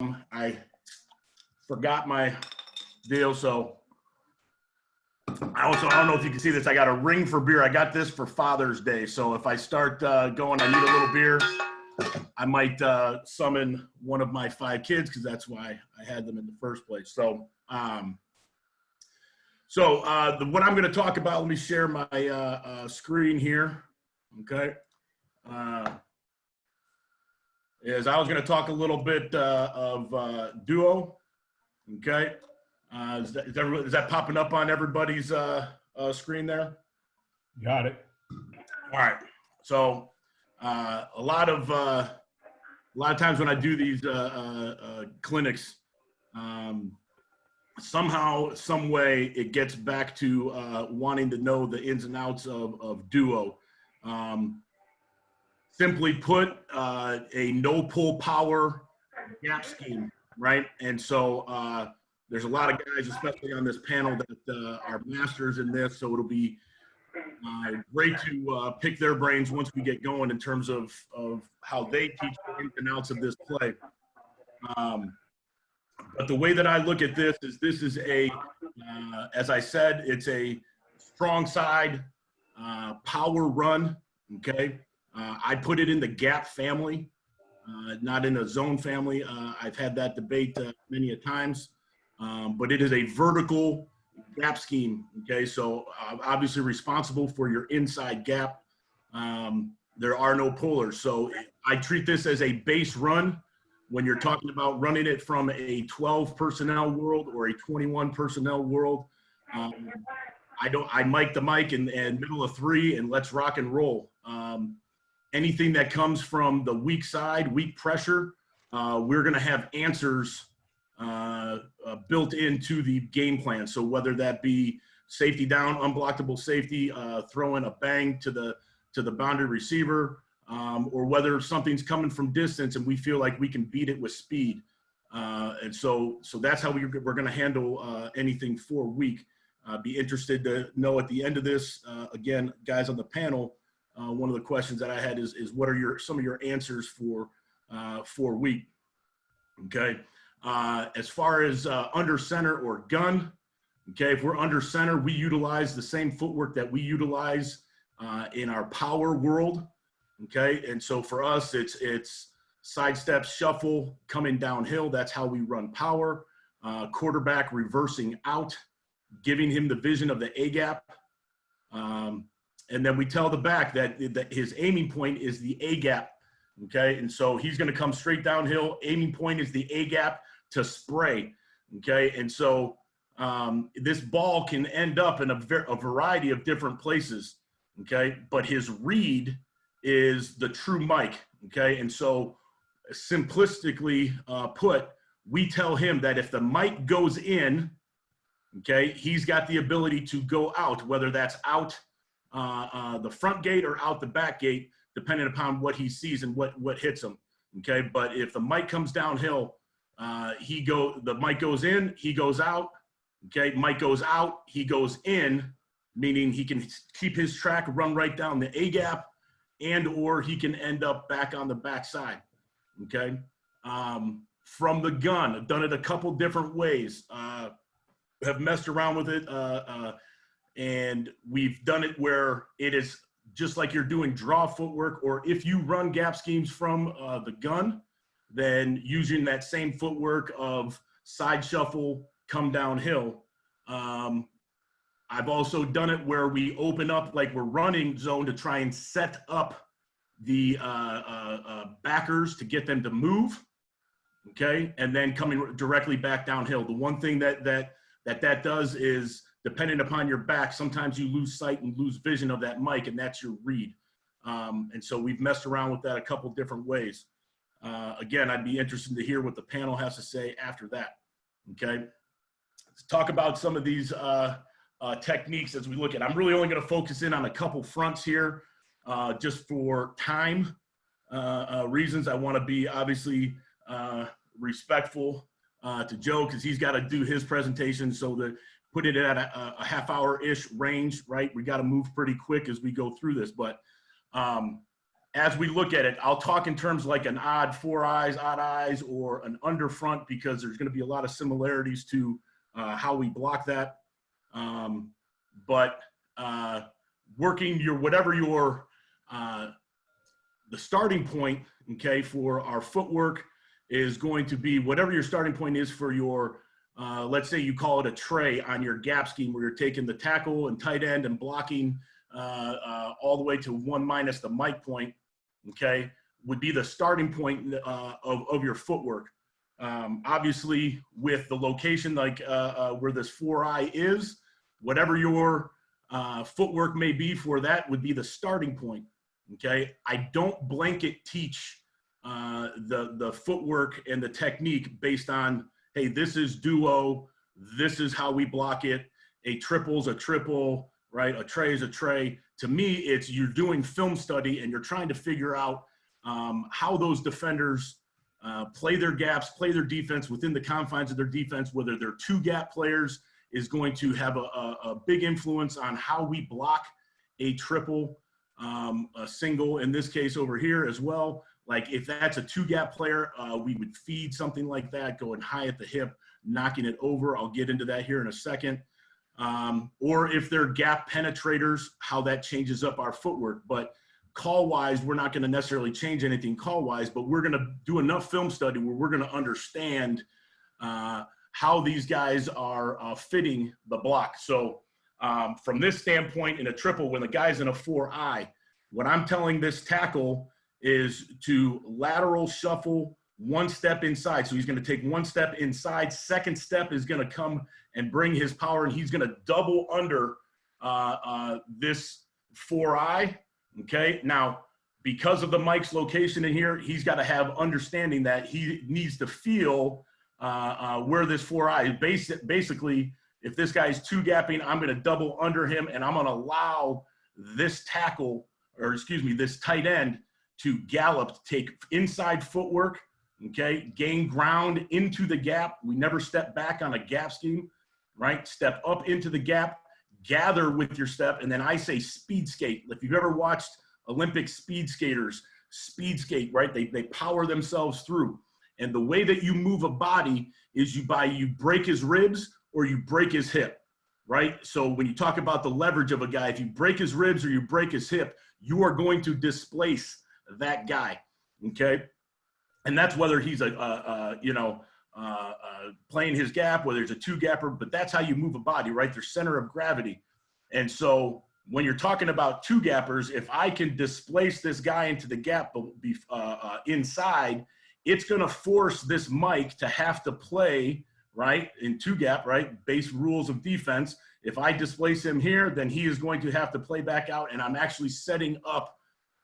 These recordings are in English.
I forgot my deal, so I don't know if you can see this. I got a ring for beer. I got this for Father's Day, so if I start going, I need a little beer. I might summon one of my 5 kids because that's why I had them in the first place. So, what I'm going to talk about, let me share my screen here. Okay. Is I was going to talk a little bit of Duo. Okay. Is that popping up on everybody's screen there? Got it. All right. So a lot of times when I do these clinics, somehow, some way, it gets back to wanting to know the ins and outs of Duo. Simply put, a no-pull power gap scheme, right? And so there's a lot of guys, especially on this panel, that are masters in this. So it'll be great to pick their brains once we get going in terms of how they teach the ins and outs of this play. But the way that I look at this is a, as I said, it's a strong side power run, okay? I put it in the gap family, not in a zone family. I've had that debate many a times, but it is a vertical gap scheme, okay? So obviously responsible for your inside gap. There are no pullers. So I treat this as a base run when you're talking about running it from a 12 personnel world or a 21 personnel world. I mic the mic and middle of 3 and let's rock and roll. Anything that comes from the weak side, weak pressure, we're going to have answers built into the game plan. So whether that be safety down, unblockable safety, throwing a bang to the boundary receiver, or whether something's coming from distance and we feel like we can beat it with speed. And so that's how we're going to handle anything for weak. Be interested to know at the end of this, again, guys on the panel, one of the questions that I had is what are some of your answers for weak? Okay. As far as under center or gun, okay, if we're under center, we utilize the same footwork that we utilize in our power world. Okay. And so for us, it's sidestep, shuffle, coming downhill. That's how we run power. Quarterback reversing out, giving him the vision of the A gap. And then we tell the back that his aiming point is the A gap. Okay. And so he's going to come straight downhill. Aiming point is the A gap to spray. Okay. And so this ball can end up in a variety of different places. Okay. But his read is the true mic. Okay. And so simplistically put, we tell him that if the mic goes in, okay, he's got the ability to go out, whether that's out the front gate or out the back gate, depending upon what he sees and what hits him. Okay. But if the mic comes downhill, the mic goes in, he goes out. Okay. Mic goes out, he goes in, meaning he can keep his track, run right down the A gap, or he can end up back on the backside. Okay. From the gun, I've done it a couple different ways. Have messed around with it. And we've done it where it is just like you're doing draw footwork, or if you run gap schemes from the gun, then using that same footwork of side shuffle, come downhill. I've also done it where we open up like we're running zone to try and set up the backers to get them to move. Okay. And then coming directly back downhill. The one thing that does is, depending upon your back, sometimes you lose sight and lose vision of that mic, and that's your read. And so we've messed around with that a couple different ways. Again, I'd be interested to hear what the panel has to say after that. Okay. Let's talk about some of these techniques as we look at. I'm really only going to focus in on a couple fronts here, just for time reasons. I want to be obviously respectful to Joe, because he's got to do his presentation, so that put it at a half-hour-ish range, right? We got to move pretty quick as we go through this. But as we look at it, I'll talk in terms like an odd eyes, or an under front, because there's going to be a lot of similarities to how we block that. But working your, whatever your, the starting point, okay, for our footwork is going to be whatever your starting point is for your, let's say you call it a tray on your gap scheme, where you're taking the tackle and tight end and blocking all the way to 1 minus the mic point, okay, would be the starting point of your footwork. Obviously, with the location like where this 4i is, whatever your footwork may be for that would be the starting point, okay? I don't blanket teach the footwork and the technique based on, hey, this is duo, this is how we block it, a triple's a triple, right? A tray is a tray. To me, it's you're doing film study and you're trying to figure out how those defenders play their gaps, play their defense within the confines of their defense. Whether they're two gap players is going to have a big influence on how we block a triple, a single in this case over here as well. Like if that's a two gap player, we would feed something like that, going high at the hip, knocking it over. I'll get into that here in a second. Or if they're gap penetrators, how that changes up our footwork. But call-wise, we're not going to necessarily change anything call-wise, but we're going to do enough film study where we're going to understand how these guys are fitting the block. So from this standpoint, in a triple, when the guy's in a 4i, what I'm telling this tackle is to lateral shuffle 1 step inside. So he's going to take 1 step inside. Second step is going to come and bring his power, and he's going to double under this 4i. Okay. Now, because of the mic's location in here, he's got to have understanding that he needs to feel where this 4i is. Basically, if this guy's two gapping, I'm going to double under him, and I'm going to allow this tackle, or excuse me, this tight end to gallop, take inside footwork, okay, gain ground into the gap. We never step back on a gap scheme, right? Step up into the gap, gather with your step, and then I say speed skate. If you've ever watched Olympic speed skaters, speed skate, right? They power themselves through. And the way that you move a body is you break his ribs or you break his hip, right? So when you talk about the leverage of a guy, if you break his ribs or you break his hip, you are going to displace that guy, okay? And that's whether he's playing his gap, whether it's a two gapper, but that's how you move a body, right? Their center of gravity. And so when you're talking about two gappers, if I can displace this guy into the gap inside, it's going to force this Mike to have to play, right, in two gap, right, base rules of defense. If I displace him here, then he is going to have to play back out, and I'm actually setting up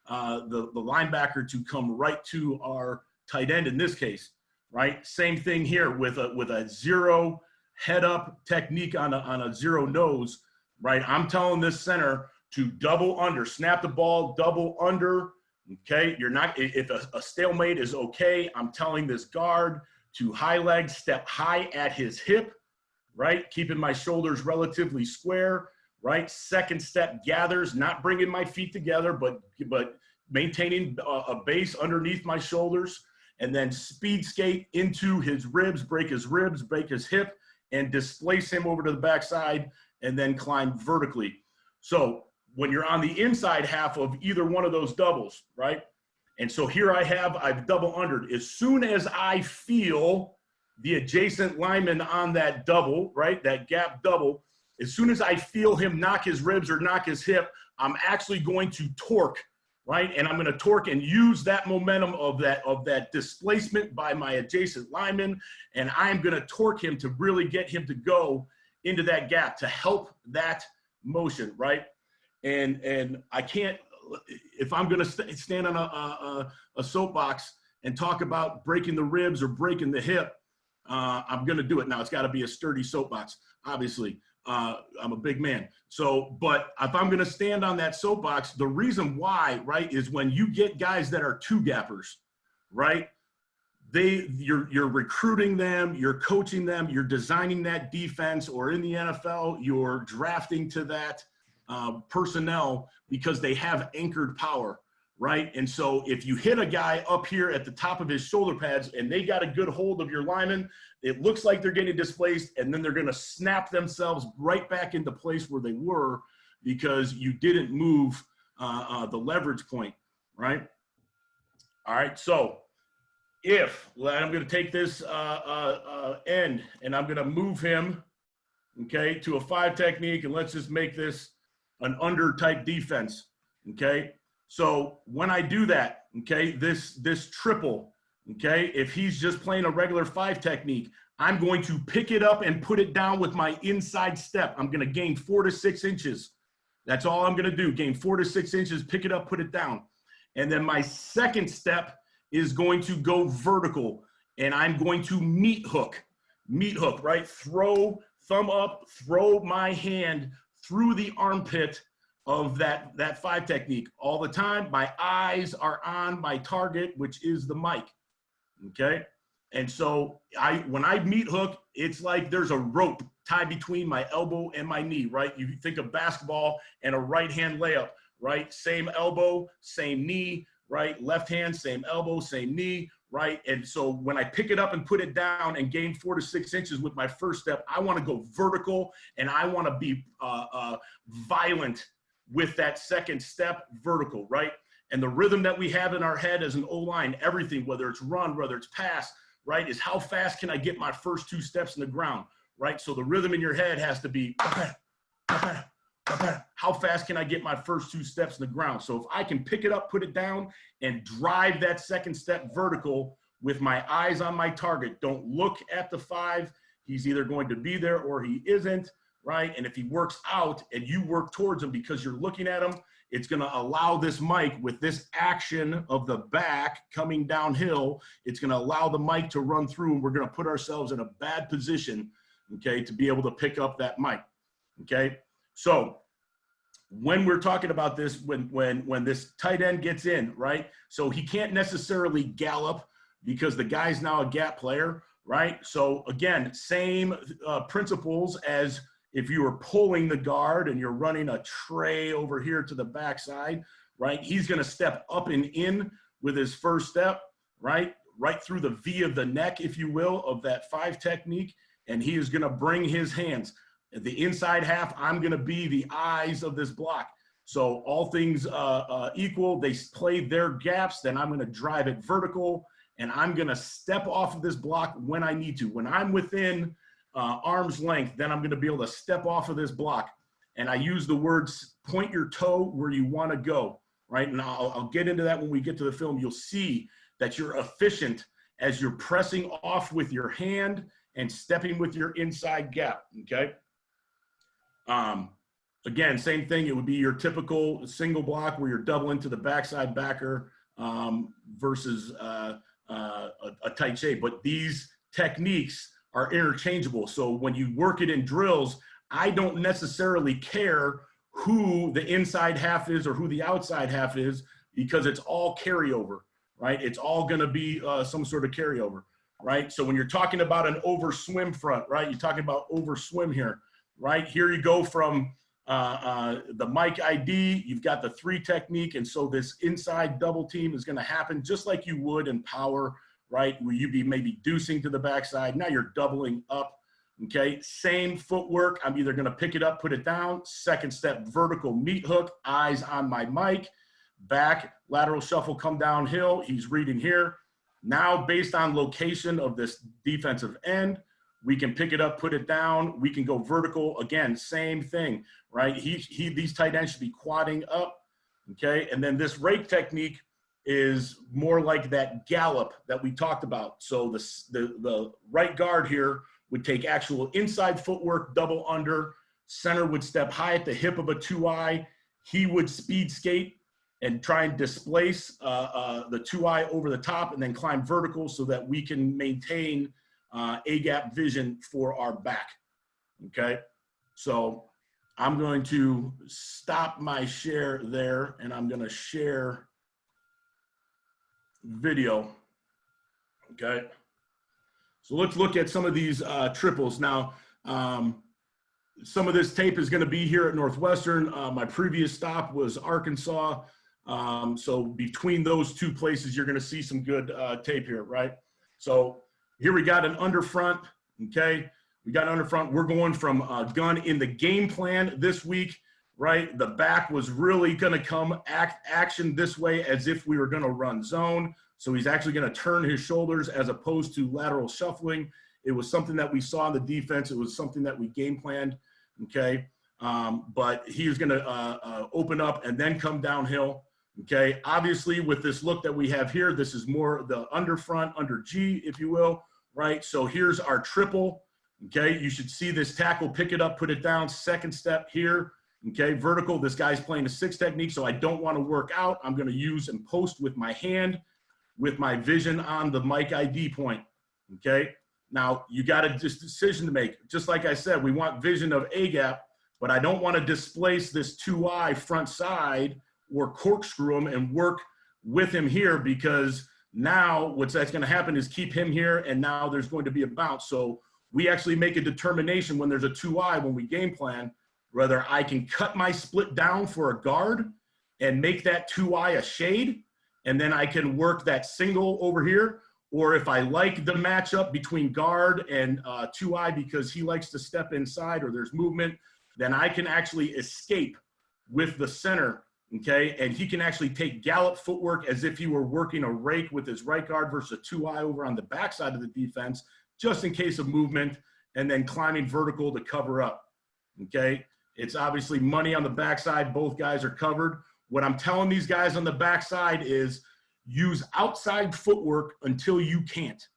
the linebacker to come right to our tight end in this case, right? Same thing here with a zero head up technique on a zero nose, right? I'm telling this center to double under, snap the ball, double under, okay? You're not, if a stalemate is okay, I'm telling this guard to high leg, step high at his hip, right? Keeping my shoulders relatively square, right? Second step gathers, not bringing my feet together, but maintaining a base underneath my shoulders, and then speed skate into his ribs, break his hip, and displace him over to the backside, and then climb vertically. So when you're on the inside half of either one of those doubles, right? And so here I've double undered. As soon as I feel the adjacent lineman on that double, right, that gap double, as soon as I feel him knock his ribs or knock his hip, I'm actually going to torque, right? And I'm going to torque and use that momentum of that displacement by my adjacent lineman, and I'm going to torque him to really get him to go into that gap to help that motion, right? And I can't, if I'm going to stand on a soapbox and talk about breaking the ribs or breaking the hip, I'm going to do it. Now, it's got to be a sturdy soapbox, obviously. I'm a big man. So, but if I'm going to stand on that soapbox, the reason why, right, is when you get guys that are two gappers, right, you're recruiting them, you're coaching them, you're designing that defense, or in the NFL, you're drafting to that personnel because they have anchored power, right? And so if you hit a guy up here at the top of his shoulder pads and they got a good hold of your lineman, it looks like they're getting displaced, and then they're going to snap themselves right back into place where they were because you didn't move the leverage point, right? All right, so if I'm going to take this end and I'm going to move him, okay, to a 5 technique, and let's just make this an under type defense, okay? So when I do that, okay, this triple, okay, if he's just playing a regular 5 technique, I'm going to pick it up and put it down with my inside step. I'm going to gain 4 to 6 inches. That's all I'm going to do, gain 4 to 6 inches, pick it up, put it down. And then my second step is going to go vertical, and I'm going to meat hook, right? Throw thumb up, throw my hand through the armpit of that 5 technique all the time. My eyes are on my target, which is the mic, okay? And so when I meat hook, it's like there's a rope tied between my elbow and my knee, right? You think of basketball and a right hand layup, right? Same elbow, same knee, right? Left hand, same elbow, same knee, right? And so when I pick it up and put it down and gain 4 to 6 inches with my first step, I want to go vertical, and I want to be violent with that second step, vertical, right? And the rhythm that we have in our head as an O-line, everything, whether it's run, whether it's pass, right, is how fast can I get my first 2 steps in the ground, right? So the rhythm in your head has to be, how fast can I get my first 2 steps in the ground? So if I can pick it up, put it down, and drive that second step vertical with my eyes on my target, don't look at the 5. He's either going to be there or he isn't, right? And if he works out and you work towards him because you're looking at him, it's going to allow this mic with this action of the back coming downhill. It's going to allow the mic to run through, and we're going to put ourselves in a bad position, okay, to be able to pick up that mic, okay? So when we're talking about this, when this tight end gets in, right? So he can't necessarily gallop because the guy's now a gap player, right? So again, same principles as if you were pulling the guard and you're running a tray over here to the backside, right? He's going to step up and in with his first step, right? Right through the V of the neck, if you will, of that 5 technique. And he is going to bring his hands. The inside half, I'm going to be the eyes of this block. So all things equal, they play their gaps, then I'm going to drive it vertical, and I'm going to step off of this block when I need to. When I'm within arm's length, then I'm going to be able to step off of this block. And I use the words, point your toe where you want to go, right? And I'll get into that when we get to the film. You'll see that you're efficient as you're pressing off with your hand and stepping with your inside gap, okay? Again, same thing. It would be your typical single block where you're doubling to the backside backer versus a tight shape. But these techniques are interchangeable. So when you work it in drills, I don't necessarily care who the inside half is or who the outside half is, because it's all carryover, right? It's all going to be some sort of carryover, right? So when you're talking about an over swim front, right? You're talking about over swim here, right? Here you go from the mic ID, you've got the 3 technique. And so this inside double team is going to happen just like you would in power, right? Where you'd be maybe deucing to the backside. Now you're doubling up, okay? Same footwork. I'm either going to pick it up, put it down, second step, vertical meat hook, eyes on my mic, back, lateral shuffle, come downhill. He's reading here. Now, based on location of this defensive end, we can pick it up, put it down. We can go vertical. Again, same thing, right? These tight ends should be quadding up, okay? And then this rake technique is more like that gallop that we talked about. So the right guard here would take actual inside footwork, double under, center would step high at the hip of a 2-eye. He would speed skate and try and displace the 2-eye over the top and then climb vertical so that we can maintain A-gap vision for our back, okay? So I'm going to stop my share there, and I'm going to share video, okay? So let's look at some of these triples. Now, some of this tape is going to be here at Northwestern. My previous stop was Arkansas. So between those two places, you're going to see some good tape here, right? So here we got an under front, okay? We got an under front. We're going from gun in the game plan this week, right? The back was really going to come action this way as if we were going to run zone. So he's actually going to turn his shoulders as opposed to lateral shuffling. It was something that we saw in the defense. It was something that we game planned, okay? But he was going to open up and then come downhill. Okay, obviously with this look that we have here, this is more the under front, under G, if you will, right? So here's our triple, okay? You should see this tackle, pick it up, put it down, second step here, okay? Vertical, this guy's playing a 6 technique, so I don't want to work out. I'm going to use and post with my hand, with my vision on the mic ID point, okay? Now, you got a decision to make. Just like I said, we want vision of A gap, but I don't want to displace this 2I front side or corkscrew him and work with him here, because now what's that's going to happen is keep him here, and now there's going to be a bounce. So we actually make a determination when there's a 2I, when we game plan, whether I can cut my split down for a guard and make that 2I a shade, and then I can work that single over here, or if I like the matchup between guard and 2I because he likes to step inside or there's movement, then I can actually escape with the center. Okay, and he can actually take gallop footwork as if he were working a rake with his right guard versus a 2I over on the backside of the defense, just in case of movement, and then climbing vertical to cover up. Okay, it's obviously money on the backside. Both guys are covered. What I'm telling these guys on the backside is use outside footwork until you can't.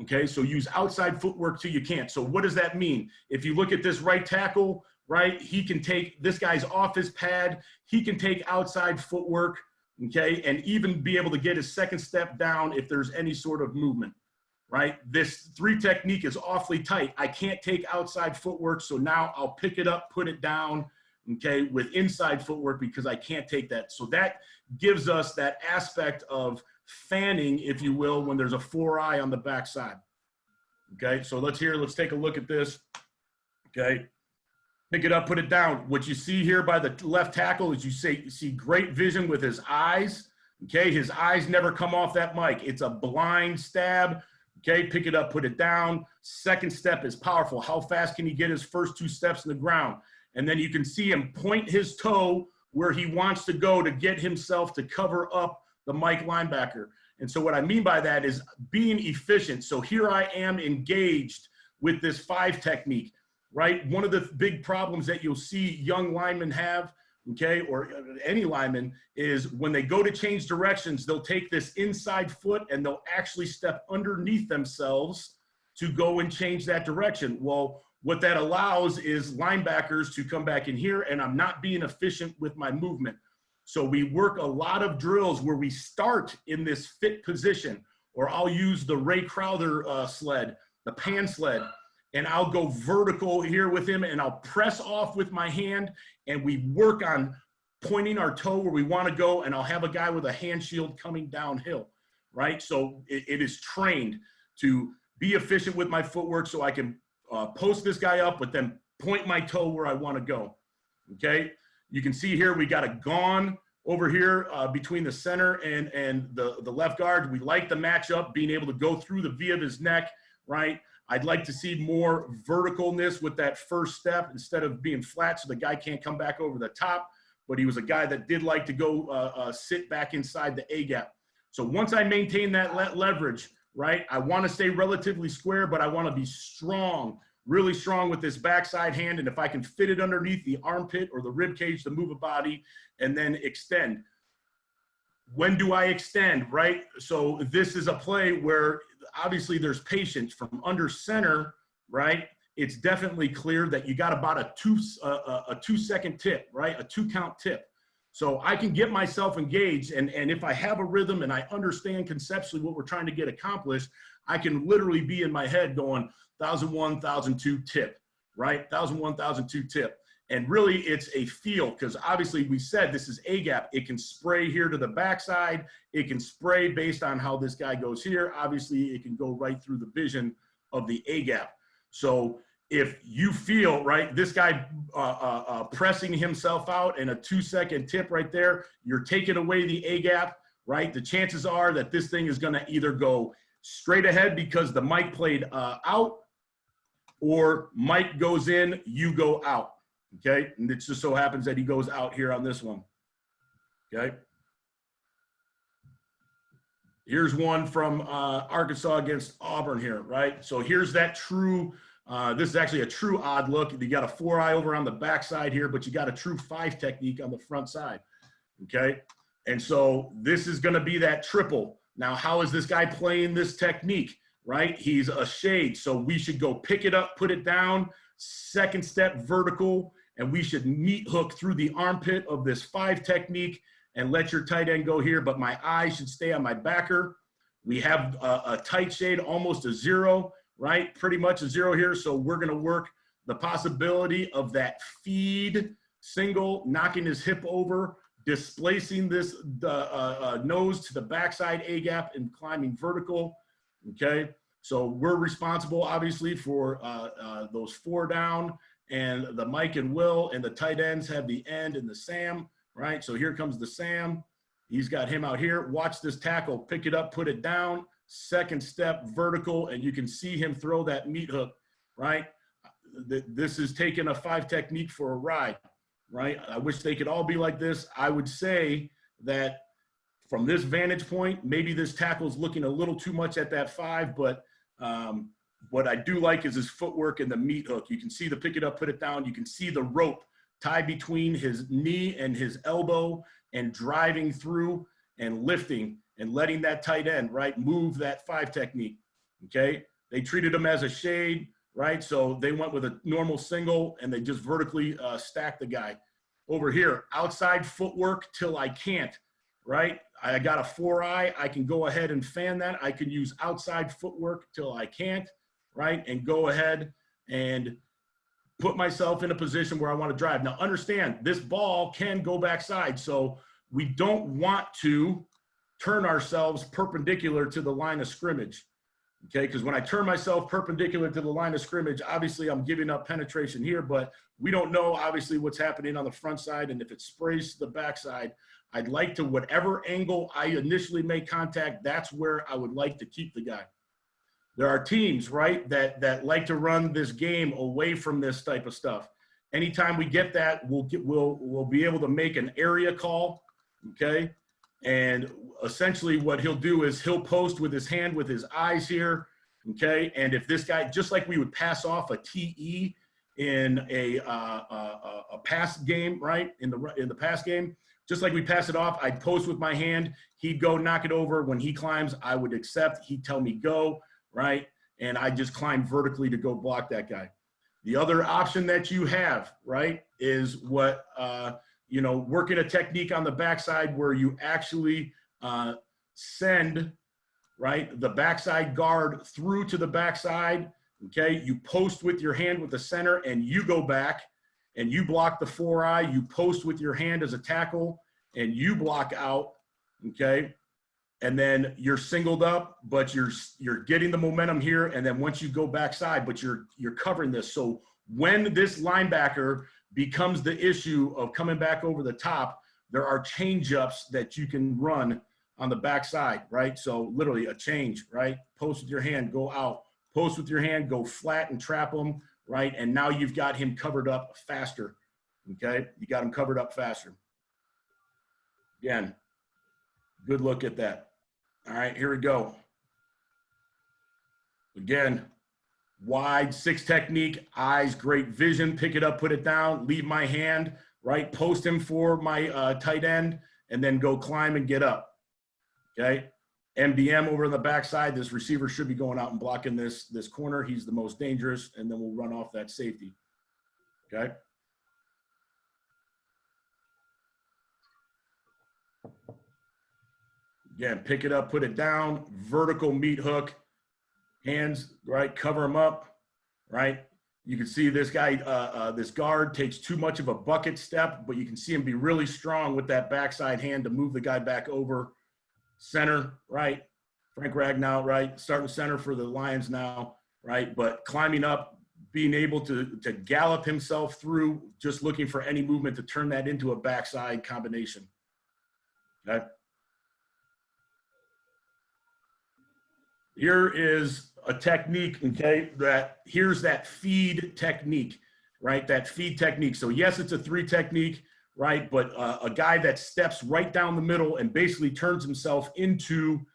Okay, so use outside footwork till you can't. So what does that mean? If you look at this right tackle, right, he can take, this guy's off his pad, he can take outside footwork, okay, and even be able to get his second step down if there's any sort of movement, right? This 3 technique is awfully tight. I can't take outside footwork, so now I'll pick it up, put it down, okay, with inside footwork because I can't take that. So that gives us that aspect of fanning, if you will, when there's a 4I on the backside. Okay, so let's take a look at this, okay? Pick it up, put it down. What you see here by the left tackle is you see great vision with his eyes. Okay, his eyes never come off that mic. It's a blind stab. Okay, pick it up, put it down. Second step is powerful. How fast can he get his first 2 steps in the ground? And then you can see him point his toe where he wants to go to get himself to cover up the mic linebacker. And so what I mean by that is being efficient. So here I am engaged with this 5 technique. Right? One of the big problems that you'll see young linemen have, okay, or any lineman, is when they go to change directions, they'll take this inside foot and they'll actually step underneath themselves to go and change that direction. Well, what that allows is linebackers to come back in here, and I'm not being efficient with my movement. So we work a lot of drills where we start in this fit position, or I'll use the Ray Crowther sled, the pan sled, and I'll go vertical here with him, and I'll press off with my hand, and we work on pointing our toe where we want to go, and I'll have a guy with a hand shield coming downhill, right? So it is trained to be efficient with my footwork so I can post this guy up, but then point my toe where I want to go, okay? You can see here we got a gone over here between the center and the left guard. We like the matchup, being able to go through the V of his neck, right? I'd like to see more verticalness with that first step instead of being flat so the guy can't come back over the top. But he was a guy that did like to go sit back inside the A gap. So once I maintain that leverage, right, I want to stay relatively square, but I want to be strong, really strong with this backside hand. And if I can fit it underneath the armpit or the rib cage to move a body and then extend. When do I extend, right? So this is a play where obviously there's patience from under center, right? It's definitely clear that you got about a 2-second tip, right? A 2-count tip. So I can get myself engaged, and if I have a rhythm and I understand conceptually what we're trying to get accomplished, I can literally be in my head going 1001, 1002 tip, right? 1001, 1002 tip. And really it's a feel, because obviously we said this is A gap. It can spray here to the backside. It can spray based on how this guy goes here. Obviously it can go right through the vision of the A gap. So if you feel, right, this guy pressing himself out and a 2-second tip right there, you're taking away the A-gap, right? The chances are that this thing is going to either go straight ahead because the Mike played out, or Mike goes in, you go out, okay? And it just so happens that he goes out here on this one, okay? Here's one from Arkansas against Auburn here, right? So here's that true, this is actually a true odd look. You got a 4-eye over on the backside here, but you got a true 5 technique on the front side, okay? And so this is gonna be that triple. Now, how is this guy playing this technique, right? He's a shade, so we should go pick it up, put it down, second step vertical, and we should meat hook through the armpit of this 5 technique and let your tight end go here, but my eye should stay on my backer. We have a tight shade, almost a 0, right? Pretty much a 0 here, so we're gonna work the possibility of that feed single, knocking his hip over, displacing this nose to the backside A-gap and climbing vertical, okay? So we're responsible, obviously, for those 4 down, and the Mike and Will and the tight ends have the end and the Sam, right? So here comes the Sam. He's got him out here. Watch this tackle. Pick it up, put it down, second step vertical, and you can see him throw that meat hook, right? This is taking a 5 technique for a ride, right? I wish they could all be like this. I would say that from this vantage point, maybe this tackle's looking a little too much at that 5, but what I do like is his footwork and the meat hook. You can see the pick it up, put it down. You can see the rope tied between his knee and his elbow and driving through and lifting and letting that tight end, right, move that 5 technique, okay? They treated him as a shade, right? So they went with a normal single and they just vertically stacked the guy. Over here, outside footwork till I can't, right? I got a 4-eye. I can go ahead and fan that. I can use outside footwork till I can't, right? And go ahead and put myself in a position where I want to drive. Now, understand, this ball can go backside, so we don't want to turn ourselves perpendicular to the line of scrimmage, okay? Because when I turn myself perpendicular to the line of scrimmage, obviously I'm giving up penetration here, but we don't know, obviously, what's happening on the front side, and if it sprays to the backside, I'd like to, whatever angle I initially make contact, that's where I would like to keep the guy. There are teams, right, that like to run this game away from this type of stuff. Anytime we get that, we'll be able to make an area call, okay? And essentially what he'll do is he'll post with his hand with his eyes here, okay? And if this guy, just like we would pass off a TE in a pass game, right, in the pass game, just like we pass it off, I'd post with my hand, he'd go knock it over. When he climbs, I would accept, he'd tell me go, right? And I just climb vertically to go block that guy. The other option that you have, right, is what, you know, working a technique on the backside where you actually send, right, the backside guard through to the backside, okay? You post with your hand with the center and you go back and you block the 4-eye. You post with your hand as a tackle and you block out, okay? And then you're singled up, but you're getting the momentum here. And then once you go backside, but you're covering this. So when this linebacker becomes the issue of coming back over the top, there are change ups that you can run on the backside, right? So literally a change, right? Post with your hand, go out. Post with your hand, go flat and trap him, right? And now you've got him covered up faster, okay? You got him covered up faster. Again, good look at that. All right, here we go. Again, wide 6 technique, eyes, great vision, pick it up, put it down, leave my hand, right? Post him for my tight end, and then go climb and get up, okay? MBM over on the backside, this receiver should be going out and blocking this corner. He's the most dangerous, and then we'll run off that safety, okay? Again, pick it up, put it down, vertical meat hook, hands, right, cover him up, right? You can see this guy, this guard takes too much of a bucket step, but you can see him be really strong with that backside hand to move the guy back over. Center, right? Frank Ragnow, right? Starting center for the Lions now, right? But climbing up, being able to gallop himself through, just looking for any movement to turn that into a backside combination. Okay. Here is a technique, okay, here's that feed technique, right? That feed technique. So yes, it's a 3 technique, right? But a guy that steps right down the middle and basically turns himself into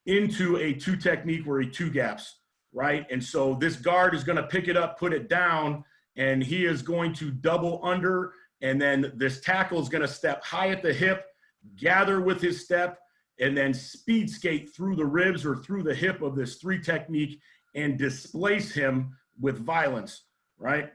a 2 technique where he 2 gaps, right? And so this guard is going to pick it up, put it down, and he is going to double under, and then this tackle is going to step high at the hip, gather with his step, and then speed skate through the ribs or through the hip of this 3 technique and displace him with violence, right?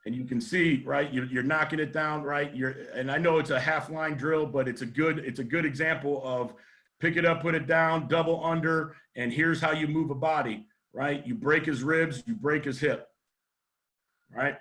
And you can see, right, you're knocking it down, right? And I know it's a half line drill, but it's a good example of pick it up, put it down, double under, and here's how you move a body, right? You break his ribs, you break his hip, right?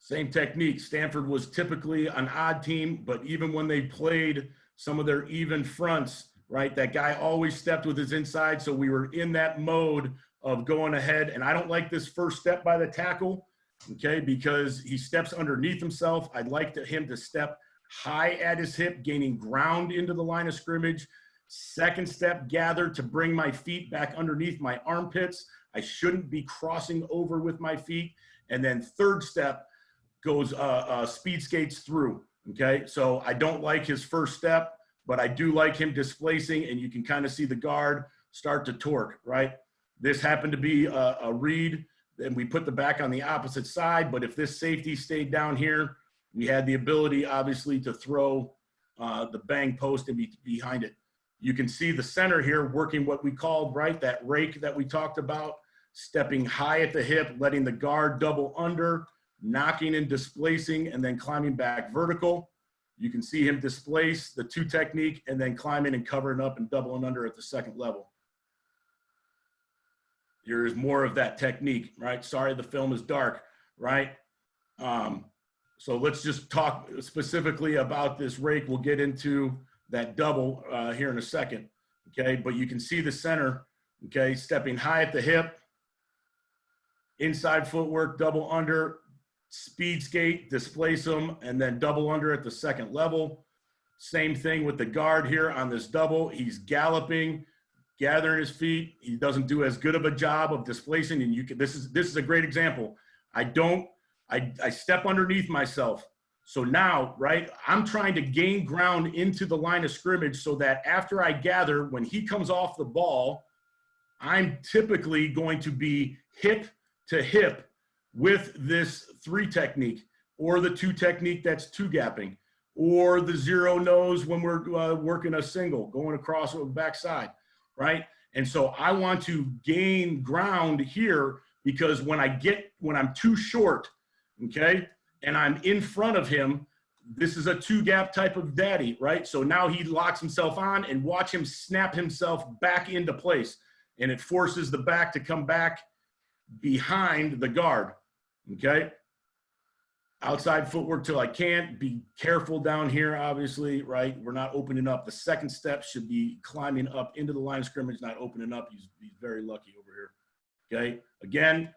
Same technique. Stanford was typically an odd team, but even when they played some of their even fronts, right, that guy always stepped with his inside. So we were in that mode of going ahead. And I don't like this first step by the tackle, okay, because he steps underneath himself. I'd like him to step high at his hip, gaining ground into the line of scrimmage. Second step, gather to bring my feet back underneath my armpits. I shouldn't be crossing over with my feet. And then third step, goes speed skates through, okay? So I don't like his first step, but I do like him displacing, and you can kind of see the guard start to torque, right? This happened to be a read, and we put the back on the opposite side, but if this safety stayed down here, we had the ability, obviously, to throw the bang post and be behind it. You can see the center here working what we called, right, that rake that we talked about, stepping high at the hip, letting the guard double under, knocking and displacing, and then climbing back vertical. You can see him displace the 2 technique and then climbing and covering up and doubling under at the second level. Here is more of that technique, right? Sorry, the film is dark, right? So let's just talk specifically about this rake. We'll get into that double here in a second, okay? But you can see the center, okay, stepping high at the hip, inside footwork, double under, speed skate, displace them, and then double under at the second level. Same thing with the guard here on this double. He's galloping, gathering his feet. He doesn't do as good of a job of displacing, and you can, this is a great example. I step underneath myself. So now, right, I'm trying to gain ground into the line of scrimmage so that after I gather, when he comes off the ball, I'm typically going to be hip to hip with this 3 technique, or the 2 technique that's 2 gapping, or the 0 nose when we're working a single, going across with the backside, right? And so I want to gain ground here, because when I'm too short, okay, and I'm in front of him, this is a 2 gap type of daddy, right? So now he locks himself on, and watch him snap himself back into place, and it forces the back to come back behind the guard, okay? Outside footwork till I can't. Be careful down here, obviously, right? We're not opening up. The second step should be climbing up into the line of scrimmage, not opening up. He's very lucky over here, okay? Again,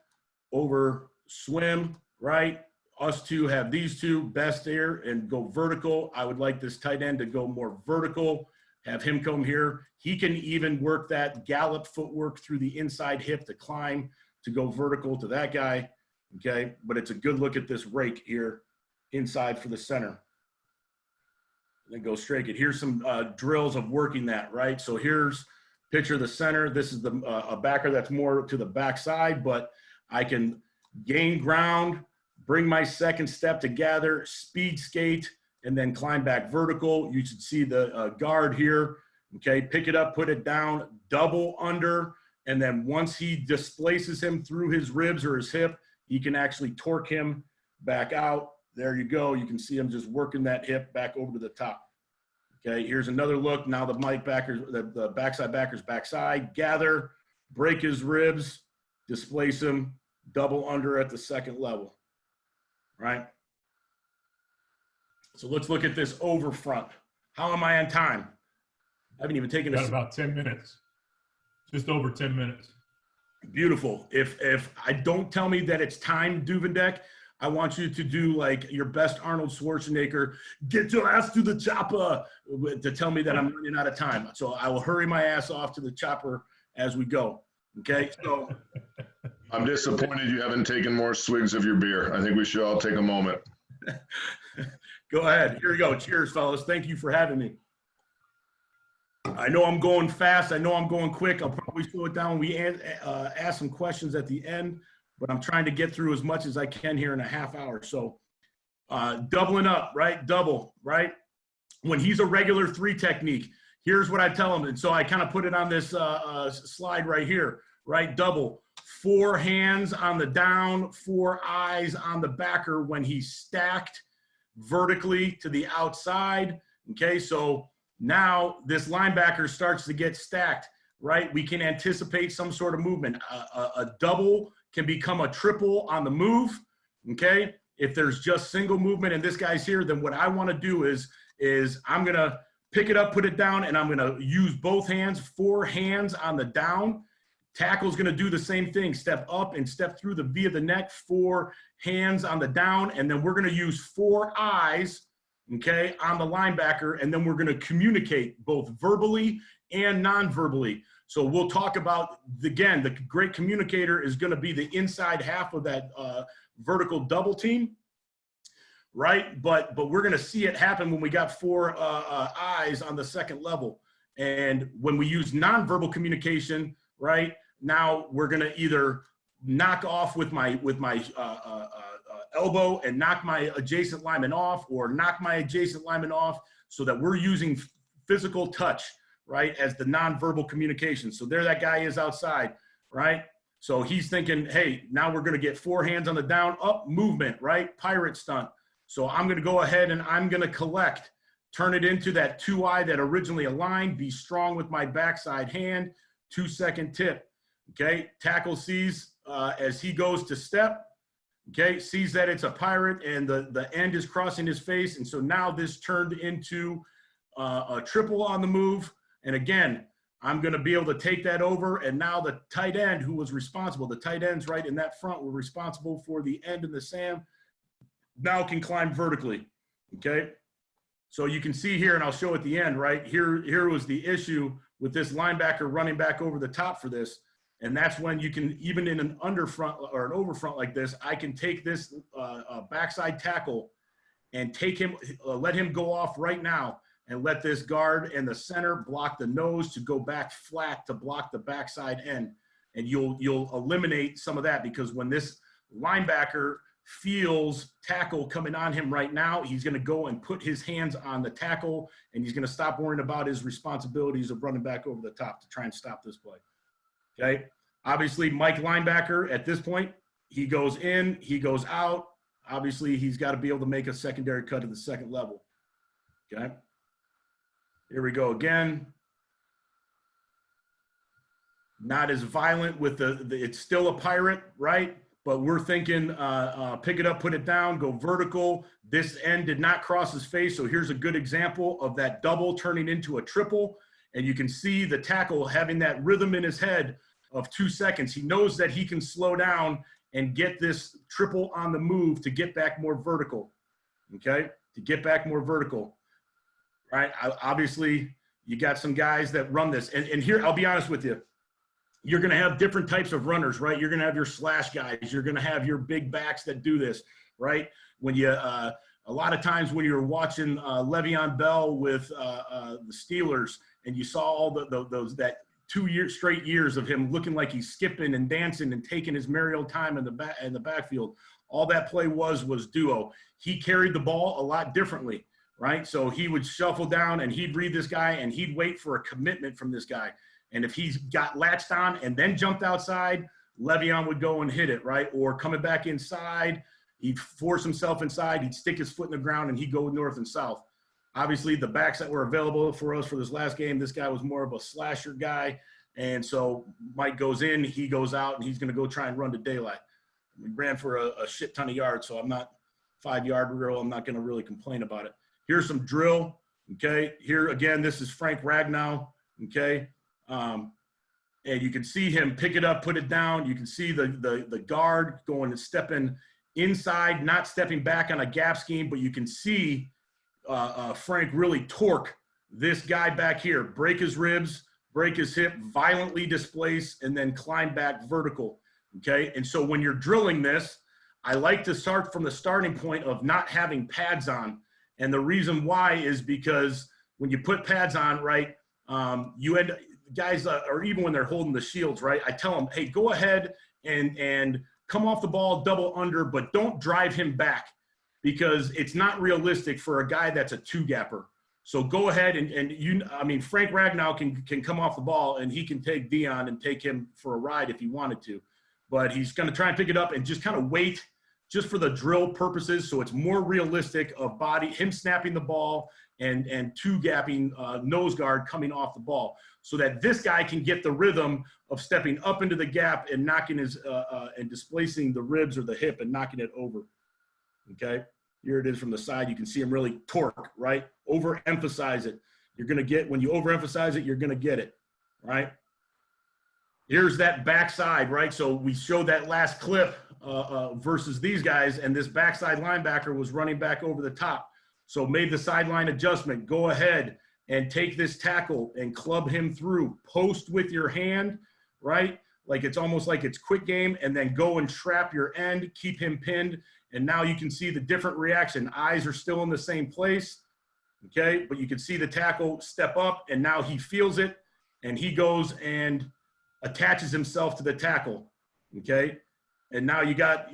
over swim, right? Us 2 have these 2 best here and go vertical. I would like this tight end to go more vertical, have him come here. He can even work that gallop footwork through the inside hip to climb, to go vertical to that guy, okay? But it's a good look at this rake here inside for the center. And then go straight it. Here's some drills of working that, right? So here's picture the center. This is a backer that's more to the backside, but I can gain ground, bring my second step to gather, speed skate, and then climb back vertical. You should see the guard here, okay? Pick it up, put it down, double under, and then once he displaces him through his ribs or his hip, he can actually torque him back out. There you go. You can see him just working that hip back over to the top. Okay, here's another look. Now the the backside backer's backside, gather, break his ribs, displace him, double under at the second level, right? So let's look at this over front. How am I on time? I haven't even taken Got about 10 minutes. Just over 10 minutes. Beautiful. If I don't tell me that it's time, Duvendek, I want you to do like your best Arnold Schwarzenegger, get your ass to the chopper, to tell me that I'm running out of time. So I will hurry my ass off to the chopper as we go. Okay. So I'm disappointed you haven't taken more swigs of your beer. I think we should all take a moment. go ahead. Here we go. Cheers, fellas. Thank you for having me. I know I'm going fast. I know I'm going quick. I'll probably slow it down. We ask some questions at the end, but I'm trying to get through as much as I can here in a half hour. So doubling up, right? Double, right? When he's a regular 3 technique, here's what I tell him. And so I kind of put it on this slide right here, right? Double. 4 hands on the down, 4 eyes on the backer when he's stacked vertically to the outside. Okay, so now this linebacker starts to get stacked, right? We can anticipate some sort of movement. A double can become a triple on the move, okay? If there's just single movement and this guy's here, then what I want to do is I'm going to pick it up, put it down, and I'm going to use both hands, 4 hands on the down. Tackle's going to do the same thing, step up and step through the V of the neck, 4 hands on the down, and then we're going to use 4 eyes, okay, on the linebacker, and then we're going to communicate both verbally and non-verbally. So we'll talk about, again, the great communicator is going to be the inside half of that vertical double team, right? But we're going to see it happen when we got 4 eyes on the second level. And when we use non-verbal communication, right, now we're going to either knock off with my elbow and knock my adjacent lineman off, or knock my adjacent lineman off, so that we're using physical touch, right, as the nonverbal communication. So there that guy is outside, right? So he's thinking, hey, now we're going to get 4 hands on the down, up, movement, right? Pirate stunt. So I'm going to go ahead and I'm going to collect, turn it into that 2 eye that originally aligned, be strong with my backside hand, 2-second tip. Okay, tackle sees as he goes to step, okay, sees that it's a pirate and the end is crossing his face. And so now this turned into a triple on the move. And again, I'm going to be able to take that over. And now the tight end who was responsible, the tight ends right in that front were responsible for the end and the Sam, now can climb vertically. Okay. So you can see here, and I'll show at the end, right? Here was the issue with this linebacker running back over the top for this. And that's when you can, even in an underfront or an overfront like this, I can take this backside tackle and take him, let him go off right now, and let this guard and the center block the nose to go back flat to block the backside end. And you'll eliminate some of that, because when this linebacker feels tackle coming on him right now, he's going to go and put his hands on the tackle, and he's going to stop worrying about his responsibilities of running back over the top to try and stop this play. Okay. Obviously, Mike linebacker at this point, he goes in, he goes out. Obviously, he's got to be able to make a secondary cut to the second level. Okay. Here we go again. Not as violent with it's still a pirate, right? But we're thinking pick it up, put it down, go vertical. This end did not cross his face. So here's a good example of that double turning into a triple. And you can see the tackle having that rhythm in his head of 2 seconds. He knows that he can slow down and get this triple on the move to get back more vertical, okay? To get back more vertical, right? Obviously, you got some guys that run this. And here, I'll be honest with you. You're going to have different types of runners, right? You're going to have your slash guys. You're going to have your big backs that do this, right? When you a lot of times when you're watching Le'Veon Bell with the Steelers, and you saw all those 2 straight years of him looking like he's skipping and dancing and taking his merry old time in the backfield. All that play was duo. He carried the ball a lot differently, right? So he would shuffle down and he'd read this guy and he'd wait for a commitment from this guy. And if he's got latched on and then jumped outside, Le'Veon would go and hit it, right? Or coming back inside, he'd force himself inside, he'd stick his foot in the ground, and he'd go north and south. Obviously, the backs that were available for us for this last game, this guy was more of a slasher guy. And so Mike goes in, he goes out, and he's going to go try and run to daylight. We ran for a shit ton of yards, so I'm not 5-yard drill. I'm not going to really complain about it. Here's some drill, Okay, here again, this is Frank Ragnow. Okay, and you can see him pick it up, put it down. You can see the guard going and stepping inside, not stepping back on a gap scheme, but you can see Frank really torque this guy back here, break his ribs, break his hip, violently displace, and then climb back vertical. Okay, and so when you're drilling this, I like to start from the starting point of not having pads on. And the reason why is because when you put pads on, right, you end guys, or even when they're holding the shields, right, I tell them, hey, go ahead and come off the ball, double under, but don't drive him back because it's not realistic for a guy that's a two-gapper. So go ahead I mean, Frank Ragnow can come off the ball and he can take Dion and take him for a ride if he wanted to. But he's going to try and pick it up and just kind of wait just for the drill purposes. So it's more realistic of him snapping the ball and two-gapping nose guard coming off the ball so that this guy can get the rhythm of stepping up into the gap and knocking and displacing the ribs or the hip and knocking it over. Okay. Here it is from the side. You can see him really torque, right? Overemphasize it. You're going to get, when you overemphasize it, you're going to get it, right? Here's that backside, right? So we showed that last clip versus these guys, and this backside linebacker was running back over the top. So made the sideline adjustment. Go ahead and take this tackle and club him through. Post with your hand, right? Like it's almost like it's quick game, and then go and trap your end, keep him pinned. And now you can see the different reaction. Eyes are still in the same place, okay? But you can see the tackle step up, and now he feels it, and he goes and attaches himself to the tackle, okay? And now you got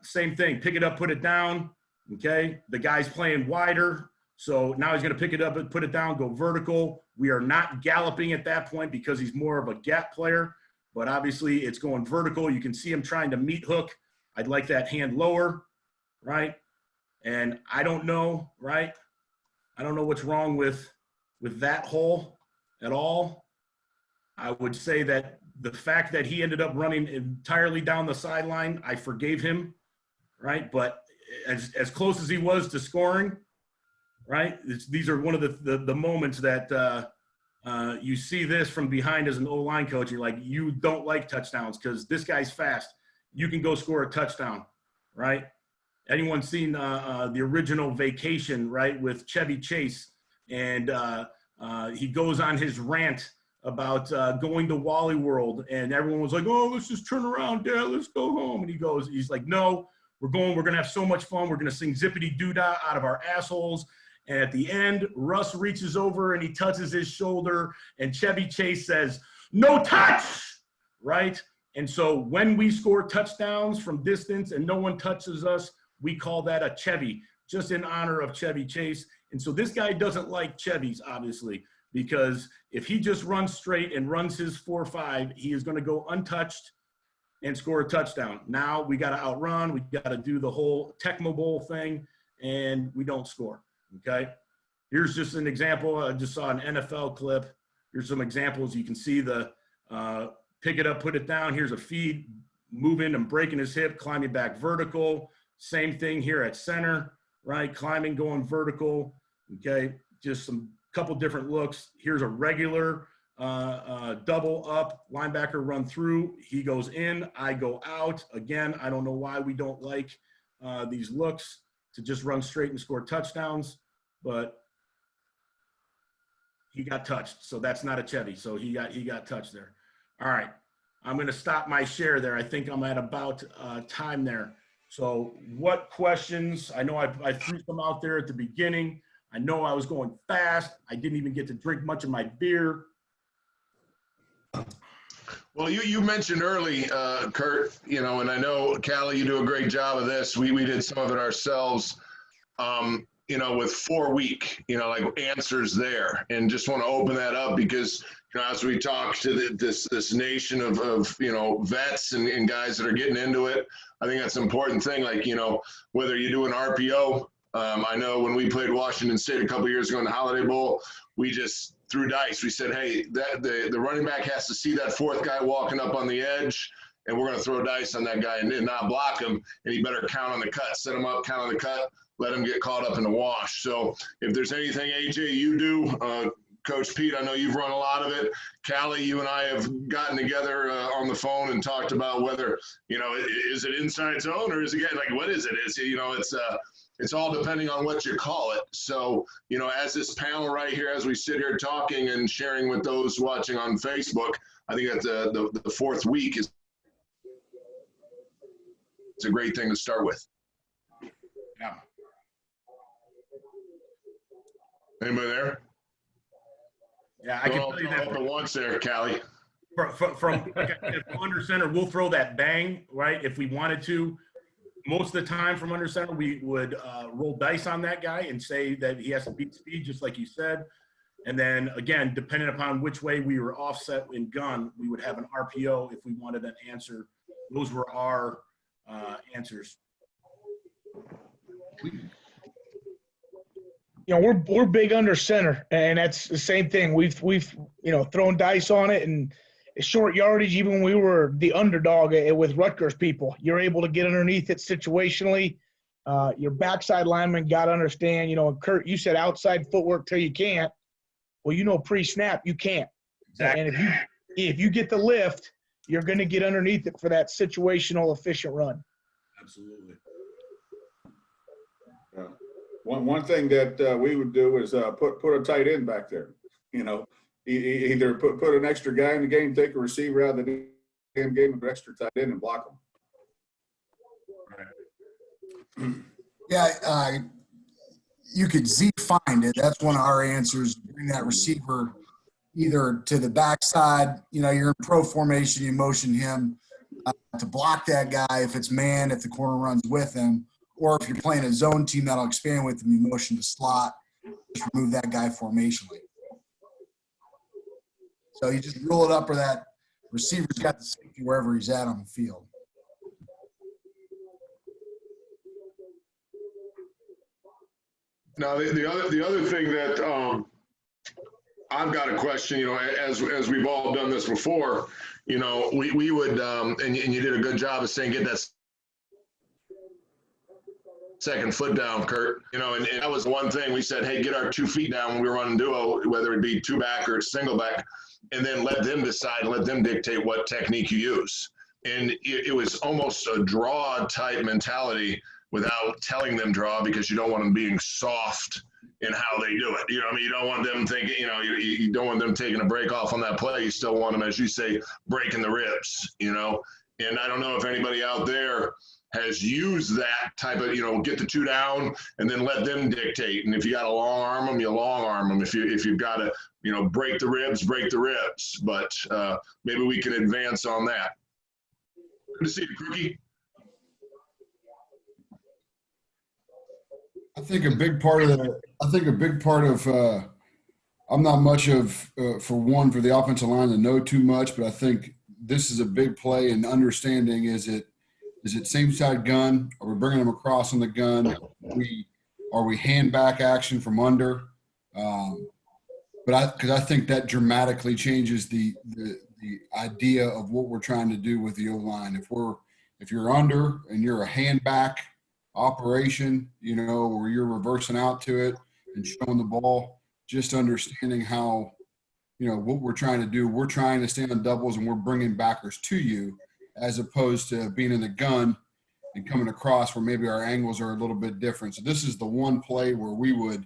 same thing. Pick it up, put it down, okay? The guy's playing wider, so now he's going to pick it up and put it down, go vertical. We are not galloping at that point because he's more of a gap player, but obviously it's going vertical. You can see him trying to meat hook. I'd like that hand lower. Right? And I don't know, right? I don't know what's wrong with that hole at all. I would say that the fact that he ended up running entirely down the sideline, I forgave him, right? But as close as he was to scoring, right? These are one of the moments that you see this from behind as an O-line coach. You're like, you don't like touchdowns because this guy's fast. You can go score a touchdown, right? Anyone seen the original Vacation, right, with Chevy Chase? And he goes on his rant about going to Wally World. And everyone was like, oh, let's just turn around, Dad. Let's go home. And he's like, no, we're going to have so much fun. We're going to sing Zippity Doo-Dah out of our assholes. And at the end, Russ reaches over and he touches his shoulder. And Chevy Chase says, no touch, right? And so when we score touchdowns from distance and no one touches us, we call that a Chevy, just in honor of Chevy Chase. And so this guy doesn't like Chevys, obviously, because if he just runs straight and runs his 4.5, he is going to go untouched and score a touchdown. Now we got to outrun. We got to do the whole Tecmo Bowl thing, and we don't score, okay? Here's just an example. I just saw an NFL clip. Here's some examples. You can see the pick it up, put it down. Here's a feed, moving and breaking his hip, climbing back vertical. Same thing here at center, right? Climbing, going vertical, okay? Just some couple different looks. Here's a regular double up, linebacker run through. He goes in, I go out. Again, I don't know why we don't like these looks to just run straight and score touchdowns, but he got touched. So that's not a Chevy. So he got touched there. All right, I'm gonna stop my share there. I think I'm at about time there. So what questions? I know I threw some out there at the beginning. I know I was going fast. I didn't even get to drink much of my beer. Well, you mentioned early, Kurt, and I know, Callie, you do a great job of this. We did some of it ourselves, with 4 week, like answers there. And just want to open that up because, as we talk to this nation of vets and guys that are getting into it, I think that's an important thing. Like, whether you do an RPO, I know when we played Washington State a couple of years ago in the Holiday Bowl, we just threw dice. We said, hey, the running back has to see that fourth guy walking up on the edge, and we're going to throw dice on that guy and not block him. And he better count on the cut, set him up, count on the cut, let him get caught up in the wash. So if there's anything, AJ, you do, Coach Pete, I know you've run a lot of it. Callie, you and I have gotten together on the phone and talked about whether, is it inside zone or is it like, what is it? It's all depending on what you call it. So, as this panel right here, as we sit here talking and sharing with those watching on Facebook, I think that the fourth week it's a great thing to start with. Yeah. Anybody there? Yeah, I can tell you that at once there, Callie. from under center, we'll throw that bang, right? If we wanted to. Most of the time from under center, we would roll dice on that guy and say that he has to beat speed, just like you said. And then, again, depending upon which way we were offset in gun, we would have an RPO if we wanted an answer. Those were our answers. We're big under center, and that's the same thing. We've thrown dice on it, and short yardage. Even when we were the underdog with Rutgers people, you're able to get underneath it situationally. Your backside lineman got to understand. Kurt, you said outside footwork till you can't. Well, pre-snap you can't. Exactly. And if you get the lift, you're going to get underneath it for that situational efficient run. Absolutely. One thing that we would do is put a tight end back there. Either put an extra guy in the game, take a receiver out of the damn game, and an extra tight end and block them. Yeah, you could find it. That's one of our answers. Bring that receiver either to the backside. You're in pro formation. You motion him to block that guy if it's man, if the corner runs with him. Or if you're playing a zone team that'll expand with him, you motion to slot, just remove that guy formationally. So you just roll it up where that receiver's got the safety wherever he's at on the field. Now, the other thing that I've got a question, as we've all done this before, we would, and you did a good job of saying get that second foot down, Kurt, and that was one thing we said, hey, get our 2 feet down when we were running duo, whether it be 2-back or single back, and then let them decide, let them dictate what technique you use. And it was almost a draw type mentality without telling them draw, because you don't want them being soft in how they do it. You don't want them thinking, you don't want them taking a break off on that play. You still want them, as you say, breaking the ribs, and I don't know if anybody out there has used that type of, get the 2 down and then let them dictate. And if you got to long arm them, you long arm them. If you've got to, break the ribs, break the ribs. But maybe we can advance on that. Good to see you, Crookie. I think a big part of I'm not much of for the offensive line to know too much, but I think this is a big play in understanding is it same side gun? Are we bringing them across on the gun? Are we hand back action from under? Because I think that dramatically changes the idea of what we're trying to do with the O-line. If you're under and you're a hand back operation, where you're reversing out to it and showing the ball, just understanding how, what we're trying to do. We're trying to stand on doubles and we're bringing backers to you, as opposed to being in the gun and coming across where maybe our angles are a little bit different. So this is the one play where we would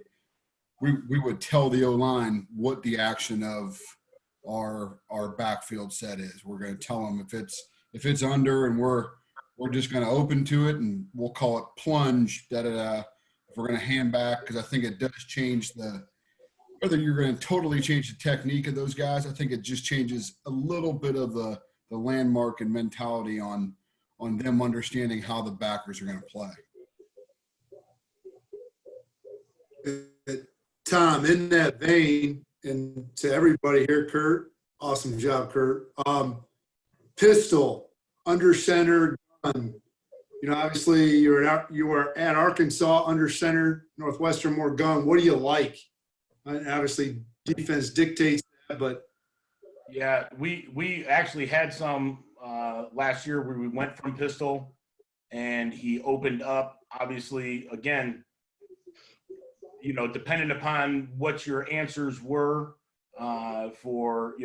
tell the O-line what the action of our backfield set is. We're going to tell them if it's under and we're just going to open to it, and we'll call it plunge, if we're going to hand back, because I think it does change whether you're going to totally change the technique of those guys. I think it just changes a little bit of the landmark and mentality on them understanding how the backers are going to play. Tom, in that vein, and to everybody here, Kurt, awesome job, Kurt. Pistol, under center, gun. Obviously you were at Arkansas, under center, Northwestern, more gun. What do you like? And obviously defense dictates that, but yeah, we actually had some last year where we went from pistol and he opened up. Obviously, again, depending upon what your answers were for,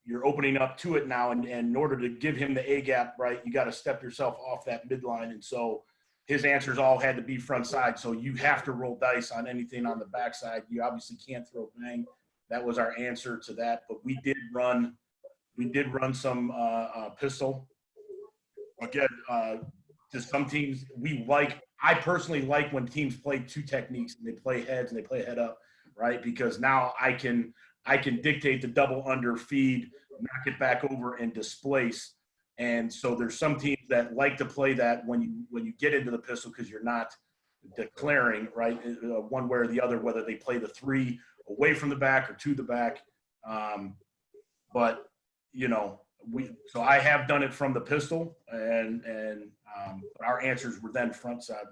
you're opening up to it now. And in order to give him the A gap, right, you got to step yourself off that midline. And so his answers all had to be front side. So you have to roll dice on anything on the backside. You obviously can't throw bang. That was our answer to that. But we did run some pistol. Again, to some teams, I personally like when teams play two techniques and they play heads and they play head up, right? Because now I can dictate the double under feed, knock it back over and displace. And so there's some teams that like to play that when you get into the pistol, because you're not declaring, right, one way or the other, whether they play the 3 away from the back or to the back. But so I have done it from the pistol, and our answers were then front side.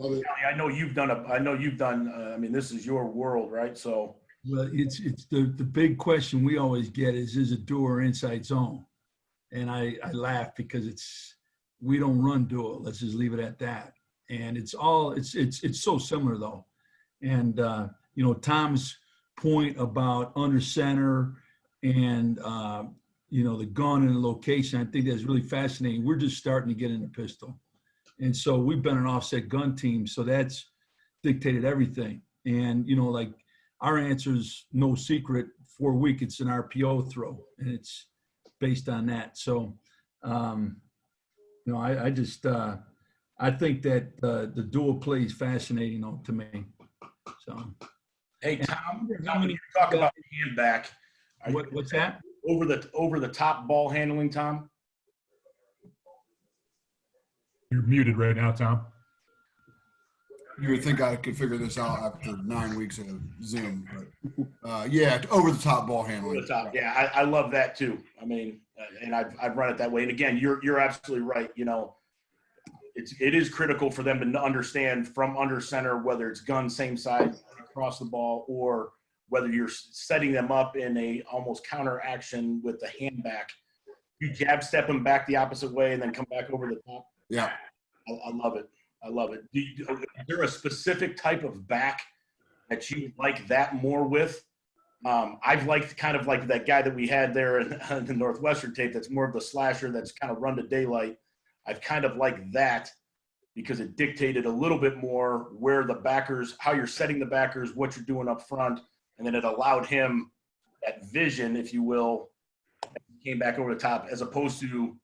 I know you've done. I mean, this is your world, right? So. Well, it's the big question we always get is it dual or inside zone? And I laugh because we don't run dual. Let's just leave it at that. And it's so similar though. And Tom's point about under center and the gun and the location, I think that's really fascinating. We're just starting to get into pistol. And so we've been an offset gun team, so that's dictated everything. And like our answer is no secret. 4 week, it's an RPO throw, and it's based on that. So, I just I think that the dual play is fascinating though to me. So, hey Tom, when you talk about hand back, what's that? Over the top ball handling, Tom? You're muted right now, Tom. You would think I could figure this out after 9 weeks of Zoom, but yeah, over the top ball handling. Over the top, yeah, I love that too. I mean, and I've run it that way. And again, you're absolutely right. It is critical for them to understand from under center whether it's gun same side across the ball or whether you're setting them up in a almost counter action with the hand back. You jab step them back the opposite way and then come back over the top. Yeah, I love it. I love it. Is there a specific type of back that you like that more with? I've liked kind of like that guy that we had there in the Northwestern tape that's more of the slasher that's kind of run to daylight. I've kind of liked that because it dictated a little bit more where the backers, how you're setting the backers, what you're doing up front, and then it allowed him that vision, if you will, came back over the top as opposed to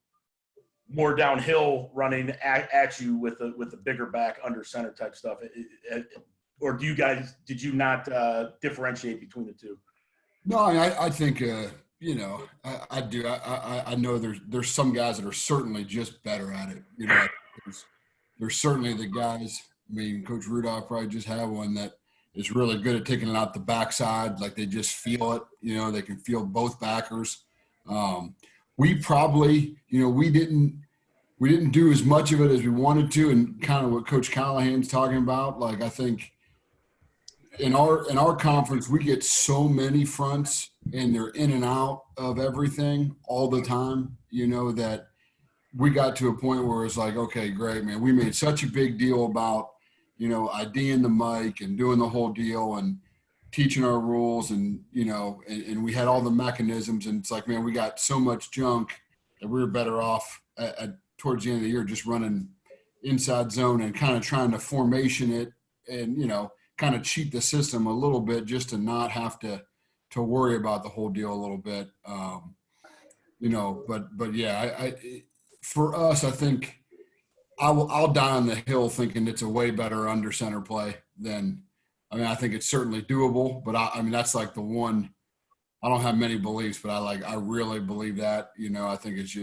more downhill running at you with the bigger back under center type stuff. Or did you not differentiate between the two? No, I think, I do. I know there's some guys that are certainly just better at it. There's certainly the guys, I mean, Coach Rudolph probably just had one that is really good at taking it out the backside. Like they just feel it, they can feel both backers. We probably, we didn't do as much of it as we wanted to, and kind of what Coach Callahan's talking about. Like I think in our conference, we get so many fronts, and they're in and out of everything all the time. That we got to a point where it's like, okay, great, man. We made such a big deal about IDing the mic and doing the whole deal and teaching our rules, and and we had all the mechanisms, and it's like, man, we got so much junk that we were better off towards the end of the year just running inside zone and kind of trying to formation it and kind of cheat the system a little bit just to not have to worry about the whole deal a little bit. But yeah, for us, I think I'll die on the hill thinking it's a way better under center play than. I think it's certainly doable, but that's like the one. I don't have many beliefs, but I really believe that. I think it's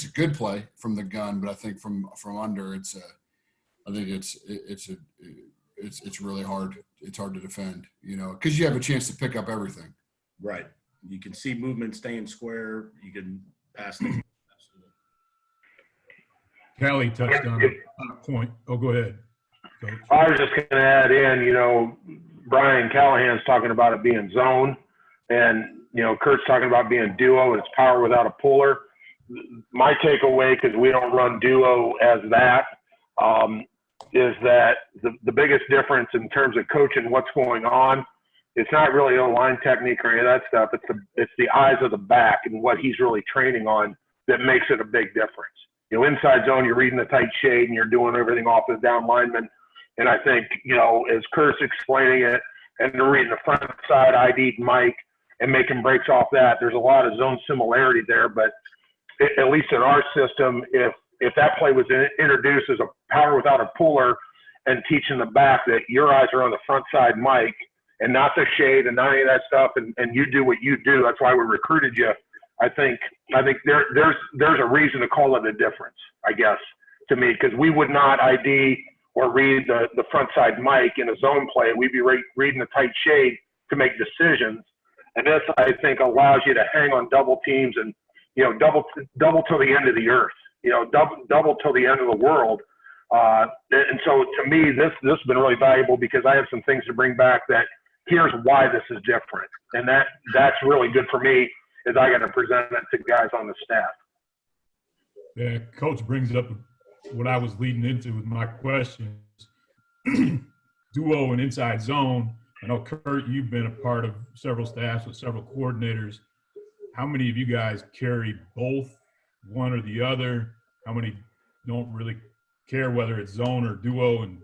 a good play from the gun, but I think from under it's really hard. It's hard to defend, because you have a chance to pick up everything. Right. You can see movement staying square. You can pass them. Callie touched on a point. Oh, go ahead, Coach. I was just going to add in, Brian Callahan's talking about it being zone. And, you know, Kurt's talking about being a duo and it's power without a puller. My takeaway, because we don't run duo as that, is that the biggest difference in terms of coaching what's going on, it's not really a line technique or any of that stuff. It's the eyes of the back and what he's really training on that makes it a big difference. You know, inside zone, you're reading the tight shade and you're doing everything off the down lineman. And I think, you know, as Kurt's explaining it and they're reading the front side ID'd Mike and making breaks off that, there's a lot of zone similarity there. But at least in our system, if that play was introduced as a power without a puller and teaching the back that your eyes are on the front side Mike and not the shade and not any of that stuff, and you do what you do, that's why we recruited you. I think there's a reason to call it a difference, I guess, to me, because we would not ID or read the front side Mike in a zone play. We'd be reading the tight shade to make decisions. And this, I think, allows you to hang on double teams and, you know, double till the end of the earth, you know, double till the end of the world. And so to me, this has been really valuable because I have some things to bring back that here's why this is different. And that's really good for me as I got to present it to guys on the staff. Yeah, Coach brings up what I was leading into with my questions. Duo and inside zone. I know, Kurt, you've been a part of several staffs with several coordinators. How many of you guys carry both, one or the other? How many don't really care whether it's zone or duo? And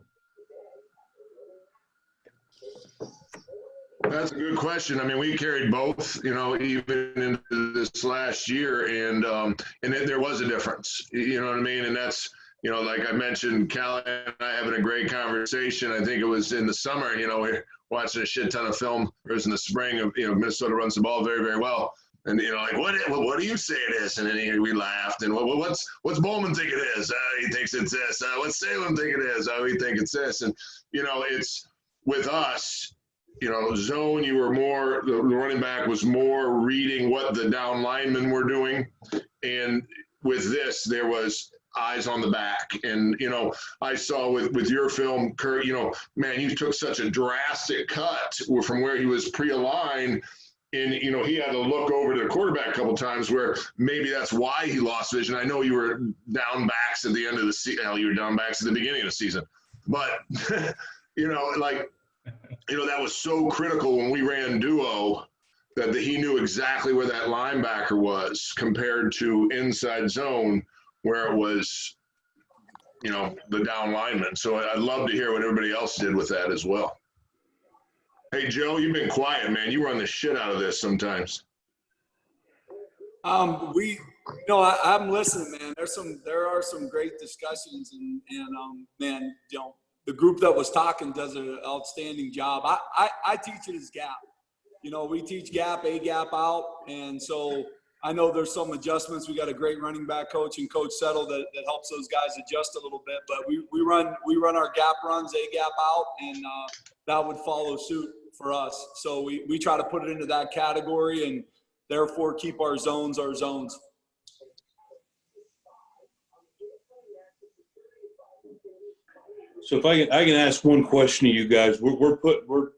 That's a good question. I mean, we carried both, you know, even into this last year, and there was a difference. You know what I mean? And that's, you know, like I mentioned, Callie and I having a great conversation. I think it was in the summer. You know, we're watching a shit ton of film. It was in the spring of, you know, Minnesota runs the ball very, very well. And, you know, like, what do you say it is? And then we laughed. And what's Bowman think it is? He thinks it's this. What's Salem think it is? We think it's this. And, you know, it's with us, you know, zone, you were more, the running back was more reading what the down linemen were doing. And with this, there was eyes on the back. And, you know, I saw with your film, Kurt, you know, man, you took such a drastic cut from where he was pre-aligned. And, you know, he had to look over to the quarterback a couple of times where maybe that's why he lost vision. I know you were down backs at the end of the season. You were down backs at the beginning of the season. But, you know, like, you know, that was so critical when we ran duo that he knew exactly where that linebacker was compared to inside zone where it was, you know, the down lineman. So I'd love to hear what everybody else did with that as well. Hey, Joe, you've been quiet, man. You run the shit out of this sometimes. I'm listening, man. There are some great discussions, and man, you know, the group that was talking does an outstanding job. I teach it as gap. You know, we teach gap, A gap out, and so I know there's some adjustments. We got a great running back coach and Coach Settle that helps those guys adjust a little bit. But we run our gap runs, A gap out, and that would follow suit for us. So we try to put it into that category and therefore keep our zones our zones. So if I can ask one question to you guys, we're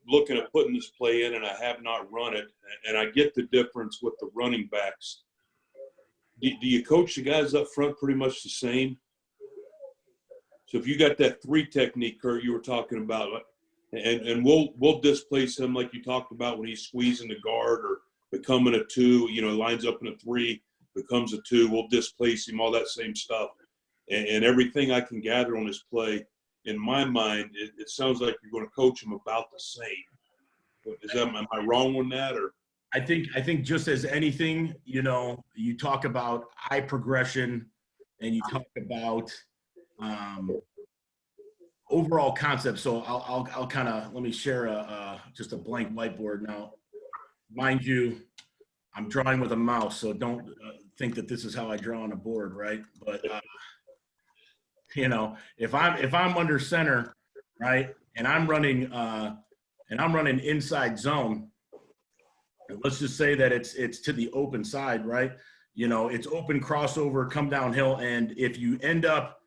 looking at putting this play in, and I have not run it, and I get the difference with the running backs. Do you coach the guys up front pretty much the same? So if you got that 3 technique, Kurt, you were talking about, and we'll displace him like you talked about when he's squeezing the guard or becoming a 2, you know, lines up in a 3, becomes a 2. We'll displace him, all that same stuff, and everything I can gather on this play. In my mind, it sounds like you're going to coach him about the same. Am I wrong on that, or? I think just as anything, you know, you talk about eye progression and you talk about overall concept. So I'll kind of, let me share just a blank whiteboard now. Mind you, I'm drawing with a mouse, so don't think that this is how I draw on a board, right? But you know, if I'm under center, right, and I'm running inside zone, let's just say that it's to the open side, right? You know, it's open crossover, come downhill, and if you end up,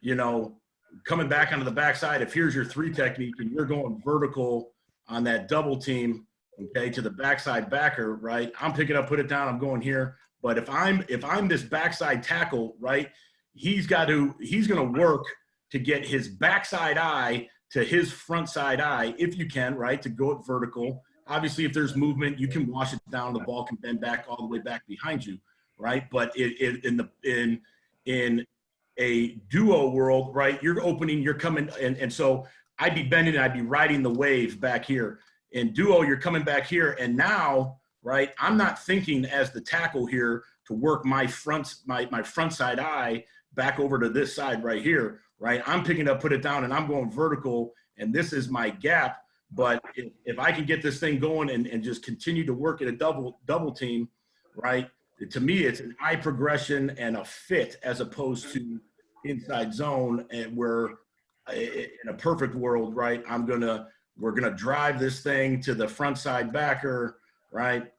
you know, coming back onto the backside, if here's your 3 technique and you're going vertical on that double team, okay, to the backside backer, right? I'm picking up, put it down, I'm going here. But if I'm this backside tackle, right, he's going to work to get his backside eye to his front side eye, if you can, right, to go it vertical. Obviously, if there's movement, you can wash it down. The ball can bend back all the way back behind you, right? But in a duo world, right, you're opening, you're coming, and so I'd be bending and I'd be riding the wave back here. In duo, you're coming back here, and now, right, I'm not thinking as the tackle here to work my front side eye back over to this side right here, right? I'm picking up, put it down, and I'm going vertical, and this is my gap. But if I can get this thing going and just continue to work at a double team, right, to me, it's an eye progression and a fit as opposed to inside zone, and where in a perfect world, right, we're gonna drive this thing to the front side backer, right,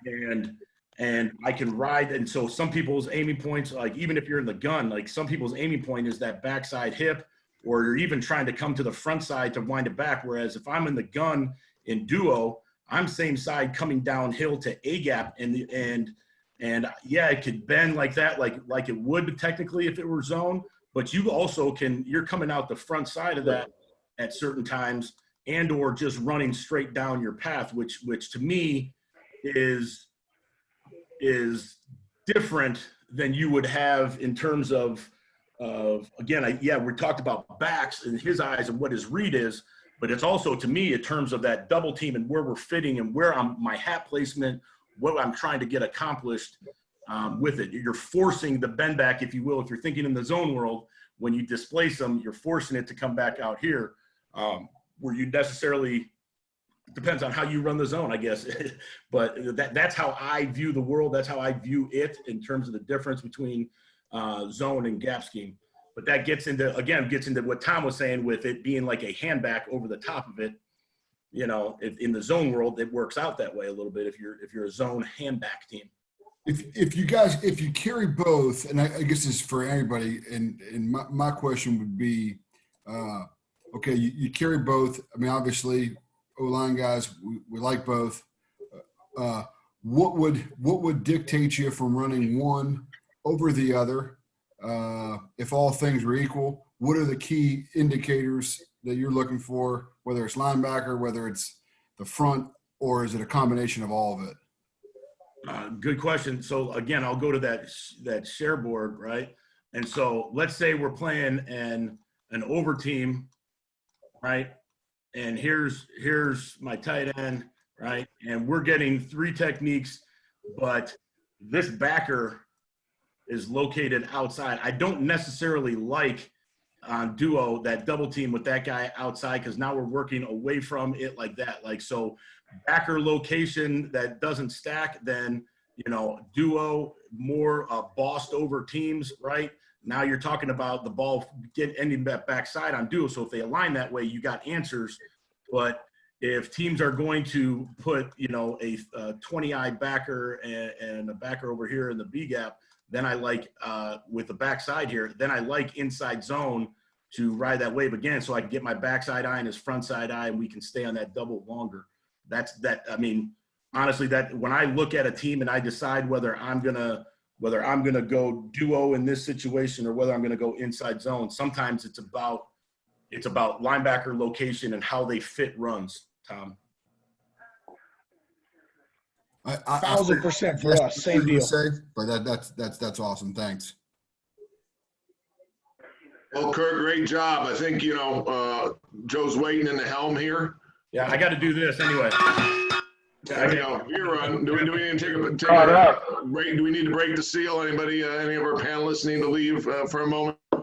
and I can ride. And so some people's aiming points, like even if you're in the gun, like some people's aiming point is that backside hip, or you're even trying to come to the front side to wind it back. Whereas if I'm in the gun in duo, I'm same side coming downhill to A gap, and yeah, it could bend like that, like it would technically if it were zone. But you also you're coming out the front side of that at certain times, and or just running straight down your path, which to me is different than you would have in terms of again, we talked about backs and his eyes and what his read is, but it's also to me in terms of that double team and where we're fitting and where my hat placement, what I'm trying to get accomplished with it. You're forcing the bend back, if you will. If you're thinking in the zone world, when you displace them, you're forcing it to come back out here, where you necessarily, depends on how you run the zone, I guess. But that's how I view the world. That's how I view it in terms of the difference between zone and gap scheme. But that gets into what Tom was saying with it being like a handback over the top of it. You know, in the zone world, it works out that way a little bit if you're a zone handback team. If you carry both, and I guess this is for anybody, and my question would be, okay, you carry both. I mean, obviously, O-line guys, we like both. What would dictate you from running one over the other? If all things were equal, what are the key indicators that you're looking for, whether it's linebacker, whether it's the front, or is it a combination of all of it? Good question. So again, I'll go to that share board, right? And so let's say we're playing an over team, right? And here's my tight end, right? And we're getting 3 techniques, but this backer is located outside. I don't necessarily like on duo that double team with that guy outside, because now we're working away from it like that. Like, so backer location that doesn't stack, then, you know, duo more bossed over teams, right? Now you're talking about the ball ending that backside on duo. So if they align that way, you got answers. But if teams are going to put, you know, a 20-eye backer and a backer over here in the B gap, then I like with the backside here, then I like inside zone to ride that wave again, so I can get my backside eye and his front side eye, and we can stay on that double longer. I mean, honestly, that when I look at a team and I decide whether I'm gonna go duo in this situation or whether I'm gonna go inside zone, sometimes it's about linebacker location and how they fit runs, Tom. 1,000% for us, same deal. But that's awesome. Thanks. Well, Kurt, great job. I think, you know, Joe's waiting in the helm here. Yeah, I got to do this anyway. There you go. You're on. Do we need to take a break? Do we need to break the seal? Anybody, any of our panelists need to leave for a moment? All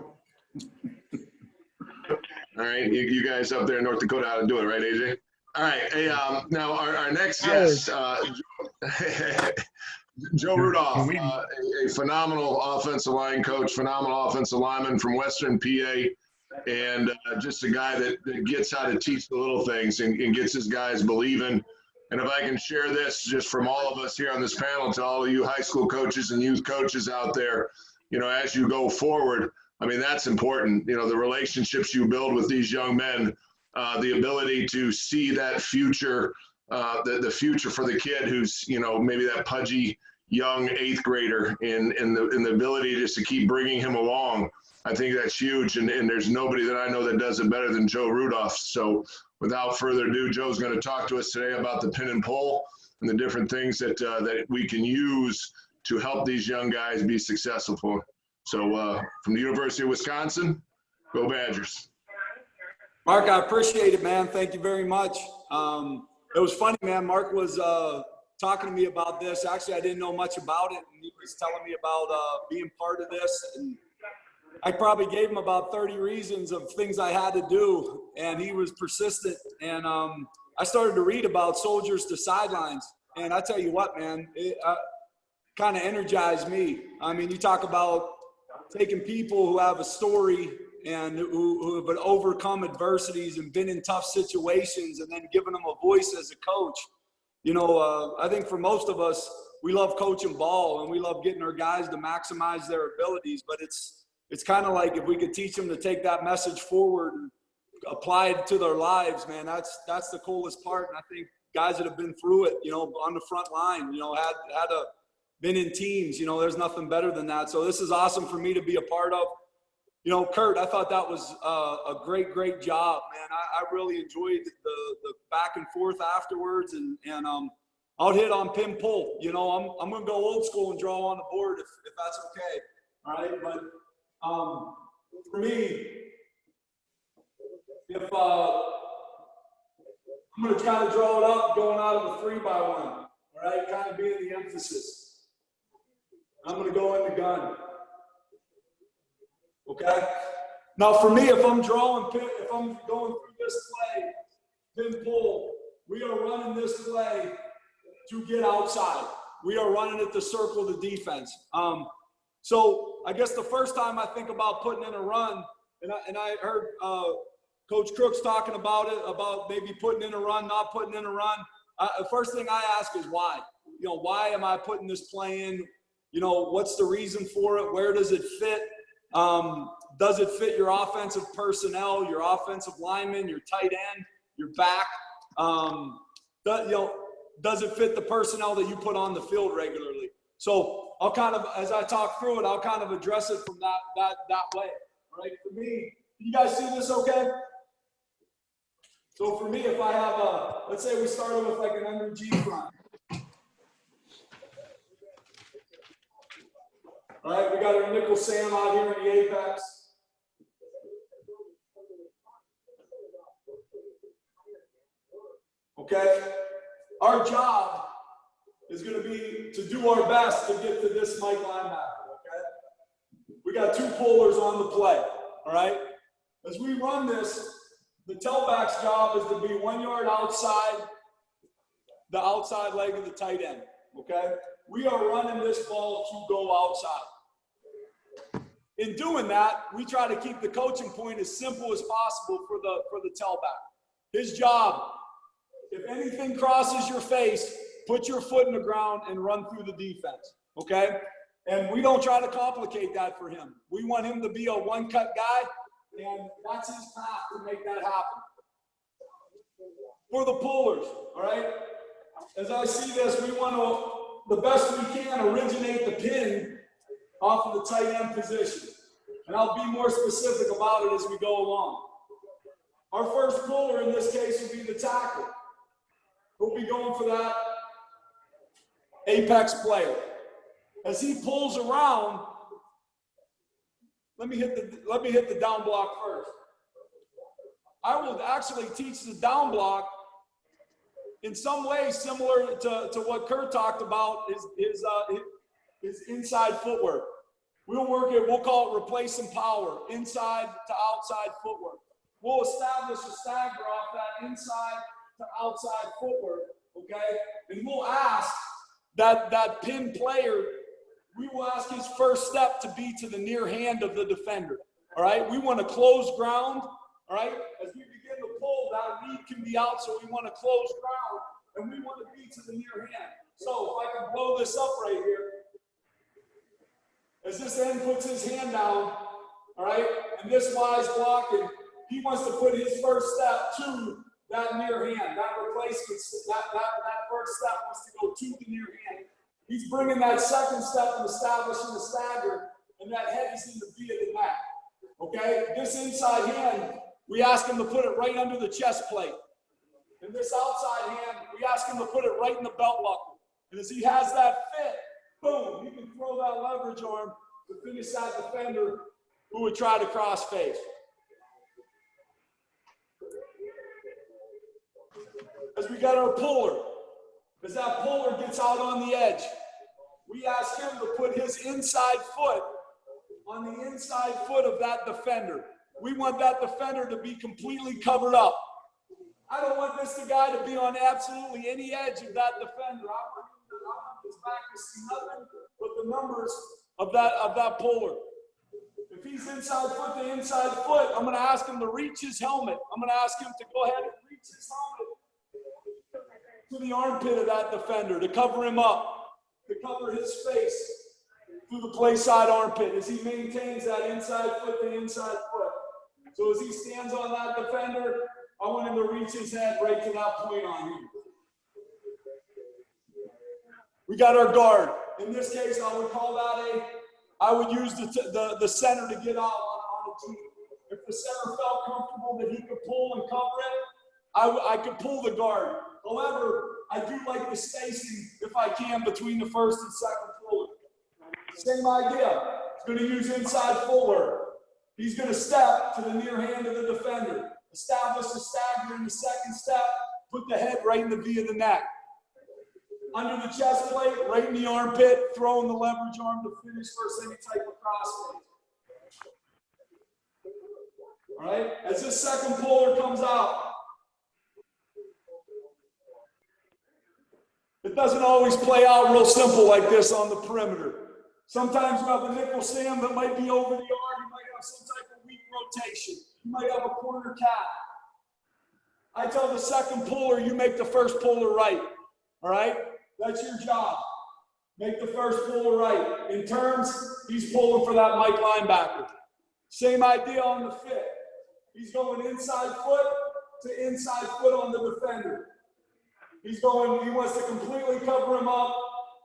right, you guys up there in North Dakota ought to do it, right, AJ? All right. Hey, now our next guest, Joe Rudolph, a phenomenal offensive line coach, phenomenal offensive lineman from Western PA, and just a guy that gets how to teach the little things and gets his guys believing. And if I can share this just from all of us here on this panel to all of you high school coaches and youth coaches out there, you know, as you go forward, I mean, that's important. You know, the relationships you build with these young men, the ability to see that future the future for the kid who's, you know, maybe that pudgy young 8th grader, and the ability just to keep bringing him along. I think that's huge, and there's nobody that I know that does it better than Joe Rudolph. So without further ado, Joe's going to talk to us today about the pin and pull and the different things that we can use to help these young guys be successful. So from the University of Wisconsin, go Badgers. Mark, I appreciate it, man. Thank you very much. It was funny, man. Mark was talking to me about this. Actually, I didn't know much about it, and he was telling me about being part of this. And I probably gave him about 30 reasons of things I had to do, and he was persistent. And I started to read about soldiers to sidelines, and I tell you what, man, it kind of energized me. I mean, you talk about taking people who have a story and who have overcome adversities and been in tough situations, and then giving them a voice as a coach. You know, I think for most of us, we love coaching ball and we love getting our guys to maximize their abilities, but it's kind of like if we could teach them to take that message forward and apply it to their lives, man, that's the coolest part. And I think guys that have been through it, you know, on the front line, you know, been in teams, you know, there's nothing better than that. So this is awesome for me to be a part of. You know, Kurt, I thought that was a great job, man. I really enjoyed the back and forth afterwards, and I'll hit on pin pull. You know, I'm gonna go old school and draw on the board if that's okay. All right, but for me, if I'm gonna try to draw it up going out of a 3x1. All right, kind of being the emphasis. I'm gonna go in the gun. Okay. Now, for me, if I'm going through this play, pin pull, we are running this play to get outside. We are running it to circle the defense. So I guess the first time I think about putting in a run, and I heard Coach Crooks talking about it, about maybe putting in a run, not putting in a run. The first thing I ask is why. You know, why am I putting this play in? You know, what's the reason for it? Where does it fit? Does it fit your offensive personnel, your offensive lineman, your tight end, your back? Does it fit the personnel that you put on the field regularly? So I'll kind of, as I talk through it, I'll kind of address it from that way. Right? For me, you guys see this okay? So for me, if I have let's say we started with like an under G front. All right, we got our nickel Sam out here in the apex. Okay, our job is going to be to do our best to get to this Mike linebacker. Okay, we got 2 pullers on the play. All right, as we run this, the tailback's job is to be 1 yard outside the outside leg of the tight end. Okay, we are running this ball to go outside. In doing that, we try to keep the coaching point as simple as possible for the tailback. His job, if anything crosses your face, put your foot in the ground and run through the defense, okay? And we don't try to complicate that for him. We want him to be a one-cut guy, and that's his path to make that happen. For the pullers, all right? As I see this, we want to, the best we can, originate the pin off of the tight end position. And I'll be more specific about it as we go along. Our first puller in this case would be the tackle. We'll be going for that apex player. As he pulls around, let me hit the down block first. I will actually teach the down block in some ways similar to what Kurt talked about, is inside footwork. We'll work it, we'll call it replacing power, inside to outside footwork. We'll establish a stagger off that inside to outside footwork, okay? And we'll ask that pin player, we will ask his first step to be to the near hand of the defender, all right? We want to close ground, all right? As we begin to pull, that lead can be out, so we want to close ground, and we want to be to the near hand. So if I can blow this up right here, as this end puts his hand down, all right, and this lies blocking, he wants to put his first step to that near hand, that replacement, that first step was to go to the near hand. He's bringing that second step and establishing the stagger, and that head is in the V of the neck. Okay? This inside hand, we ask him to put it right under the chest plate. And this outside hand, we ask him to put it right in the belt buckle. And as he has that fit, boom, he can throw that leverage arm to finish that defender who would try to cross face. As we got our puller, as that puller gets out on the edge, we ask him to put his inside foot on the inside foot of that defender. We want that defender to be completely covered up. I don't want this guy to be on absolutely any edge of that defender. I want his back to see nothing but the numbers of that puller. If he's inside foot to inside foot, I'm going to ask him to reach his helmet. I'm going to ask him to go ahead and reach his helmet to the armpit of that defender, to cover him up, to cover his face through the play side armpit as he maintains that inside foot to inside foot. So as he stands on that defender, I want him to reach his head right to that point on him. We got our guard. In this case, I would call that I would use the center to get out on a team. If the center felt comfortable that he could pull and cover it, I could pull the guard. However, I do like the spacing, if I can, between the first and second puller. Same idea. He's going to use inside footwork. He's going to step to the near hand of the defender. Establish the stagger in the second step. Put the head right in the V of the neck. Under the chest plate, right in the armpit, throwing the leverage arm to finish versus any type of crossface. All right? As this second puller comes out, it doesn't always play out real simple like this on the perimeter. Sometimes you have a nickel Sam that might be over the arm. You might have some type of weak rotation. You might have a corner cap. I tell the second puller, you make the first puller right. All right? That's your job. Make the first puller right. In turns, he's pulling for that Mike linebacker. Same idea on the fit. He's going inside foot to inside foot on the defender. He wants to completely cover him up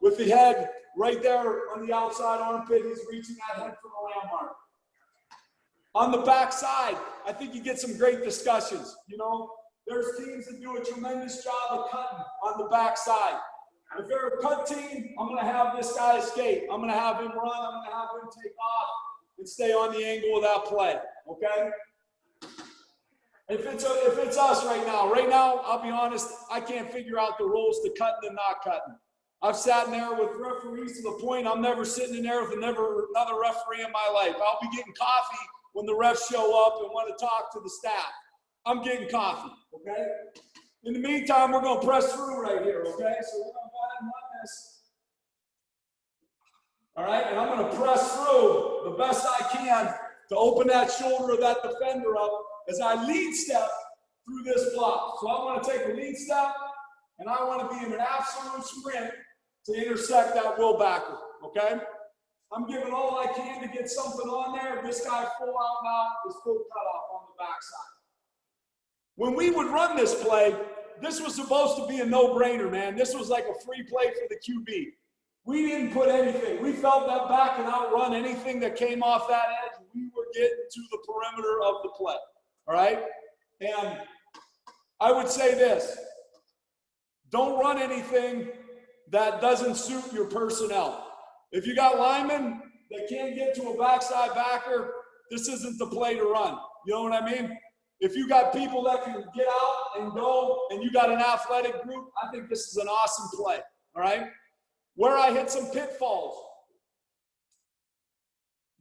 with the head right there on the outside armpit. He's reaching that head for the landmark. On the backside, I think you get some great discussions. You know, there's teams that do a tremendous job of cutting on the backside. If they're a cut team, I'm going to have this guy escape. I'm going to have him run. I'm going to have him take off and stay on the angle of that play. Okay? If it's us right now, I'll be honest, I can't figure out the rules to cutting and not cutting. I've sat in there with referees to the point I'm never sitting in there with another referee in my life. I'll be getting coffee when the refs show up and want to talk to the staff. I'm getting coffee, okay? In the meantime, we're going to press through right here, okay? So we're going to go ahead and run this. All right, and I'm going to press through the best I can to open that shoulder of that defender up as I lead step through this block. So I want to take a lead step, and I want to be in an absolute sprint to intersect that will backer, okay? I'm giving all I can to get something on there. This guy full out now is full cutoff on the backside. When we would run this play, this was supposed to be a no-brainer, man. This was like a free play for the QB. We didn't put anything. We felt that back and outrun anything that came off that edge. We were getting to the perimeter of the play, all right? And I would say this. Don't run anything that doesn't suit your personnel. If you got linemen that can't get to a backside backer, this isn't the play to run. You know what I mean? If you got people that can get out and go, and you got an athletic group, I think this is an awesome play, all right? Where I hit some pitfalls,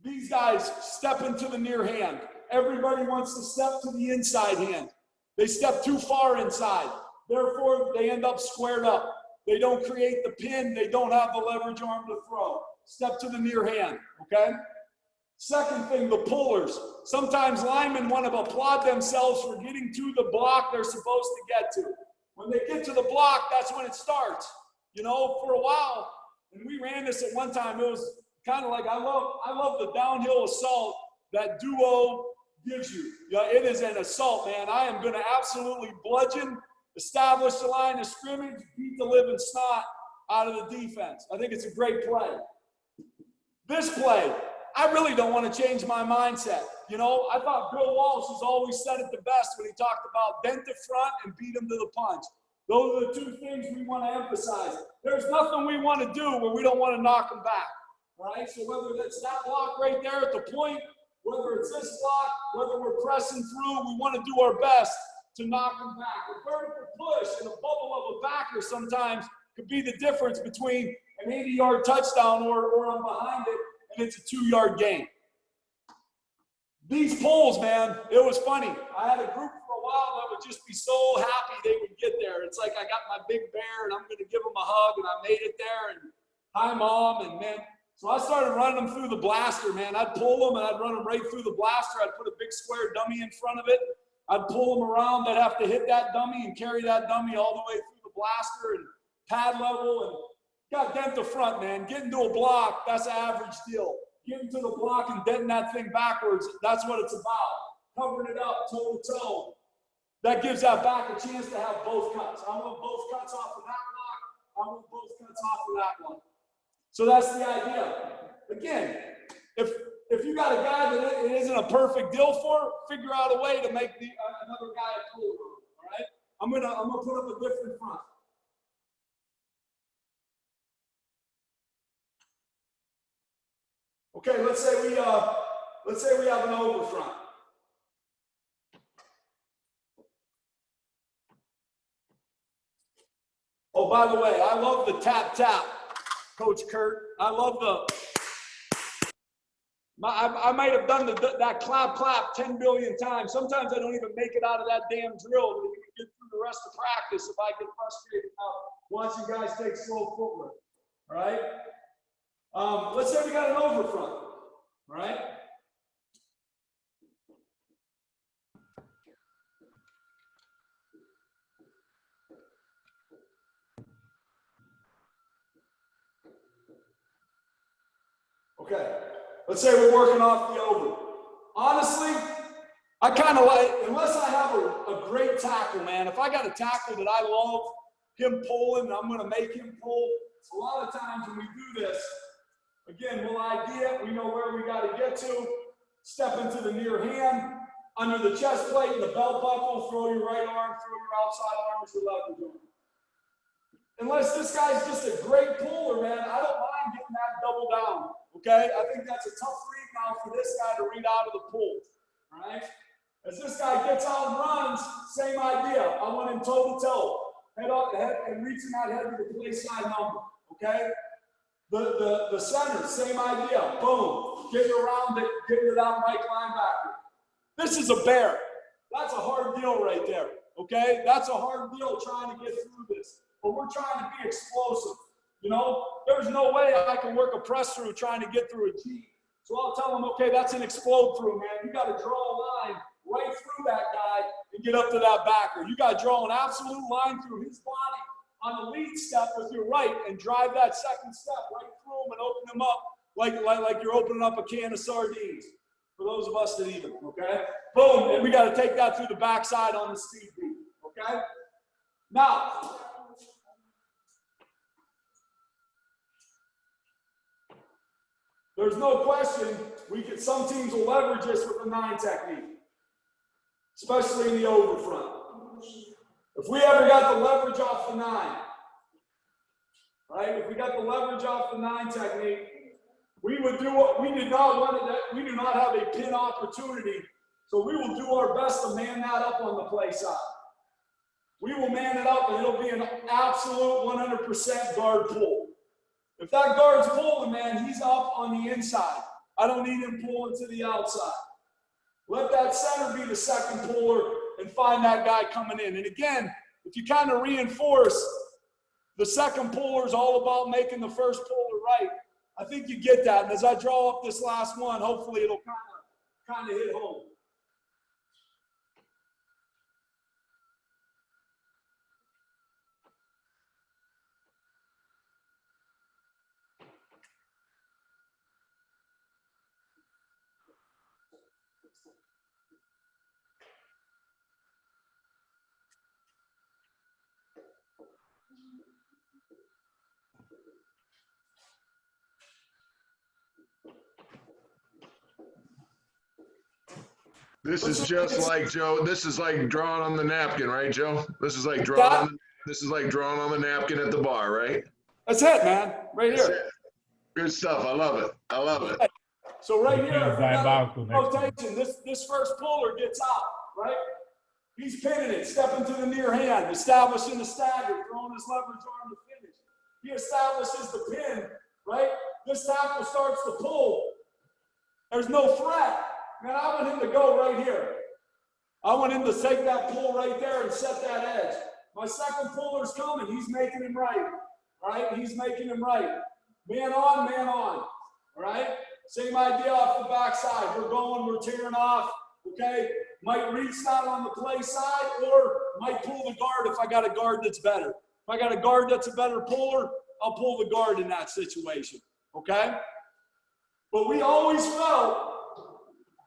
these guys step into the near hand. Everybody wants to step to the inside hand. They step too far inside. Therefore, they end up squared up. They don't create the pin. They don't have the leverage arm to throw. Step to the near hand, okay? Second thing, the pullers. Sometimes linemen want to applaud themselves for getting to the block they're supposed to get to. When they get to the block, that's when it starts. You know, for a while, and we ran this at one time, it was kind of like, I love the downhill assault, that duo gives you. Yeah, it is an assault, man. I am going to absolutely bludgeon, establish the line of scrimmage, beat the living snot out of the defense. I think it's a great play. This play, I really don't want to change my mindset. You know, I thought Bill Walsh has always said it the best when he talked about dent the front and beat him to the punch. Those are the two things we want to emphasize. There's nothing we want to do where we don't want to knock them back. All right, so whether it's that block right there at the point, whether it's this block, whether we're pressing through, we want to do our best to knock them back. A vertical push and a bubble of a backer sometimes could be the difference between an 80-yard touchdown or I'm behind it and it's a 2-yard gain. These pulls, man, it was funny. I had a group for a while that would just be so happy they would get there. It's like I got my big bear and I'm going to give them a hug and I made it there and hi, Mom, and man. So I started running them through the blaster, man. I'd pull them and I'd run them right through the blaster. I'd put a big square dummy in front of it. I'd pull them around. They'd have to hit that dummy and carry that dummy all the way through the blaster and pad level and got dent the front, man. Getting to a block, that's an average deal. Getting to the block and denting that thing backwards, that's what it's about. Covering it up toe to toe. That gives that back a chance to have both cuts. I want both cuts off of that block. I want both cuts off of that one. So that's the idea. Again, if you got a guy that it isn't a perfect deal for, figure out a way to make another guy a pull. All right? I'm gonna put up a different front. Okay, let's say we have an over front. Oh, by the way, I love the tap tap, Coach Kurt. I love I might have done that clap clap 10 billion times. Sometimes I don't even make it out of that damn drill to get through the rest of practice if I get frustrated watching guys take slow footwork. All right. Let's say we got an over front. All right. Okay, let's say we're working off the over. Honestly, I kind of like, unless I have a great tackle, man, if I got a tackle that I love him pulling and I'm going to make him pull, a lot of times when we do this, again, we'll idea, we know where we got to get to, step into the near hand, under the chest plate and the belt buckle, throw your right arm, throw your outside arm as your left arm. Unless this guy's just a great puller, man, I don't mind getting that double down. Okay, I think that's a tough read now for this guy to read out of the pull. All right, as this guy gets out and runs, same idea. I want him toe to toe, head up, head, and reaching that head to the play side number. Okay, the center, same idea. Boom, getting around it, getting it out right linebacker. This is a bear. That's a hard deal right there. Okay, that's a hard deal trying to get through this. But we're trying to be explosive. You know, there's no way I can work a press through trying to get through a G. So I'll tell them, okay, that's an explode through, man. You got to draw a line right through that guy and get up to that backer. You got to draw an absolute line through his body on the lead step with your right and drive that second step right through him and open him up like you're opening up a can of sardines. For those of us that eat them, okay? Boom, and we got to take that through the backside on the speed beat, okay? Now, there's no question some teams will leverage this with the 9 technique, especially in the over front. If we ever got the leverage off the 9, right? If we got the leverage off the 9 technique, we would do what we did not want it. We do not have a pin opportunity, so we will do our best to man that up on the play side. We will man it up, and it'll be an absolute 100% guard pull. If that guard's pulling, man, he's up on the inside. I don't need him pulling to the outside. Let that center be the second puller and find that guy coming in. And again, if you kind of reinforce the second puller is all about making the first puller right, I think you get that. And as I draw up this last one, hopefully it'll kind of hit home. This is just like, Joe, this is like drawing on the napkin, right, Joe? This is like drawing on the napkin at the bar, right? That's it, man. Right That's here. it. Good stuff. I love it. I love it. So right You here, can't if we got diabolical next time. rotation, this first puller gets out, right? He's pinning it, stepping to the near hand, establishing the stagger, throwing his leverage arm to finish. He establishes the pin, right? This tackle starts to pull. There's no threat. Man, I want him to go right here. I want him to take that pull right there and set that edge. My second puller's coming. He's making him right. All right? He's making him right. Man on, man on. All right? Same idea off the backside. We're going, we're tearing off. Okay? Might reach that on the play side or might pull the guard if I got a guard that's better. If I got a guard that's a better puller, I'll pull the guard in that situation. Okay? But we always felt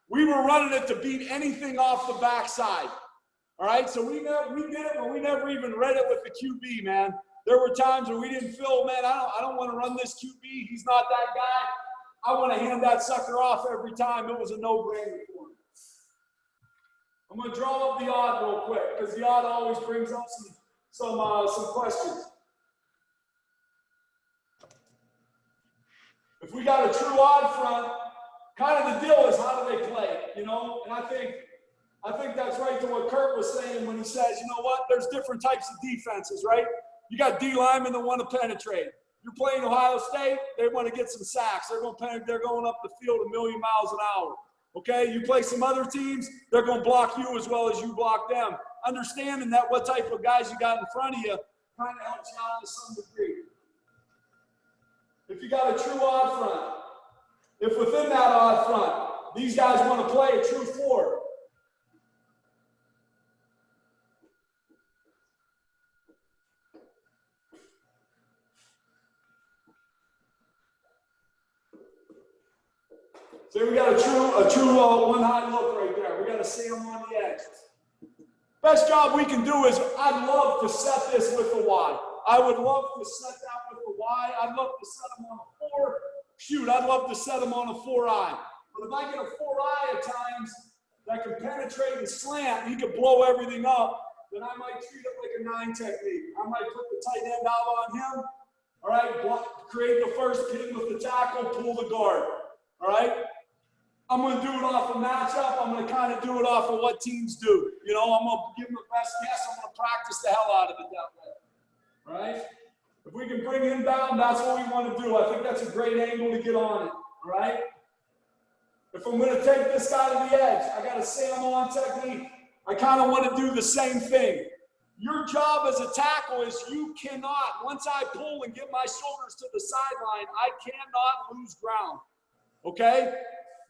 we were running it to beat anything off the backside. All right? So we did it, but we never even read it with the QB, man. There were times where we didn't feel, man, I don't want to run this QB. He's not that guy. I want to hand that sucker off every time. It was a no-brainer for me. I'm going to draw up the odd real quick because the odd always brings up some questions. If we got a true odd front, kind of the deal is how do they play, you know? And I think that's right to what Kurt was saying when he says, you know what, there's different types of defenses, right? You got D linemen that want to penetrate. You're playing Ohio State, they want to get some sacks. They're going up the field 1,000,000 miles an hour. Okay, you play some other teams, they're going to block you as well as you block them. Understanding that what type of guys you got in front of you kind of helps you out to some degree. If you got a true odd front, if within that odd front, these guys want to play a true four. So we got a true one high look right there. We got to see them on the edge. Best job we can do is I'd love to set this with the Y. I would love to set that with the Y. I'd love to set them on a 4. Shoot, I'd love to set them on a 4-eye. But if I get a 4-eye at times that can penetrate and slant, he could blow everything up, then I might treat it like a 9 technique. I might put the tight end out on him. All right, create the first pin with the tackle, pull the guard. All right. I'm going to do it off a matchup. I'm going to kind of do it off of what teams do. You know, I'm going to give them the best guess. I'm going to practice the hell out of it that way. All right? If we can bring him down, that's what we want to do. I think that's a great angle to get on it. All right? If I'm going to take this guy to the edge, I got a Sam-on technique. I kind of want to do the same thing. Your job as a tackle is you cannot, once I pull and get my shoulders to the sideline, I cannot lose ground. Okay?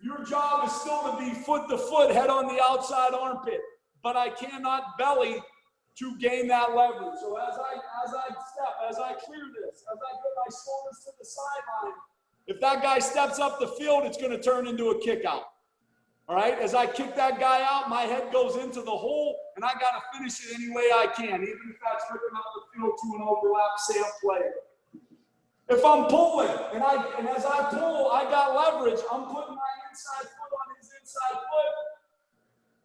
Your job is still to be foot to foot, head on the outside armpit, but I cannot belly to gain that leverage. So as I step, as I clear this, as I get my shoulders to the sideline, if that guy steps up the field, it's going to turn into a kick out. All right? As I kick that guy out, my head goes into the hole, and I got to finish it any way I can, even if that's ripping out the field to an overlap Sam play. If I'm pulling, and as I pull, I got leverage, I'm putting my inside foot on his inside foot,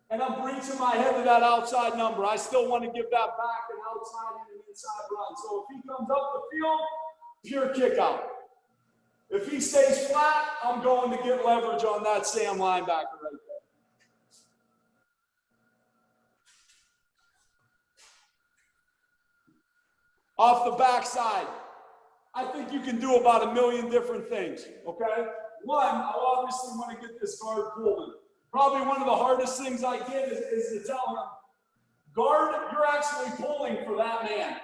and I'm reaching my head to that outside number. I still want to give that back an outside and an inside run. So if he comes up the field, pure kick out. If he stays flat, I'm going to get leverage on that Sam linebacker right there. Off the backside, I think you can do about 1,000,000 different things, okay? One, I obviously want to get this guard pulling. Probably one of the hardest things I get is to tell him, guard, you're actually pulling for that man.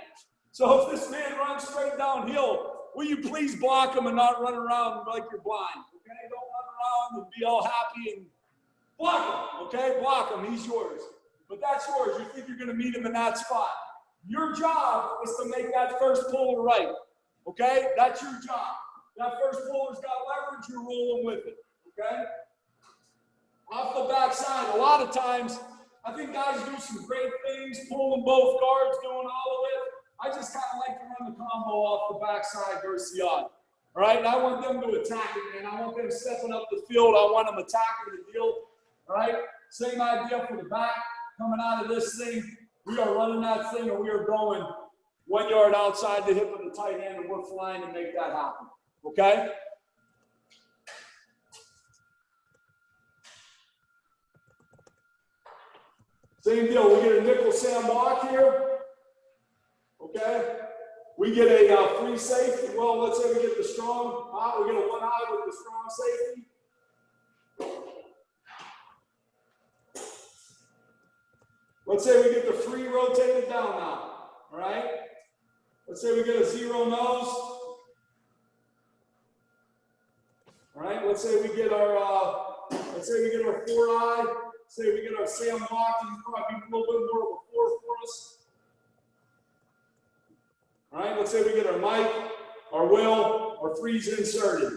So if this man runs straight downhill, will you please block him and not run around like you're blind, okay? Don't run around and be all happy and block him, okay? Block him, he's yours. But that's yours. You think you're going to meet him in that spot. Your job is to make that first puller right, okay? That's your job. That first puller's got leverage, you're rolling with it, okay? Off the backside, a lot of times, I think guys do some great things, pulling both guards, doing all of it. I just kind of like to run the combo off the backside versus the odd. All right, and I want them to attack it, man. I want them stepping up the field. I want them attacking the deal. All right, Same idea for the back. Coming out of this thing, we are running that thing and we are going 1 yard outside the hip of the tight end, and we're flying to make that happen. Okay? Same deal. We get a nickel Sam walk here. Okay? We get a free safety. Well, let's say we get the strong. We get a 1 high with the strong safety. Let's say we get the free rotated down now. All right? Let's say we get a 0 nose. All right? Let's say we get our 4 eye. Say we get our Sam walk, and probably a little bit more of a 4 for us. All right? Let's say we get our Mike, our Will, our freeze inserted.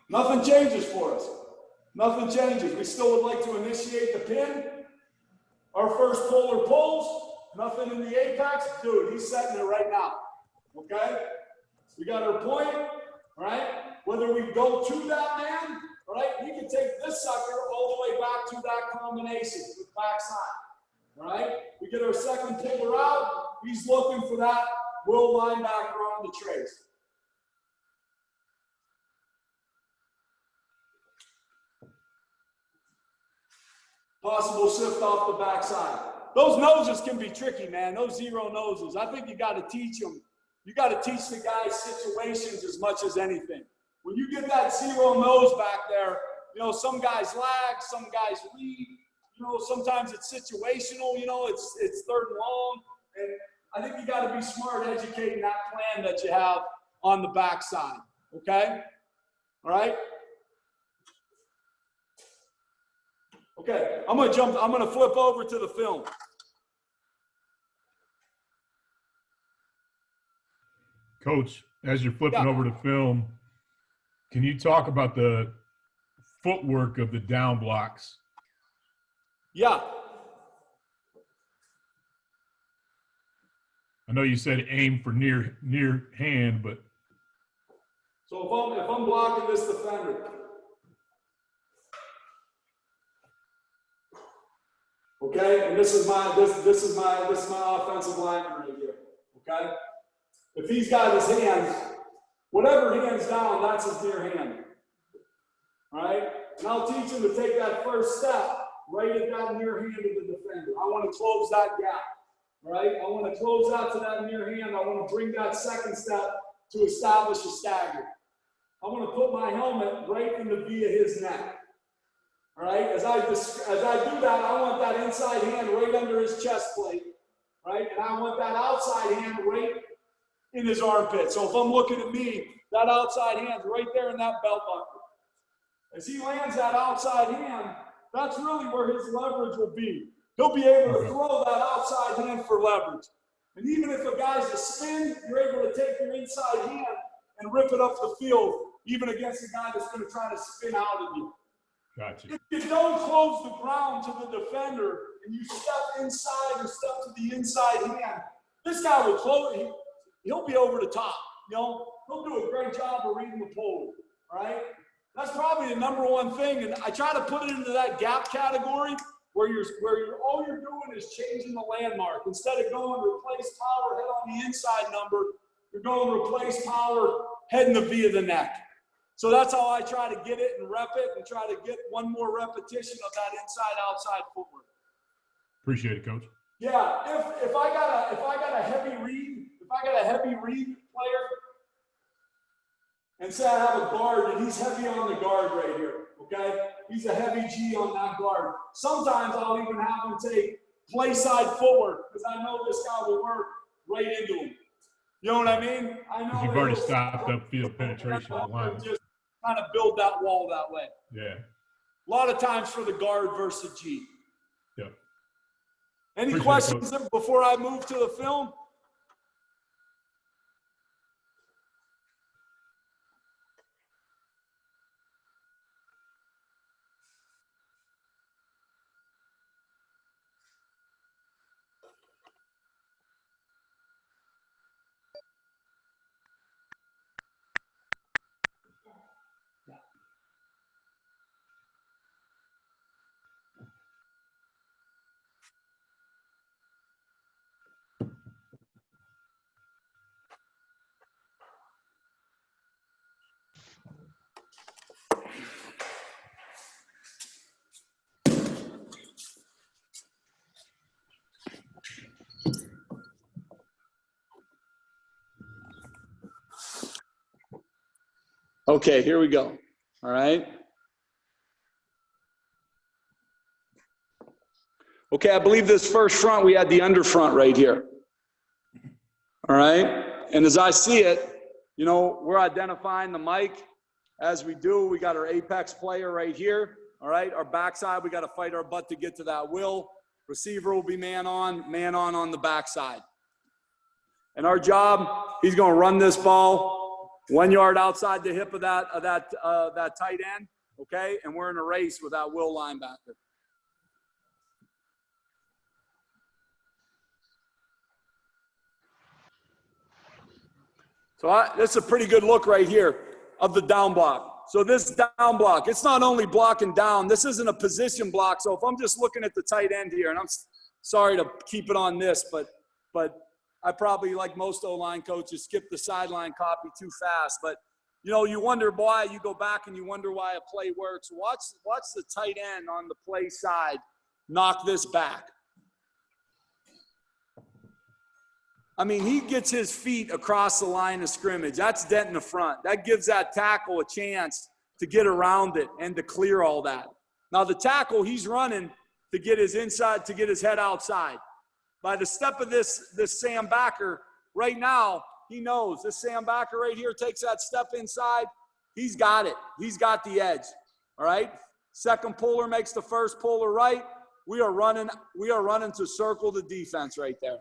Nothing changes for us. Nothing changes. We still would like to initiate the pin. Our first puller pulls. Nothing in the apex. Dude, he's setting it right now. Okay? We got our point. All right? Whether we go to that man, all right, we can take this sucker all the way back to that combination with backside. All right? We get our second puller out. He's looking for that Will linebacker on the trace. Possible shift off the backside. Those noses can be tricky, man. Those 0 noses. I think you got to teach them. You got to teach the guys situations as much as anything. When you get that 0 nose back there, you know, some guys lag, some guys read. You know, sometimes it's situational. You know, it's 3rd and long, and I think you got to be smart educating that plan that you have on the backside. Okay, all right. Okay, I'm gonna flip over to the film. Coach, as you're flipping over to film, can you talk about the footwork of the down blocks? Yeah. I know you said aim for near hand, but So if I'm blocking this defender, okay, and this is my offensive lineman right here. Okay, if he's got his hands, whatever hands down, that's his near hand. All right, and I'll teach him to take that first step right at that near hand of the defender. I want to close that gap. All right, I want to close out to that near hand. I want to bring that second step to establish a stagger. I want to put my helmet right in the V of his neck. All right, as I do that, I want that inside hand right under his chest plate, right? And I want that outside hand right in his armpit. So if I'm looking at me, that outside hand's right there in that belt buckle. As he lands that outside hand, that's really where his leverage will be. He'll be able to throw that outside hand for leverage. And even if a guy's a spin, you're able to take your inside hand and rip it up the field, even against a guy that's going to try to spin out of you. gotcha. If you don't close the ground to the defender and you step inside or step to the inside hand, this guy will close. He'll be over the top. You know, he'll do a great job of reading the pole. Right? That's probably the number one thing. And I try to put it into that gap category where all you're doing is changing the landmark. Instead of going replace power, head on the inside number, you're going replace power, head in the V of the neck. So that's how I try to get it and rep it and try to get one more repetition of that inside-outside footwork. Appreciate it, Coach. Yeah, if I got a heavy read player, and say I have a guard and he's heavy on the guard right here, okay? He's a heavy G on that guard. Sometimes I'll even have him take play side footwork because I know this guy will work right into him. You know what I mean? I know You've already stopped upfield penetration of the line. Just kind of build that wall that way. Yeah. A lot of times for the guard versus G. Yep. Any Appreciate questions before I move to the film? Okay, here we go. All right. Okay, I believe this first front, we had the under front right here. All right. And as I see it, you know, we're identifying the mic as we do. We got our apex player right here. All right. Our backside, we got to fight our butt to get to that will. Receiver will be man on the backside. And our job, he's going to run this ball 1 yard outside the hip of that tight end. Okay. And we're in a race with that will linebacker. So this is a pretty good look right here of the down block. So this down block, it's not only blocking down. This isn't a position block. So if I'm just looking at the tight end here, and I'm sorry to keep it on this, but I probably, like most O-line coaches, skip the sideline copy too fast. But, you know, you wonder why. You go back and you wonder why a play works. Watch the tight end on the play side knock this back. I mean, he gets his feet across the line of scrimmage. That's dent in the front. That gives that tackle a chance to get around it and to clear all that. Now, the tackle, he's running to get his inside, to get his head outside. By the step of this Sam backer, right now, he knows this Sam backer right here takes that step inside. He's got it. He's got the edge. All right? Second puller makes the first puller right. We are running to circle the defense right there.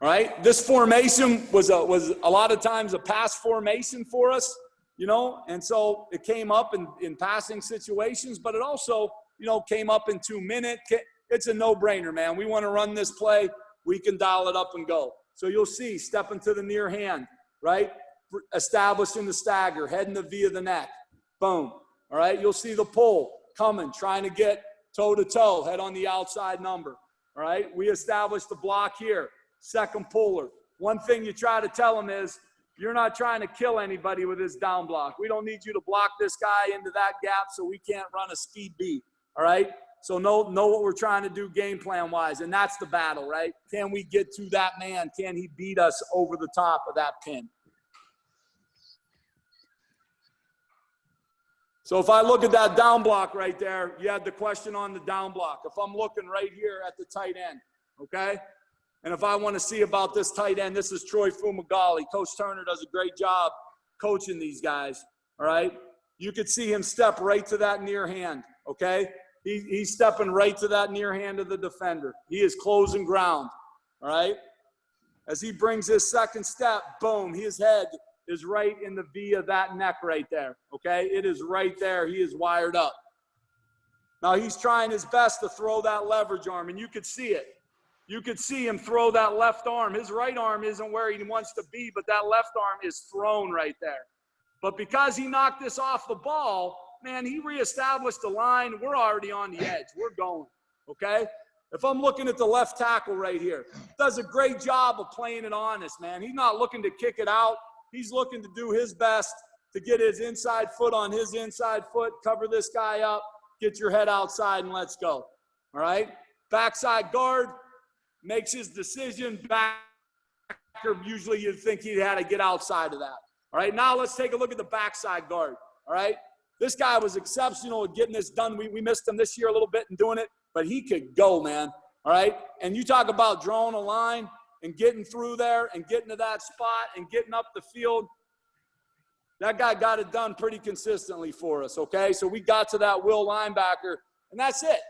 All right, this formation was a lot of times a pass formation for us, you know, and so it came up in passing situations, but it also, you know, came up in 2 minutes. It's a no-brainer, man. We want to run this play. We can dial it up and go. So you'll see stepping to the near hand, right? Establishing the stagger, heading the V of the neck. Boom. All right, you'll see the pull coming, trying to get toe-to-toe, head on the outside number. All right, we established the block here. Second puller. One thing you try to tell them is you're not trying to kill anybody with this down block. We don't need you to block this guy into that gap so we can't run a speed beat, all right? So know what we're trying to do game plan-wise, and that's the battle, right? Can we get to that man? Can he beat us over the top of that pin? So if I look at that down block right there, you had the question on the down block. If I'm looking right here at the tight end, okay? And if I want to see about this tight end, this is Troy Fumagalli. Coach Turner does a great job coaching these guys, all right? You could see him step right to that near hand, okay? He's stepping right to that near hand of the defender. He is closing ground, all right? As he brings his second step, boom, his head is right in the V of that neck right there, okay? It is right there. He is wired up. Now he's trying his best to throw that leverage arm, and you could see it. You could see him throw that left arm. His right arm isn't where he wants to be, but that left arm is thrown right there. But because he knocked this off the ball, man, he reestablished the line. We're already on the edge. We're going, okay? If I'm looking at the left tackle right here, does a great job of playing it honest, man. He's not looking to kick it out. He's looking to do his best to get his inside foot on his inside foot, cover this guy up, get your head outside, and let's go, all right? Backside guard. Makes his decision back. Usually you'd think he had to get outside of that. All right, now let's take a look at the backside guard. All right, this guy was exceptional at getting this done. We missed him this year a little bit in doing it, but he could go, man. All right, and you talk about drawing a line and getting through there and getting to that spot and getting up the field. That guy got it done pretty consistently for us, okay? So we got to that will linebacker, and that's it.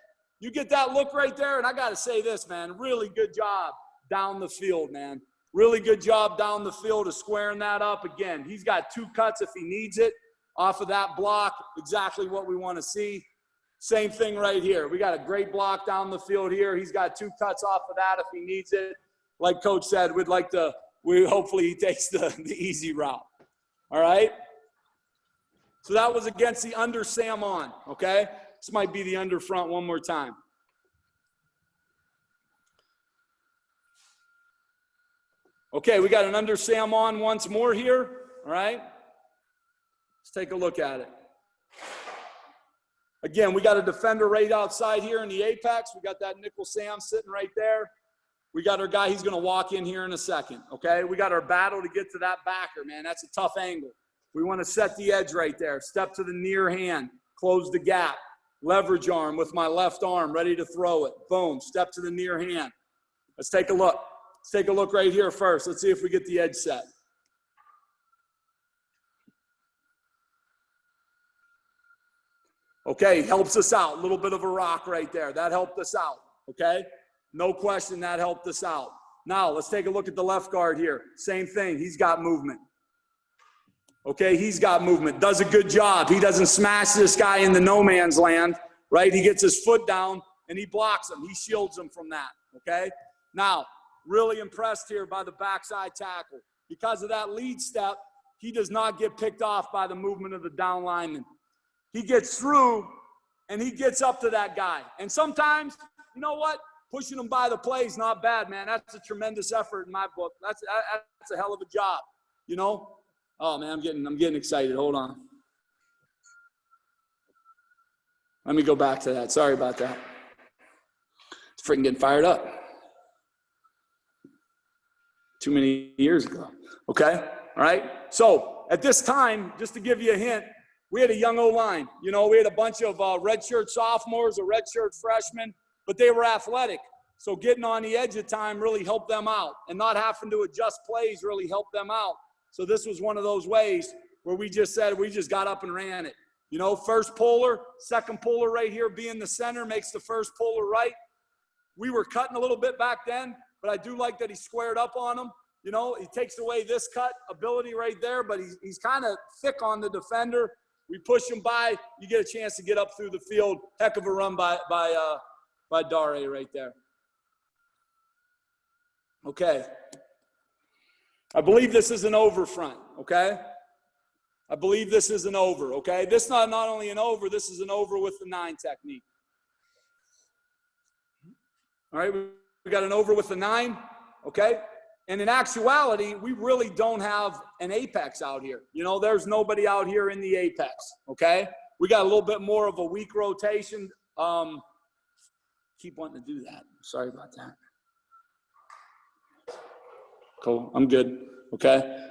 You get that look right there, and I got to say this, man, really good job down the field, man. Really good job down the field of squaring that up. Again, he's got 2 cuts if he needs it off of that block, exactly what we want to see. Same thing right here. We got a great block down the field here. He's got 2 cuts off of that if he needs it. Like Coach said, hopefully he takes the easy route. All right? So that was against the under Sam on, okay? This might be the under front one more time. Okay, we got an under Sam on once more here, all right? Let's take a look at it. Again, we got a defender right outside here in the apex. We got that nickel Sam sitting right there. We got our guy, he's going to walk in here in a second, okay? We got our battle to get to that backer, man. That's a tough angle. We want to set the edge right there. Step to the near hand, close the gap. Leverage arm with my left arm, ready to throw it. Boom, step to the near hand. Let's take a look. Let's take a look right here first. Let's see if we get the edge set. Okay, helps us out. A little bit of a rock right there. That helped us out, okay? No question that helped us out. Now, let's take a look at the left guard here. Same thing. He's got movement. Okay, he's got movement. Does a good job. He doesn't smash this guy in the no man's land, right? He gets his foot down, and he blocks him. He shields him from that, okay? Now, really impressed here by the backside tackle. Because of that lead step, he does not get picked off by the movement of the down lineman. He gets through, and he gets up to that guy. And sometimes, you know what? Pushing him by the play is not bad, man. That's a tremendous effort in my book. That's a hell of a job, you know? Oh, man, I'm getting excited. Hold on. Let me go back to that. Sorry about that. It's freaking getting fired up. Too many years ago. Okay? All right? So, at this time, just to give you a hint, we had a young O-line. You know, we had a bunch of redshirt sophomores or redshirt freshmen, but they were athletic. So getting on the edge of time really helped them out, and not having to adjust plays really helped them out. So this was one of those ways where we just said, we just got up and ran it. You know, first puller, second puller right here being the center makes the first puller right. We were cutting a little bit back then, but I do like that he squared up on him. You know, he takes away this cut ability right there, but he's kind of thick on the defender. We push him by, you get a chance to get up through the field. Heck of a run by Dare right there. Okay. I believe this is an over front, okay? I believe this is an over, okay? This is not only an over, this is an over with the 9 technique. All right, we got an over with the 9, okay? And in actuality, we really don't have an apex out here. You know, there's nobody out here in the apex, okay? We got a little bit more of a weak rotation. Keep wanting to do that. Sorry about that. Cool, I'm good, okay?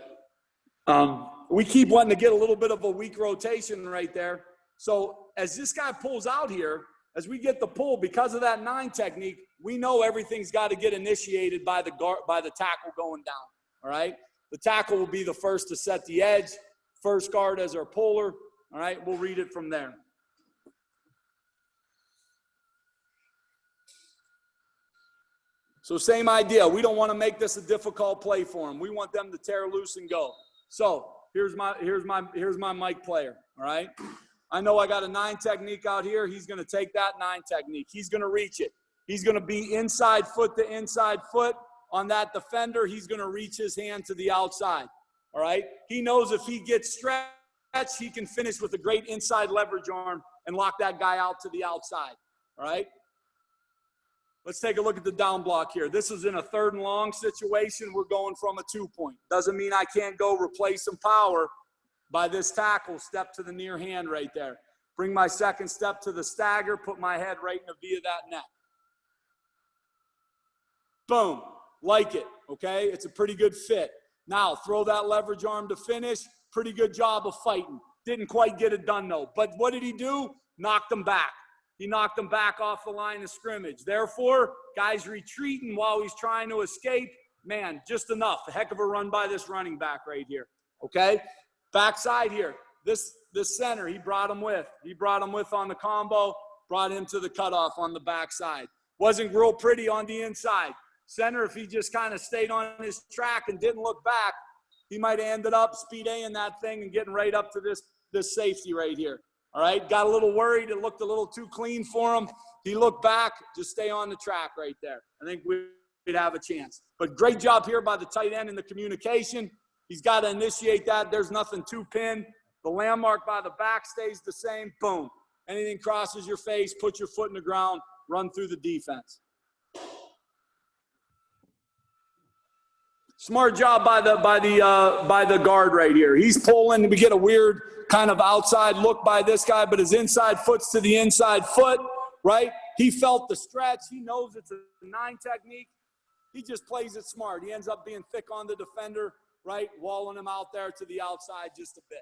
We keep wanting to get a little bit of a weak rotation right there. So as this guy pulls out here, as we get the pull, because of that 9 technique, we know everything's got to get initiated by the tackle going down, all right? The tackle will be the first to set the edge, first guard as our puller, all right? We'll read it from there. So same idea. We don't want to make this a difficult play for them. We want them to tear loose and go. So here's my mic player, all right? I know I got a 9 technique out here. He's going to take that 9 technique. He's going to reach it. He's going to be inside foot to inside foot on that defender. He's going to reach his hand to the outside, all right? He knows if he gets stretched, he can finish with a great inside leverage arm and lock that guy out to the outside, all right? Let's take a look at the down block here. This is in a 3rd and long situation. We're going from a 2-point. Doesn't mean I can't go replace some power by this tackle, step to the near hand right there. Bring my second step to the stagger, put my head right in the V of that neck. Boom, like it, okay? It's a pretty good fit. Now, throw that leverage arm to finish. Pretty good job of fighting. Didn't quite get it done, though. But what did he do? Knocked him back. He knocked him back off the line of scrimmage. Therefore, guys retreating while he's trying to escape. Man, just enough. A heck of a run by this running back right here, okay? Backside here, this center, he brought him with. He brought him with on the combo, brought him to the cutoff on the backside. Wasn't real pretty on the inside. Center, if he just kind of stayed on his track and didn't look back, he might have ended up speed A-ing that thing and getting right up to this safety right here. All right, got a little worried. It looked a little too clean for him. He looked back, just stay on the track right there. I think we'd have a chance. But great job here by the tight end in the communication. He's got to initiate that. There's nothing to pin. The landmark by the back stays the same. Boom. Anything crosses your face, put your foot in the ground, run through the defense. Smart job by the guard right here. He's pulling. We get a weird kind of outside look by this guy, but his inside foot's to the inside foot, right? He felt the stretch. He knows it's a 9 technique. He just plays it smart. He ends up being thick on the defender, right? Walling him out there to the outside just a bit.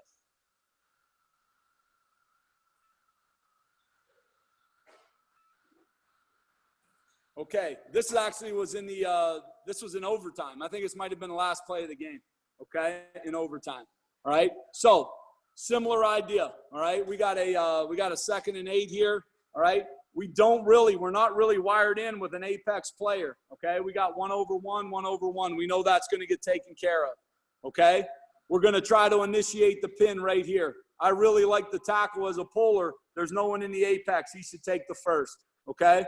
Okay, this actually was in the, this was in overtime. I think this might have been the last play of the game, okay, in overtime. All right, so similar idea, all right? We got a 2nd and 8 here, all right? We're not really wired in with an apex player, okay? We got 1-over-1, 1-over-1. We know that's gonna get taken care of, okay? We're gonna try to initiate the pin right here. I really like the tackle as a puller. There's no one in the apex. He should take the first, okay?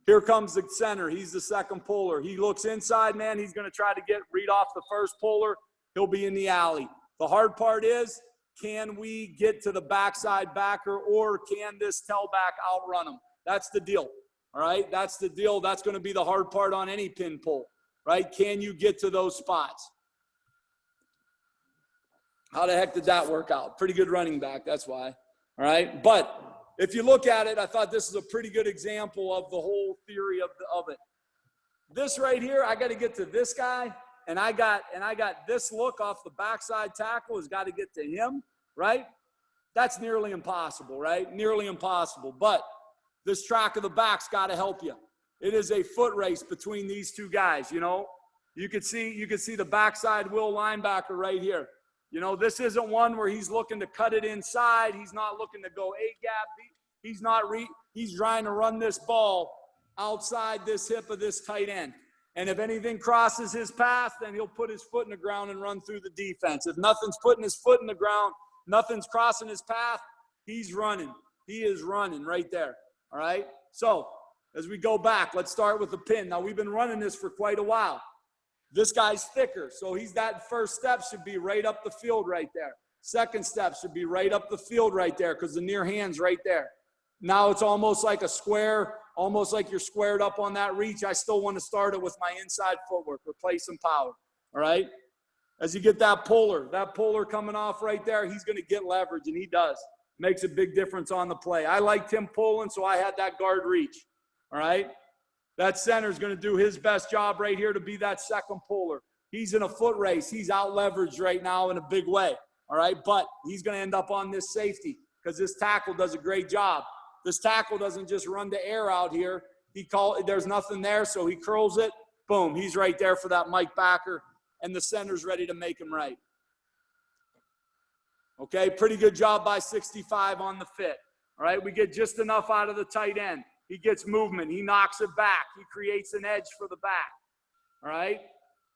Here comes the center. He's the second puller. He looks inside, man. He's going to try to read off the first puller. He'll be in the alley. The hard part is, can we get to the backside backer, or can this tailback outrun him? That's the deal, all right? That's the deal. That's going to be the hard part on any pin pull, right? Can you get to those spots? How the heck did that work out? Pretty good running back, that's why, all right? But if you look at it, I thought this is a pretty good example of the whole theory of it. This right here, I got to get to this guy, and I got this look off the backside tackle has got to get to him, right? That's nearly impossible, right? Nearly impossible. But this track of the back's got to help you. It is a foot race between these two guys, you know. You could see the backside will linebacker right here. You know, this isn't one where he's looking to cut it inside. He's not looking to go A-gap. He's trying to run this ball outside this hip of this tight end. And if anything crosses his path, then he'll put his foot in the ground and run through the defense. If nothing's putting his foot in the ground, nothing's crossing his path, he's running. He is running right there, all right? So as we go back, let's start with the pin. Now, we've been running this for quite a while. This guy's thicker, so that first step should be right up the field right there. Second step should be right up the field right there because the near hand's right there. Now it's almost like a square, almost like you're squared up on that reach. I still want to start it with my inside footwork, replace some power, all right? As you get that puller coming off right there, he's going to get leverage, and he does. Makes a big difference on the play. I liked him pulling, so I had that guard reach, all right? That center's going to do his best job right here to be that second puller. He's in a foot race. He's out leveraged right now in a big way, all right? But he's going to end up on this safety because this tackle does a great job. This tackle doesn't just run the air out here. There's nothing there, so he curls it. Boom, he's right there for that Mike backer, and the center's ready to make him right. Okay, pretty good job by 65 on the fit. All right, we get just enough out of the tight end. He gets movement. He knocks it back. He creates an edge for the back. All right,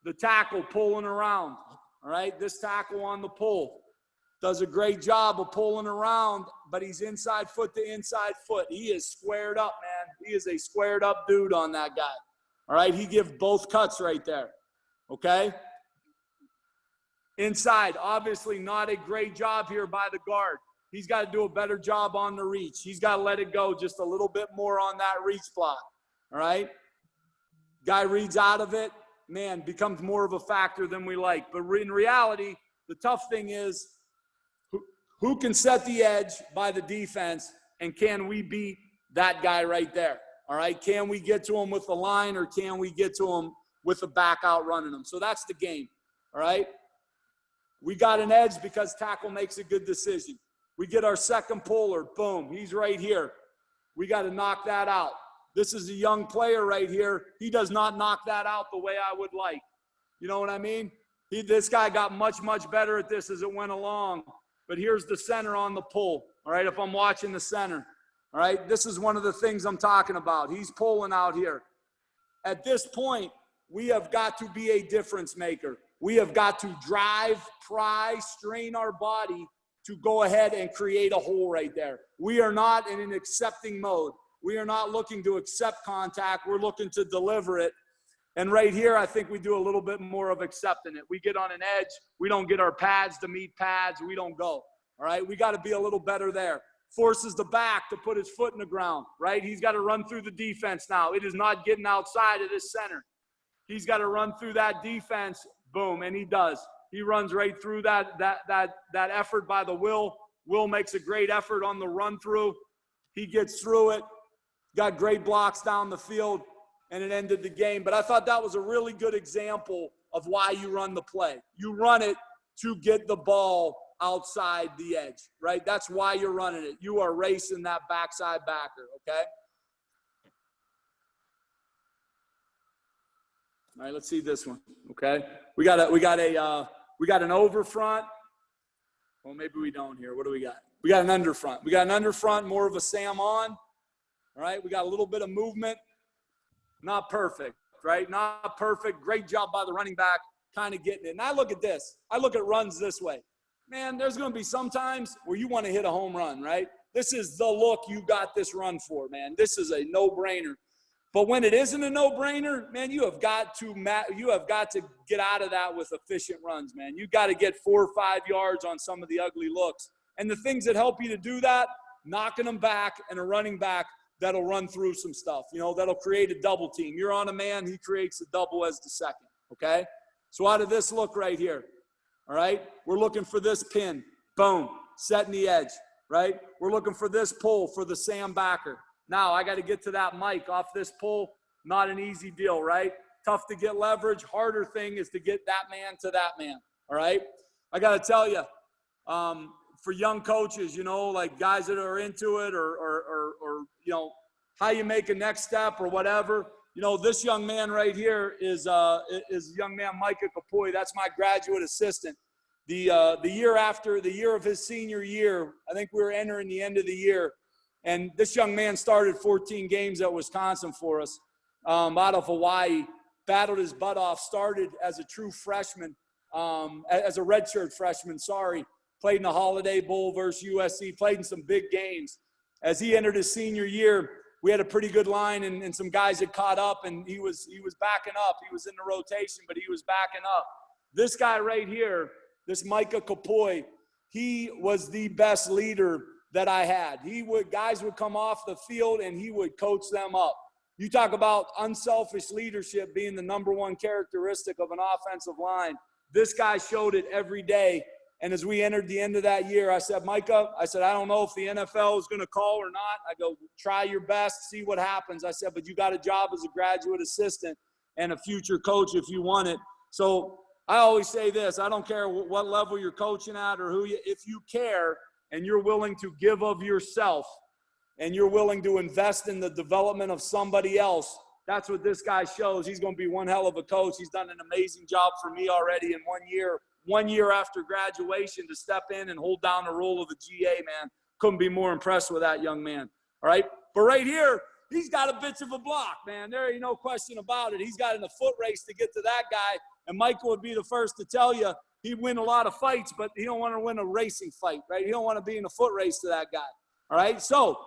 the tackle pulling around. All right, this tackle on the pull does a great job of pulling around, but he's inside foot to inside foot. He is squared up, man. He is a squared up dude on that guy. All right, he gives both cuts right there. Okay? Inside, obviously not a great job here by the guard. He's got to do a better job on the reach. He's got to let it go just a little bit more on that reach block. All right? Guy reads out of it, man, becomes more of a factor than we like. But in reality, the tough thing is who can set the edge by the defense, and can we beat that guy right there? All right? Can we get to him with the line, or can we get to him with the back out running him? So that's the game. All right? We got an edge because tackle makes a good decision. We get our second puller. Boom. He's right here. We got to knock that out. This is a young player right here. He does not knock that out the way I would like. You know what I mean? This guy got much, much better at this as it went along. But here's the center on the pull. All right, if I'm watching the center. All right, this is one of the things I'm talking about. He's pulling out here. At this point, we have got to be a difference maker. We have got to drive, pry, strain our body to go ahead and create a hole right there. We are not in an accepting mode. We are not looking to accept contact. We're looking to deliver it. And right here, I think we do a little bit more of accepting it. We get on an edge. We don't get our pads to meet pads. We don't go. All right, we got to be a little better there. Forces the back to put his foot in the ground, right? He's got to run through the defense now. It is not getting outside of this center. He's got to run through that defense. Boom, and he does. He runs right through that effort by the Will. Will makes a great effort on the run through. He gets through it. Got great blocks down the field. and it ended the game. But I thought that was a really good example of why you run the play. You run it to get the ball outside the edge, right? That's why you're running it. You are racing that backside backer, okay? All right, let's see this one, okay? We got an over front. Well, maybe we don't here. What do we got? We got an under front. We got an under front, more of a Sam on. All right, we got a little bit of movement. Not perfect, right? Not perfect. Great job by the running back, kind of getting it. And I look at this. I look at runs this way. Man, there's going to be some times where you want to hit a home run, right? This is the look you got this run for, man. This is a no-brainer. But when it isn't a no-brainer, man, you have got to get out of that with efficient runs, man. You got to get 4 or 5 yards on some of the ugly looks. And the things that help you to do that, knocking them back and a running back that'll run through some stuff, that'll create a double team. You're on a man, he creates a double as the second, okay? So out of this look right here, all right, we're looking for this pin, boom, setting the edge, right? We're looking for this pull for the Sam backer. Now I got to get to that Mike off this pull, not an easy deal, right? Tough to get leverage. Harder thing is to get that man to that man, all right? I got to tell you, for young coaches, like guys that are into it or how you make a next step or whatever, this young man right here is young man Micah Kapoy. That's my graduate assistant. The year of his senior year, I think we were entering the end of the year, and this young man started 14 games at Wisconsin for us, out of Hawaii, battled his butt off, started as a true freshman, as a redshirt freshman, played in the Holiday Bowl versus USC, played in some big games. As he entered his senior year, we had a pretty good line, and some guys had caught up, and he was backing up. He was in the rotation, but he was backing up. This guy right here, this Micah Kapoy, he was the best leader that I had. Guys would come off the field, and he would coach them up. You talk about unselfish leadership being the number one characteristic of an offensive line. This guy showed it every day. And as we entered the end of that year, I said, Micah, I don't know if the NFL is going to call or not. I go, try your best, see what happens. I said, but you got a job as a graduate assistant and a future coach if you want it. So I always say this, I don't care what level you're coaching at or if you care and you're willing to give of yourself and you're willing to invest in the development of somebody else, that's what this guy shows. He's going to be one hell of a coach. He's done an amazing job for me already in 1 year. 1 year after graduation to step in and hold down the role of the GA, man. Couldn't be more impressed with that young man, all right? But right here, he's got a bitch of a block, man. There ain't no question about it. He's got in a foot race to get to that guy, and Michael would be the first to tell you he'd win a lot of fights, but he don't want to win a racing fight, right? He don't want to be in a foot race to that guy, all right? So,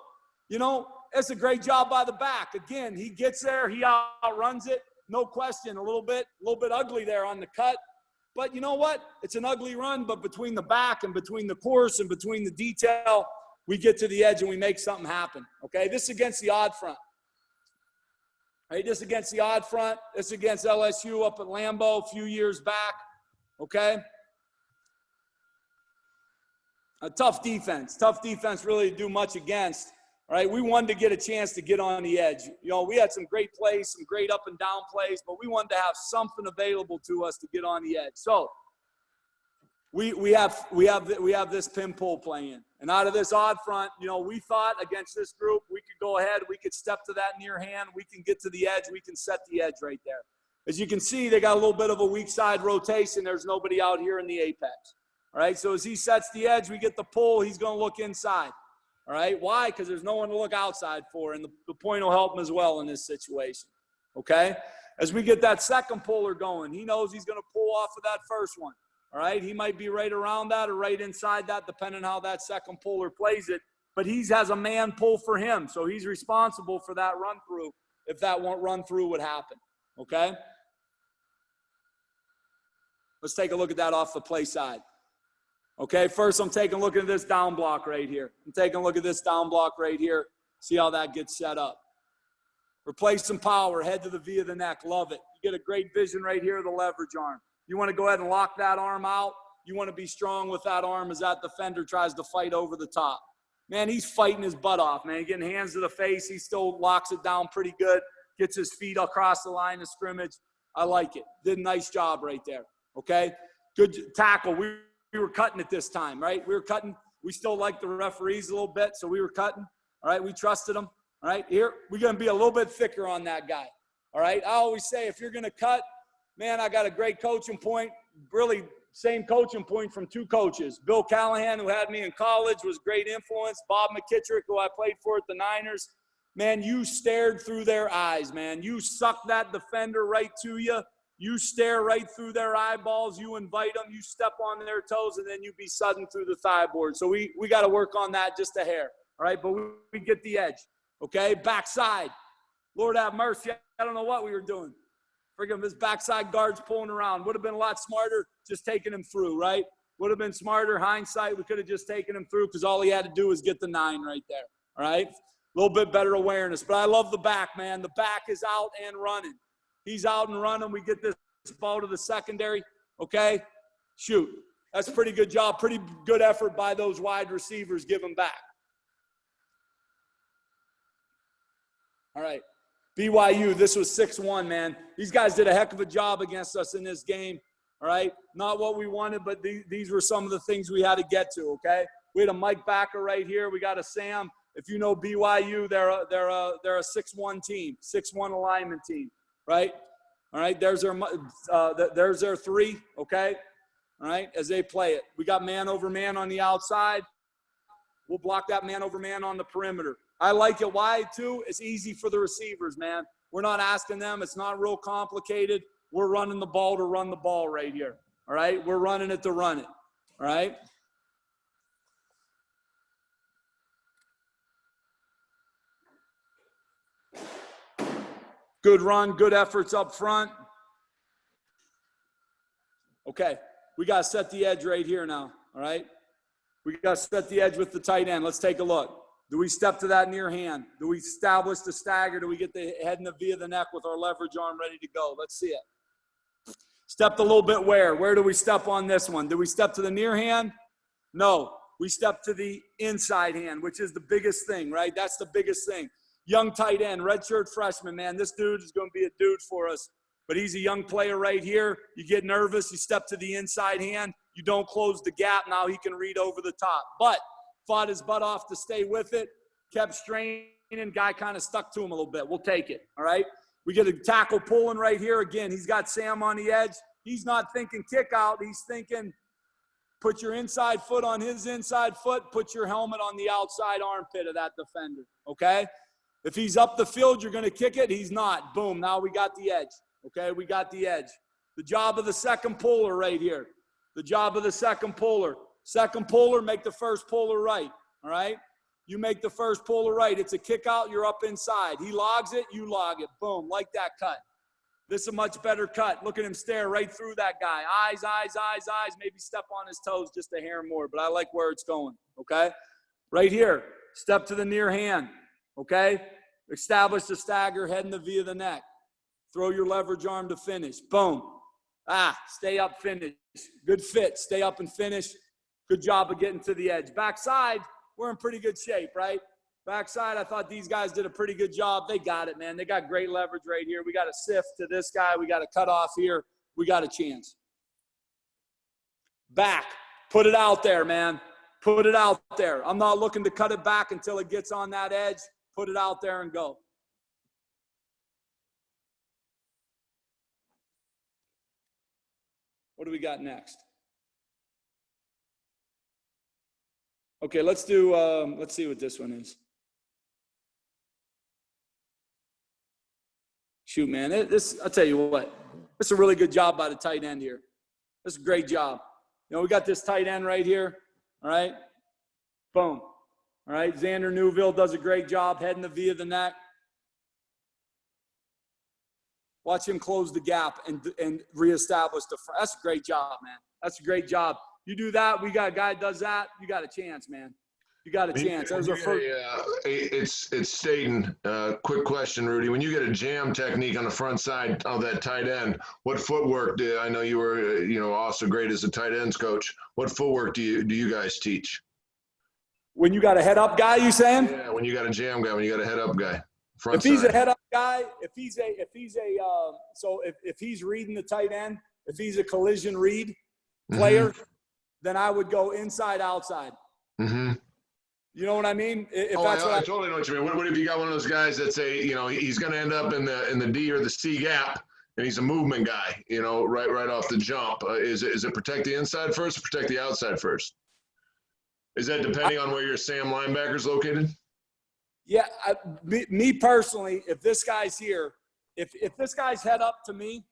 it's a great job by the back. Again, he gets there, he outruns it, no question, a little bit ugly there on the cut. But you know what? It's an ugly run, but between the back and between the course and between the detail, we get to the edge and we make something happen, okay? This is against the odd front. Right? This against the odd front. This against LSU up at Lambeau a few years back, okay? A tough defense really to do much against. All right, we wanted to get a chance to get on the edge. We had some great plays, some great up and down plays, but we wanted to have something available to us to get on the edge. So we have this pin pull playing, and out of this odd front, we thought against this group we could go ahead, we could step to that near hand, we can get to the edge, we can set the edge right there. As you can see, they got a little bit of a weak side rotation. There's nobody out here in the apex. All right, so as he sets the edge, we get the pull. He's going to look inside. All right, why? Because there's no one to look outside for, and the point will help him as well in this situation, okay? As we get that second puller going, he knows he's going to pull off of that first one, all right? He might be right around that or right inside that, depending on how that second puller plays it, but he has a man pull for him, so he's responsible for that run-through if that run-through would happen, okay? Let's take a look at that off the play side. Okay, first I'm taking a look at this down block right here. See how that gets set up. Replace some power, head to the V of the neck. Love it. You get a great vision right here of the leverage arm. You want to go ahead and lock that arm out. You want to be strong with that arm as that defender tries to fight over the top. Man, he's fighting his butt off, man. Getting hands to the face. He still locks it down pretty good. gets his feet across the line of scrimmage. I like it. Did a nice job right there. Okay. Good tackle. We were cutting it this time, right? We were cutting. We still like the referees a little bit, so we were cutting. All right. We trusted them. All right. Here, we're going to be a little bit thicker on that guy. All right. I always say, if you're going to cut, man, I got a great coaching point. Really, same coaching point from two coaches. Bill Callahan, who had me in college, was great influence. Bob McKittrick, who I played for at the Niners. Man, you stared through their eyes, man. You sucked that defender right to you. You stare right through their eyeballs. You invite them. You step on their toes, and then you be sudden through the thigh board. So we got to work on that just a hair, all right? But we get the edge, okay? Backside. Lord have mercy. I don't know what we were doing. Friggin' this backside guard's pulling around. Would have been a lot smarter just taking him through, right? Would have been smarter. Hindsight, we could have just taken him through because all he had to do was get the 9 right there, all right? A little bit better awareness. But I love the back, man. The back is out and running. He's out and running. We get this ball to the secondary, okay? Shoot. That's a pretty good job. Pretty good effort by those wide receivers. Give him back. All right. BYU, this was 6-1, man. These guys did a heck of a job against us in this game, all right? Not what we wanted, but these were some of the things we had to get to, okay? We had a Mike Backer right here. We got a Sam. If you know BYU, they're a 6-1 team, 6-1 alignment team, right? All right, there's their 3, okay? All right, as they play it. We got man over man on the outside. We'll block that man over man on the perimeter. I like it wide, too. It's easy for the receivers, man. We're not asking them. It's not real complicated. We're running the ball to run the ball right here, all right? We're running it to run it, all right? Good run, good efforts up front. Okay, we got to set the edge right here now, all right? We got to set the edge with the tight end. Let's take a look. Do we step to that near hand? Do we establish the stagger? Do we get the head in the V of the neck with our leverage arm ready to go? Let's see it. Stepped a little bit where? Where do we step on this one? Do we step to the near hand? No, we step to the inside hand, which is the biggest thing, right? That's the biggest thing. Young tight end, redshirt freshman, man. This dude is going to be a dude for us. But he's a young player right here. You get nervous. You step to the inside hand. You don't close the gap. Now he can read over the top. But fought his butt off to stay with it. Kept straining. Guy kind of stuck to him a little bit. We'll take it, all right? We get a tackle pulling right here. Again, he's got Sam on the edge. He's not thinking kick out. He's thinking put your inside foot on his inside foot. Put your helmet on the outside armpit of that defender, okay? If he's up the field, you're going to kick it. He's not. Boom. Now we got the edge. Okay, we got the edge. The job of the second puller right here. The job of the second puller. Second puller, make the first puller right. All right? You make the first puller right. It's a kick out. You're up inside. He logs it. You log it. Boom. Like that cut. This is a much better cut. Look at him stare right through that guy. Eyes, eyes, eyes, eyes. Maybe step on his toes just a hair more, but I like where it's going. Okay? Right here. Step to the near hand. Okay? Establish the stagger, head in the V of the neck. Throw your leverage arm to finish. Boom. Stay up, finish. Good fit. Stay up and finish. Good job of getting to the edge. Backside, we're in pretty good shape, right? Backside, I thought these guys did a pretty good job. They got it, man. They got great leverage right here. We got a sift to this guy. We got a cut off here. We got a chance. Back. Put it out there, man. Put it out there. I'm not looking to cut it back until it gets on that edge. Put it out there and go. What do we got next? Okay, let's do, let's see what this one is. Shoot, man, I'll tell you what, this is a really good job by the tight end here. This is a great job. You know, we got this tight end right here, all right? Boom. All right, Xander Newville does a great job heading the V of the neck. Watch him close the gap and reestablish the front. That's a great job, man. That's a great job. You do that, we got a guy that does that, you got a chance, man. You got a chance. That was our first. It's Staten. Quick question, Rudy. When you get a jam technique on the front side of that tight end, what footwork do I know you were, also great as a tight ends coach. What footwork do you guys teach? When you got a head up guy, you saying? Yeah, when you got a jam guy, when you got a head up guy. If he's a head up guy, if he's reading the tight end, if he's a collision read player, then I would go inside, outside. Mm-hmm. You know what I mean? If Oh, that's I totally know what you mean. What if you got one of those guys that say, you know, he's going to end up in the D or the C gap, and he's a movement guy, you know, right off the jump? Is it protect the inside first or protect the outside first? Is that depending on where your Sam linebacker's located? Yeah, me personally, if this guy's here, if this guy's head up to me,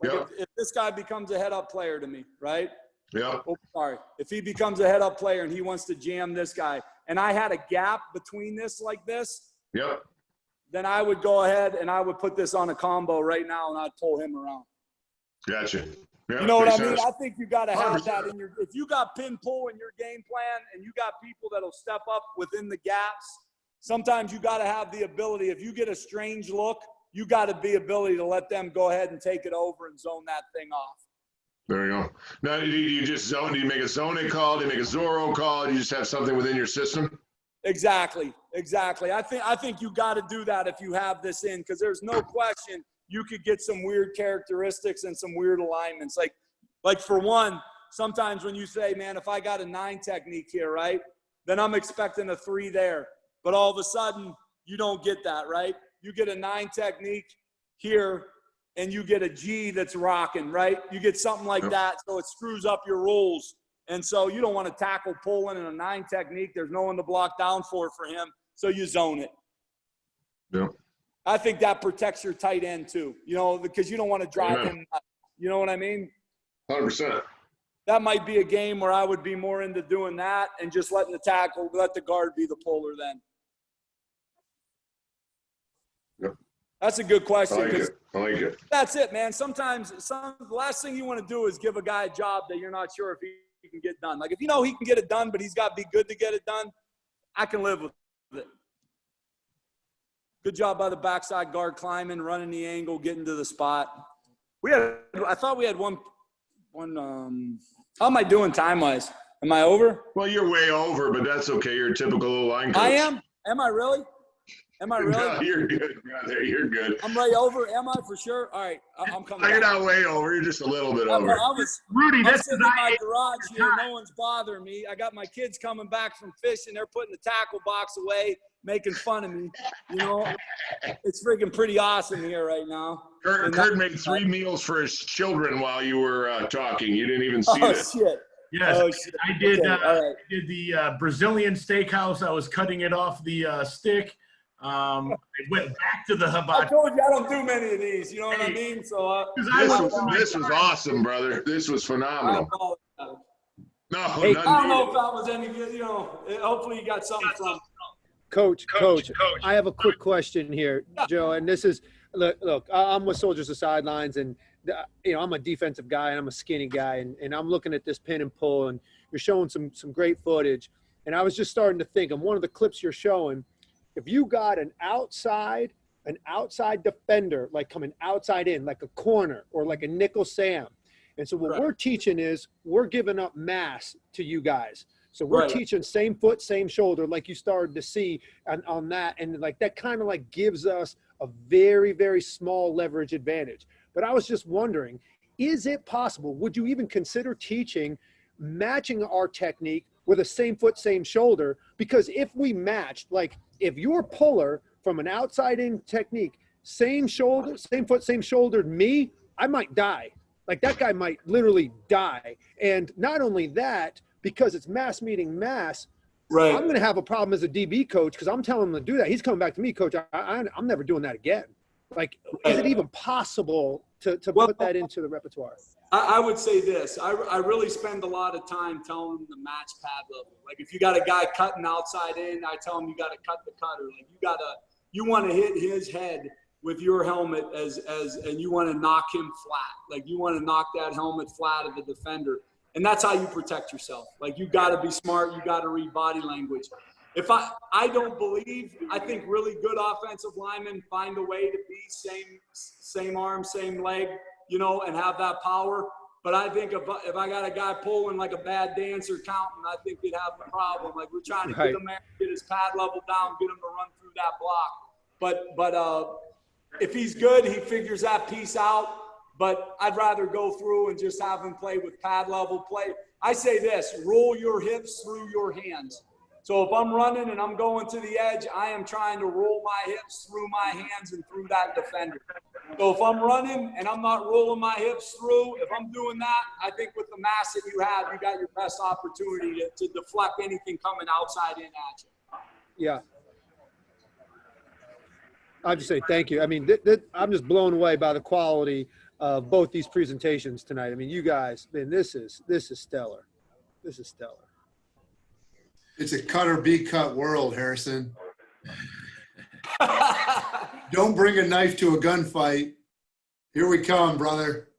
like if this guy becomes a head up player to me, right? Yeah. Oh, sorry. If he becomes a head up player and he wants to jam this guy, and I had a gap between this like this, then I would go ahead and I would put this on a combo right now and I'd pull him around. Gotcha. Yeah, you know what I mean? sense. I think you got to have 100%. that in your – if you got pin pull in your game plan and you got people that'll step up within the gaps, sometimes you got to have the ability. If you get a strange look, you got to be ability to let them go ahead and take it over and zone that thing off. There you go. Now, do you just zone? Do you make a zoning call? Do you make a Zorro call? Do you just have something within your system? Exactly. I think you got to do that if you have this in, because there's no question you could get some weird characteristics and some weird alignments. Like for one, sometimes when you say, man, if I got a 9 technique here, right, then I'm expecting a 3 there. But all of a sudden, you don't get that, right? You get a 9 technique here, and you get a G that's rocking, right? You get something like that, so it screws up your rules. And so you don't want to tackle pulling in a 9 technique. There's no one to block down for him, so you zone it. Yeah. I think that protects your tight end too, you know, because you don't want to drive him. You know what I mean? 100%. That might be a game where I would be more into doing that and just letting let the guard be the puller then. Yep. That's a good question. I like it. That's it, man. Sometimes the last thing you want to do is give a guy a job that you're not sure if he can get done. Like if you know he can get it done, but he's got to be good to get it done, I can live with it. Good job by the backside guard climbing, running the angle, getting to the spot. I thought we had one. How am I doing time-wise? Am I over? Well, you're way over, but that's okay. You're a typical line coach. I am? Am I really? No, you're good, brother. You're good. I'm right over. Am I for sure? All right. I'm coming. You're not way over. You're just a little bit over. Rudy, I'm sitting in my garage here. No one's bothering me. I got my kids coming back from fishing. They're putting the tackle box away, making fun of me. You know, it's freaking pretty awesome here right now. Kurt made 3 meals for his children while you were talking. You didn't even see that. Shit. Yes, Oh, shit. I did. Okay, I did the Brazilian steakhouse. I was cutting it off the stick. I went back to the hibachi. I told you I don't do many of these. You know what I mean? So this was awesome, brother. This was phenomenal. No, I don't know if that was any good. You know, hopefully you got something from. Coach, I have a quick question here, Joe. And this is look. I'm with Soldiers of Sidelines, and you know I'm a defensive guy and I'm a skinny guy, and I'm looking at this pin and pull, and you're showing some great footage, and I was just starting to think, on one of the clips you're showing, if you got an outside defender, like coming outside in, like a corner or like a nickel Sam. And so what we're teaching is we're giving up mass to you guys. So we're teaching same foot, same shoulder, like you started to see on that. And like that kind of like gives us a very, very small leverage advantage. But I was just wondering, is it possible, would you even consider teaching matching our technique with a same foot, same shoulder? Because if we matched, like if your puller from an outside in technique, same shoulder, same foot, same shouldered me, I might die. Like that guy might literally die. And not only that, because it's mass meeting mass, I'm going to have a problem as a DB coach because I'm telling him to do that. He's coming back to me, coach, I'm never doing that again. Like, is it even possible to put that into the repertoire? I would say this. I really spend a lot of time telling them to match pad level. Like if you got a guy cutting outside in, I tell him you got to cut the cutter. Like you want to hit his head with your helmet and you want to knock him flat. Like you want to knock that helmet flat of the defender. And that's how you protect yourself. Like you got to be smart. You got to read body language. If I don't believe, I think really good offensive linemen find a way to be same arm, same leg, you know, and have that power. But I think if I got a guy pulling like a bad dancer counting, I think we'd have a problem. Like we're trying to get him there, get his pad level down, get him to run through that block. But if he's good, he figures that piece out. But I'd rather go through and just have him play with pad level play. I say this, roll your hips through your hands. So if I'm running and I'm going to the edge, I am trying to roll my hips through my hands and through that defender. So if I'm running and I'm not rolling my hips through, if I'm doing that, I think with the mass that you have, you got your best opportunity to deflect anything coming outside in at you. Yeah. I'll just say thank you. I mean, I'm just blown away by the quality of both these presentations tonight. I mean, you guys, man, this is stellar. This is stellar. It's a cut or be cut world, Harrison. Don't bring a knife to a gunfight. Here we come, brother.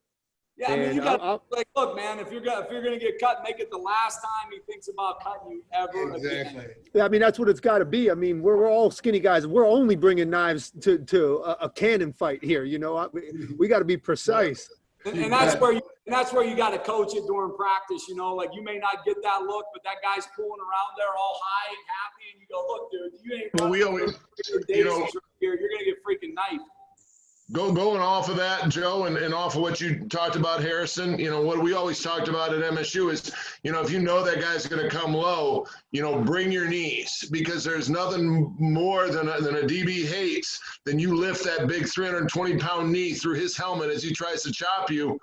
Yeah, I mean, you got like, look, man. If you're gonna get cut, make it the last time he thinks about cutting you ever again. Yeah, I mean, that's what it's got to be. I mean, we're all skinny guys. We're only bringing knives to a cannon fight here. You know, we got to be precise. And that's where you got to coach it during practice. You know, like you may not get that look, but that guy's pulling around there all high and happy, and you go, look, dude, you ain't. Well, we always, you know, you're gonna get freaking knifed. Going off of that, Joe, and off of what you talked about, Harrison, you know, what we always talked about at MSU is, you know, if you know that guy's going to come low, you know, bring your knees, because there's nothing more than a DB hates than you lift that big 320-pound knee through his helmet as he tries to chop you.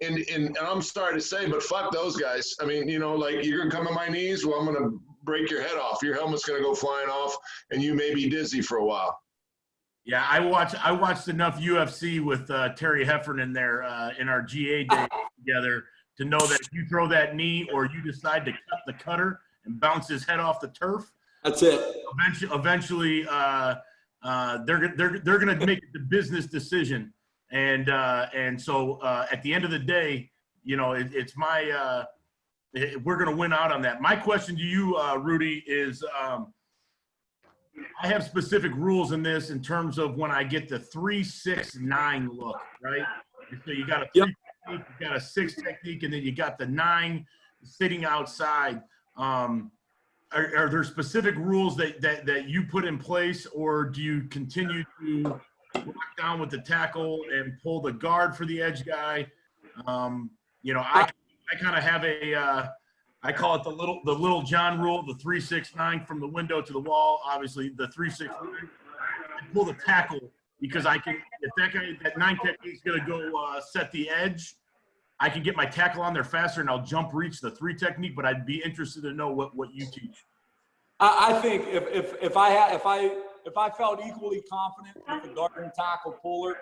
And I'm sorry to say, but fuck those guys. I mean, you know, like, you're going to come on my knees, well, I'm going to break your head off. Your helmet's going to go flying off, and you may be dizzy for a while. Yeah, I watched enough UFC with Terry Heffernan there in our GA day together to know that if you throw that knee or you decide to cut the cutter and bounce his head off the turf, that's it. Eventually, they're going to make the business decision, and so at the end of the day, you know, it's my we're going to win out on that. My question to you, Rudy, is. I have specific rules in this in terms of when I get the 3-6-9 look, right? So you got a 3 technique, you got a 6 technique, and then you got the 9 sitting outside. Are there specific rules that you put in place, or do you continue to lock down with the tackle and pull the guard for the edge guy? You know, I kind of have a I call it the little John rule, the 3-6-9 from the window to the wall. Obviously, the 3-6-9. I pull the tackle because I can. If that 9 technique is going to go set the edge, I can get my tackle on there faster, and I'll jump reach the 3 technique. But I'd be interested to know what you teach. I think if I felt equally confident with the guard and tackle puller,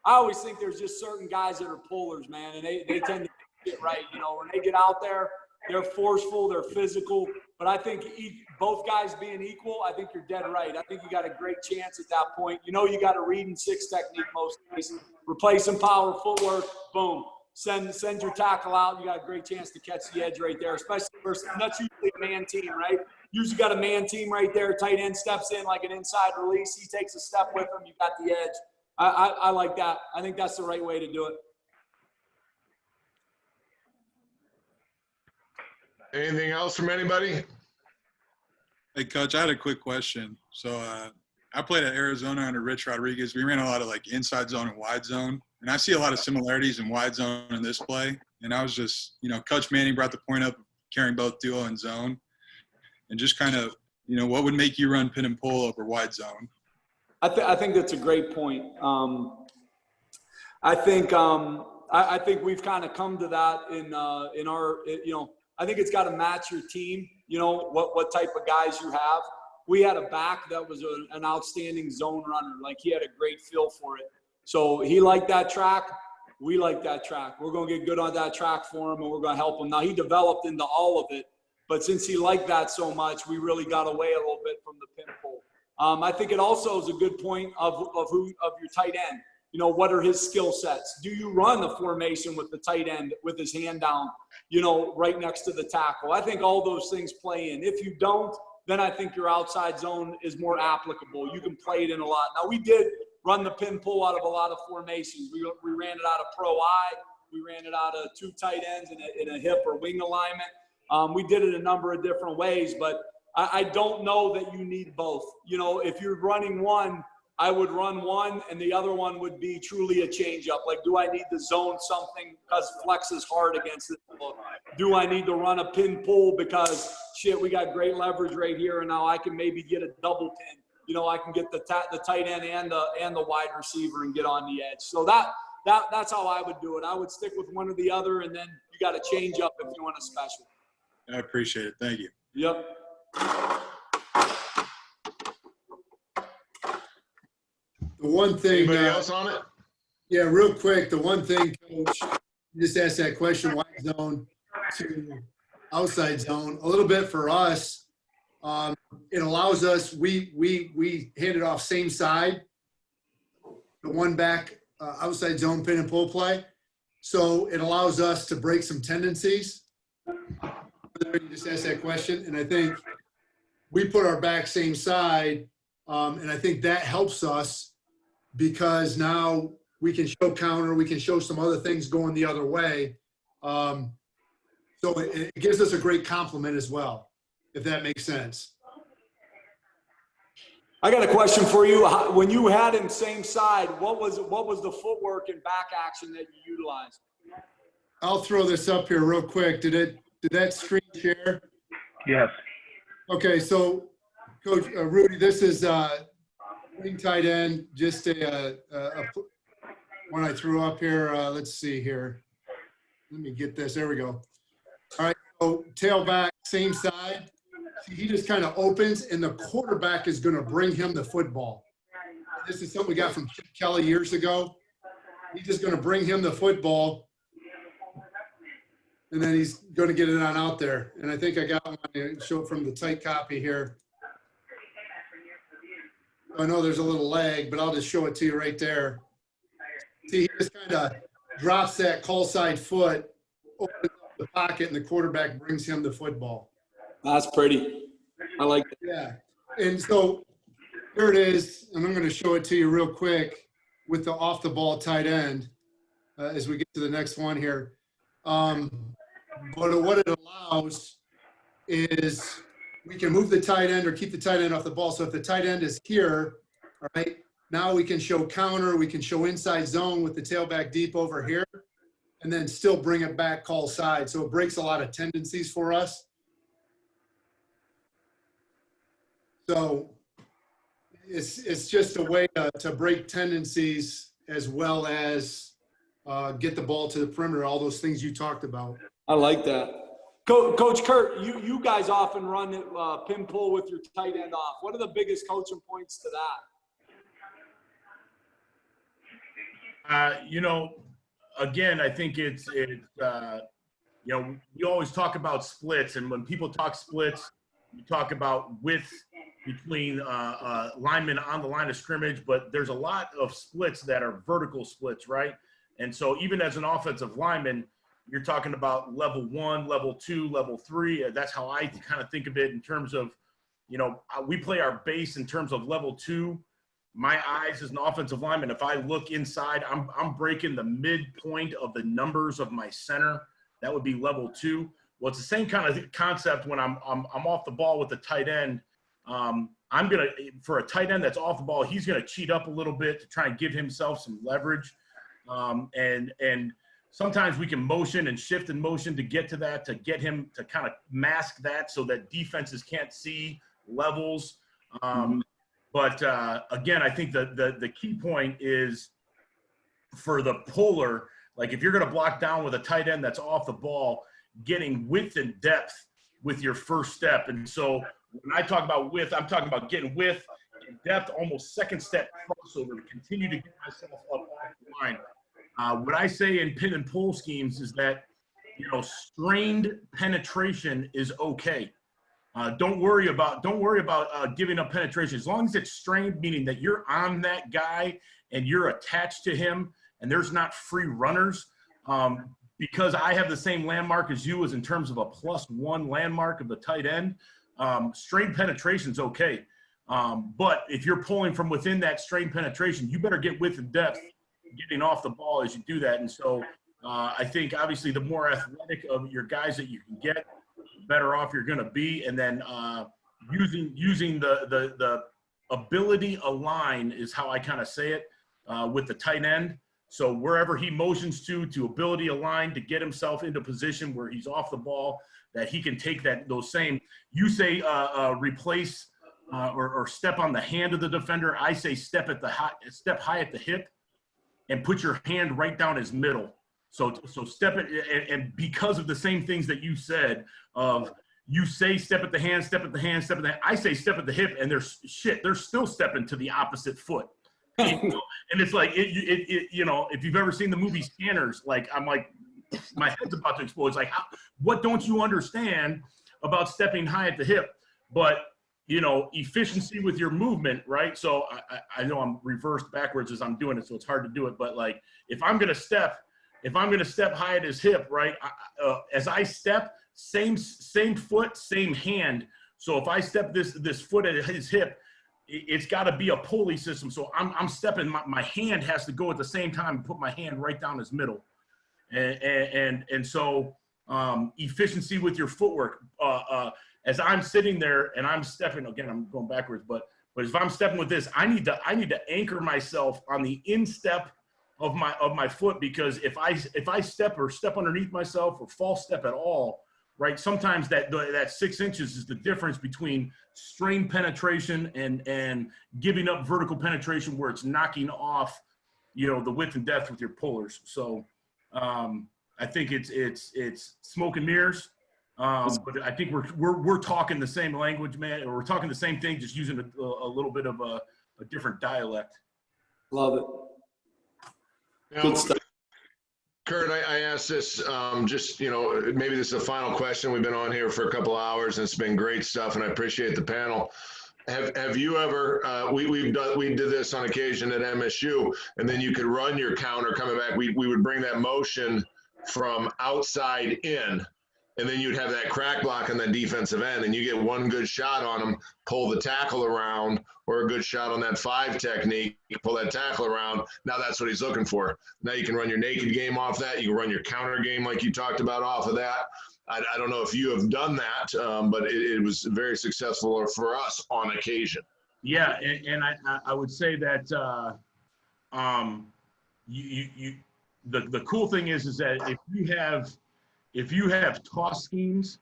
I always think there's just certain guys that are pullers, man, and they tend to get right. You know, when they get out there. They're forceful, they're physical, but I think both guys being equal, I think you're dead right. I think you got a great chance at that point. You know, you got a read and 6 technique most days. Replace some power, footwork, boom. Send your tackle out. You got a great chance to catch the edge right there, especially versus that's usually a man team, right? Usually got a man team right there. Tight end steps in like an inside release. He takes a step with him. You got the edge. I like that. I think that's the right way to do it. Anything else from anybody? Hey, Coach, I had a quick question. So I played at Arizona under Rich Rodriguez. We ran a lot of like inside zone and wide zone. And I see a lot of similarities in wide zone in this play. And I was just, you know, Coach Manning brought the point up of carrying both duo and zone. And just kind of, you know, what would make you run pin and pull over wide zone? I think that's a great point. I think we've kind of come to that in our, you know, I think it's got to match your team, you know, what type of guys you have. We had a back that was an outstanding zone runner. Like, he had a great feel for it. So he liked that track. We like that track. We're going to get good on that track for him, and we're going to help him. Now, he developed into all of it, but since he liked that so much, we really got away a little bit from the pin pull. I think it also is a good point of your tight end. You know, what are his skill sets? Do you run the formation with the tight end with his hand down, you know, right next to the tackle? I think all those things play in. If you don't, then I think your outside zone is more applicable. You can play it in a lot. Now, we did run the pin pull out of a lot of formations. We ran it out of pro eye. We ran it out of 2 tight ends in a hip or wing alignment. We did it a number of different ways, but I don't know that you need both. You know, if you're running one, I would run one, and the other one would be truly a changeup. Like, do I need to zone something because flex is hard against this look? Do I need to run a pin pull because, shit, we got great leverage right here, and now I can maybe get a double pin. You know, I can get the tight end and the wide receiver and get on the edge. So that's how I would do it. I would stick with one or the other, and then you got to change up if you want a special. I appreciate it. Thank you. Yep. The one thing. Anybody else on it? Yeah, real quick. The one thing, Coach, you just asked that question, wide zone to outside zone. A little bit for us, it allows us. We hand it off same side, the one back outside zone pin and pull play. So it allows us to break some tendencies. You just asked that question, and I think we put our back same side, and I think that helps us because now we can show counter, we can show some other things going the other way. So it gives us a great complement as well, if that makes sense. I got a question for you. When you had him same side, what was the footwork and back action that you utilized? I'll throw this up here real quick. Did that screen share? Yes. Okay, so Coach Rudy, this is wing tight end. Just a one I threw up here. Let's see here. Let me get this. There we go. All right. So tailback, same side. See, he just kind of opens, and the quarterback is going to bring him the football. This is something we got from Chip Kelly years ago. He's just going to bring him the football, and then he's going to get it on out there. And I think I got one to show from the tight copy here. I know there's a little lag, but I'll just show it to you right there. See, he just kind of drops that call side foot, opens up the pocket, and the quarterback brings him the football. That's pretty. I like that. Yeah. And so here it is, and I'm going to show it to you real quick with the off the ball tight end as we get to the next one here. But what it allows is we can move the tight end or keep the tight end off the ball. So if the tight end is here, all right, now we can show counter, we can show inside zone with the tailback deep over here, and then still bring it back call side. So it breaks a lot of tendencies for us. So it's just a way to break tendencies as well as get the ball to the perimeter, all those things you talked about. I like that. Coach Kurt, you guys often run pin pull with your tight end off. What are the biggest coaching points to that? Again, I think it's we always talk about splits, and when people talk splits, we talk about width between linemen on the line of scrimmage, but there's a lot of splits that are vertical splits, right? And so even as an offensive lineman, you're talking about level 1, level 2, level 3. That's how I kind of think of it in terms of, we play our base in terms of level 2. My eyes as an offensive lineman, if I look inside, I'm breaking the midpoint of the numbers of my center. That would be level 2. Well, it's the same kind of concept when I'm off the ball with the tight end. For a tight end that's off the ball, he's gonna cheat up a little bit to try and give himself some leverage. And sometimes we can motion and shift and motion to get to that, to get him to kind of mask that so that defenses can't see levels. But again, I think the key point is for the puller, like if you're going to block down with a tight end that's off the ball, getting width and depth with your first step. And so when I talk about width, I'm talking about getting width and depth, almost second step crossover to continue to get myself up off the line. What I say in pin and pull schemes is that, strained penetration is okay. Don't worry about giving up penetration. As long as it's strained, meaning that you're on that guy and you're attached to him and there's not free runners. Because I have the same landmark as you as in terms of a +1 landmark of the tight end, strained penetration's okay. But if you're pulling from within that strained penetration, you better get width and depth getting off the ball as you do that. And so I think obviously the more athletic of your guys that you can get, the better off you're going to be. And then using the ability align is how I kind of say it with the tight end. So wherever he motions to ability align to get himself into position where he's off the ball, that he can take those same, you say replace or step on the hand of the defender. I say step high at the hip and put your hand right down his middle. So step it, and because of the same things that you said of, you say step at the hand, step at the hand, step at the hand. I say step at the hip, and they're still stepping to the opposite foot. And it's like, you know, if you've ever seen the movie Scanners, like, I'm like, my head's about to explode. It's like, what don't you understand about stepping high at the hip? But, you know, efficiency with your movement, right? So I know I'm reversed backwards as I'm doing it, so it's hard to do it. But like, if I'm going to step high at his hip, right? As I step, same foot, same hand. So if I step this foot at his hip, it's got to be a pulley system. So I'm stepping, my hand has to go at the same time and put my hand right down his middle. And so efficiency with your footwork. As I'm sitting there and I'm stepping, again, I'm going backwards, but if I'm stepping with this, I need to anchor myself on the instep of my foot, because if I step underneath myself or false step at all, right? Sometimes that 6 inches is the difference between strain penetration and giving up vertical penetration, where it's knocking off, you know, the width and depth with your pullers. So I think it's smoke and mirrors. But I think we're talking the same language, man, or we're talking the same thing, just using a little bit of a different dialect. Love it. Good stuff. Kurt, I asked this, just, you know, maybe this is a final question. We've been on here for a couple hours, and it's been great stuff, and I appreciate the panel. Have you ever, we did this on occasion at MSU, and then you could run your counter coming back. We would bring that motion from outside in, and then you'd have that crack block on that defensive end, and you get one good shot on them, pull the tackle around, or a good shot on that 5 technique, pull that tackle around. Now that's what he's looking for. Now you can run your naked game off that. You can run your counter game like you talked about off of that. I don't know if you have done that, but it was very successful for us on occasion. Yeah, and I would say that the cool thing is that if you have toss schemes,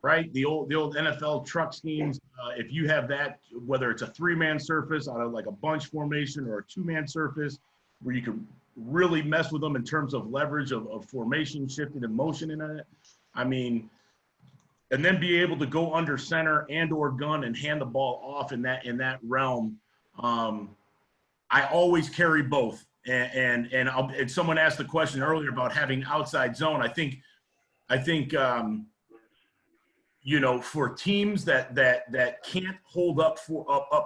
right? The old NFL truck schemes. If you have that, whether it's a 3-man surface out of like a bunch formation or a 2-man surface, where you can really mess with them in terms of leverage of formation, shifting and motion in it. I mean, and then be able to go under center and or gun and hand the ball off in that realm. I always carry both. And someone asked the question earlier about having outside zone. I think you know, for teams that can't hold up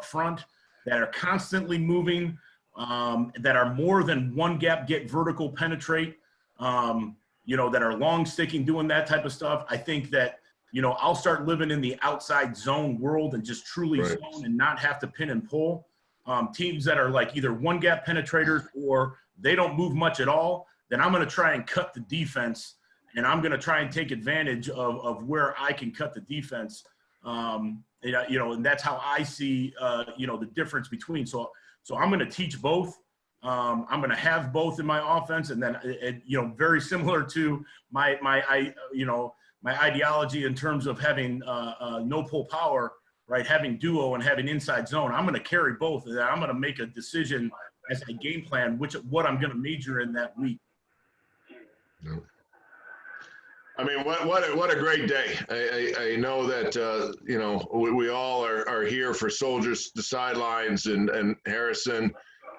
front, that are constantly moving, that are more than one gap, get vertical penetrate, you know, that are long sticking, doing that type of stuff. I think that, you know, I'll start living in the outside zone world and just truly zone and not have to pin and pull. Teams that are like either one gap penetrators or they don't move much at all, then I'm going to try and cut the defense. And I'm going to try and take advantage of where I can cut the defense, you know, and that's how I see, you know, the difference between. So I'm going to teach both. I'm going to have both in my offense, and then, you know, very similar to my ideology in terms of having no pull power, right? Having duo and having inside zone. I'm going to carry both, and I'm going to make a decision as a game plan what I'm going to major in that week. Yep. I mean, what a great day. I know that, you know, we all are here for Soldiers, the sidelines, and Harrison.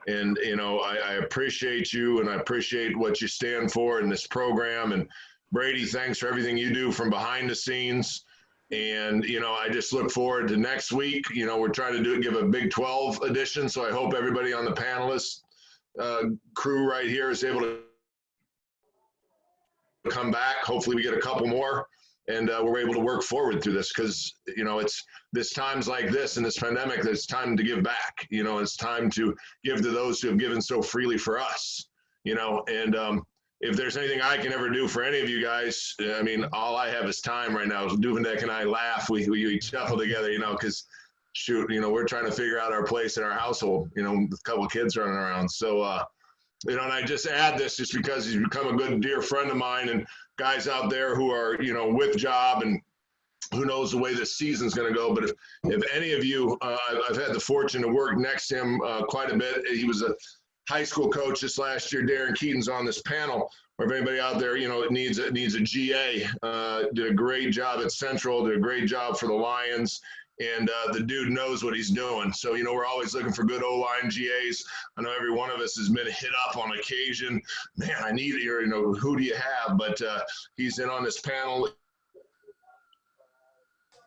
And, you know, I appreciate you, and I appreciate what you stand for in this program. And Brady, thanks for everything you do from behind the scenes. And, you know, I just look forward to next week. You know, we're trying to give a Big 12 edition. So I hope everybody on the panelists crew right here is able to come back. Hopefully we get a couple more, and we're able to work forward through this, because, you know, it's this times like this in this pandemic, it's time to give back. You know, it's time to give to those who have given so freely for us, you know. And if there's anything I can ever do for any of you guys, I mean, all I have is time right now. Duvendek and I laugh, we chuckle together, you know, because shoot, we're trying to figure out our place in our household, with a couple of kids running around. So, and I just add this just because he's become a good, dear friend of mine, and guys out there who are, with job, and who knows the way this season's going to go. But if any of you, I've had the fortune to work next to him quite a bit. He was a high school coach this last year. Darren Keaton's on this panel. Or if anybody out there, needs a GA, did a great job at Central, did a great job for the Lions. And the dude knows what he's doing. So, we're always looking for good O-line GAs. I know every one of us has been hit up on occasion. Man, I need it. Who do you have? But he's in on this panel.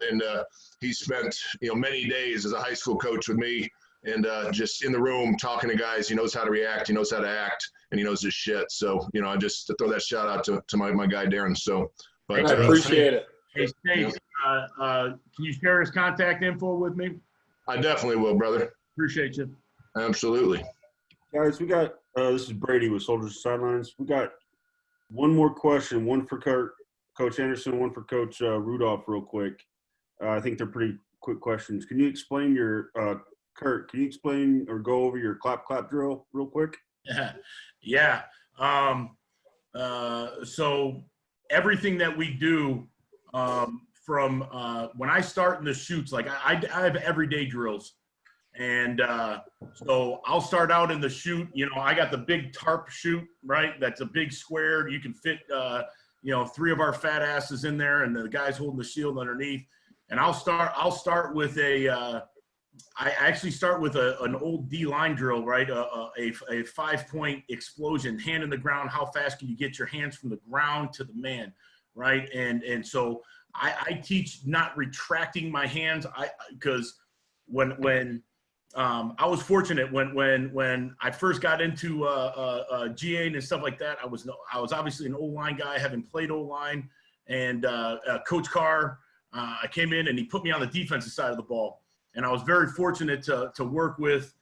And he spent, many days as a high school coach with me, and just in the room talking to guys. He knows how to react. He knows how to act, and he knows his shit. So, I just to throw that shout out to my guy, Darren. So, but I appreciate it. Hey, Steve, can you share his contact info with me? I definitely will, brother. Appreciate you. Absolutely. Guys, we got this is Brady with Soldiers Sidelines. We got one more question, one for Coach Anderson, one for Coach Rudolph, real quick. I think they're pretty quick questions. Can you explain your Kurt? Can you explain or go over your clap drill real quick? Yeah. So everything that we do from when I start in the shoots, like I have everyday drills. And so I'll start out in the shoot. I got the big tarp shoot, right? That's a big square. You can fit, 3 of our fat asses in there, and the guys holding the shield underneath. And I'll start with I actually start with an old D-line drill, right? A 5-point explosion, hand in the ground. How fast can you get your hands from the ground to the man, right? And so I teach not retracting my hands. Because when I was fortunate when I first got into GA and stuff like that, I was obviously an O-line guy, having played O-line, and Coach Carr. I came in and he put me on the defensive side of the ball. And I was very fortunate to work with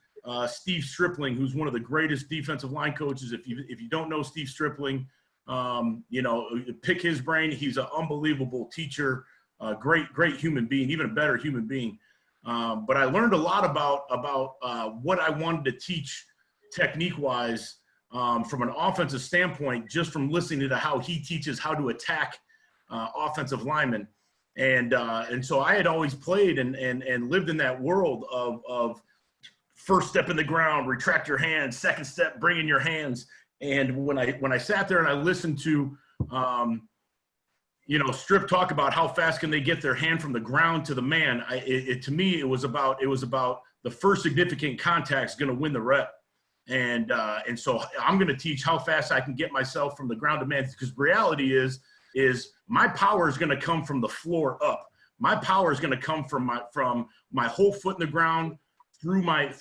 Steve Stripling, who's one of the greatest defensive line coaches. If you don't know Steve Stripling, pick his brain. He's an unbelievable teacher, great human being, even a better human being. But I learned a lot about what I wanted to teach technique-wise from an offensive standpoint, just from listening to how he teaches how to attack offensive linemen. And so I had always played and lived in that world of first step in the ground, retract your hands, second step, bring in your hands. And when I sat there and I listened to, Strip talk about how fast can they get their hand from the ground to the man, to me, it was about the first significant contact is going to win the rep. And so I'm going to teach how fast I can get myself from the ground to man, because reality is my power is going to come from the floor up. My power is going to come from my whole foot in the ground, through my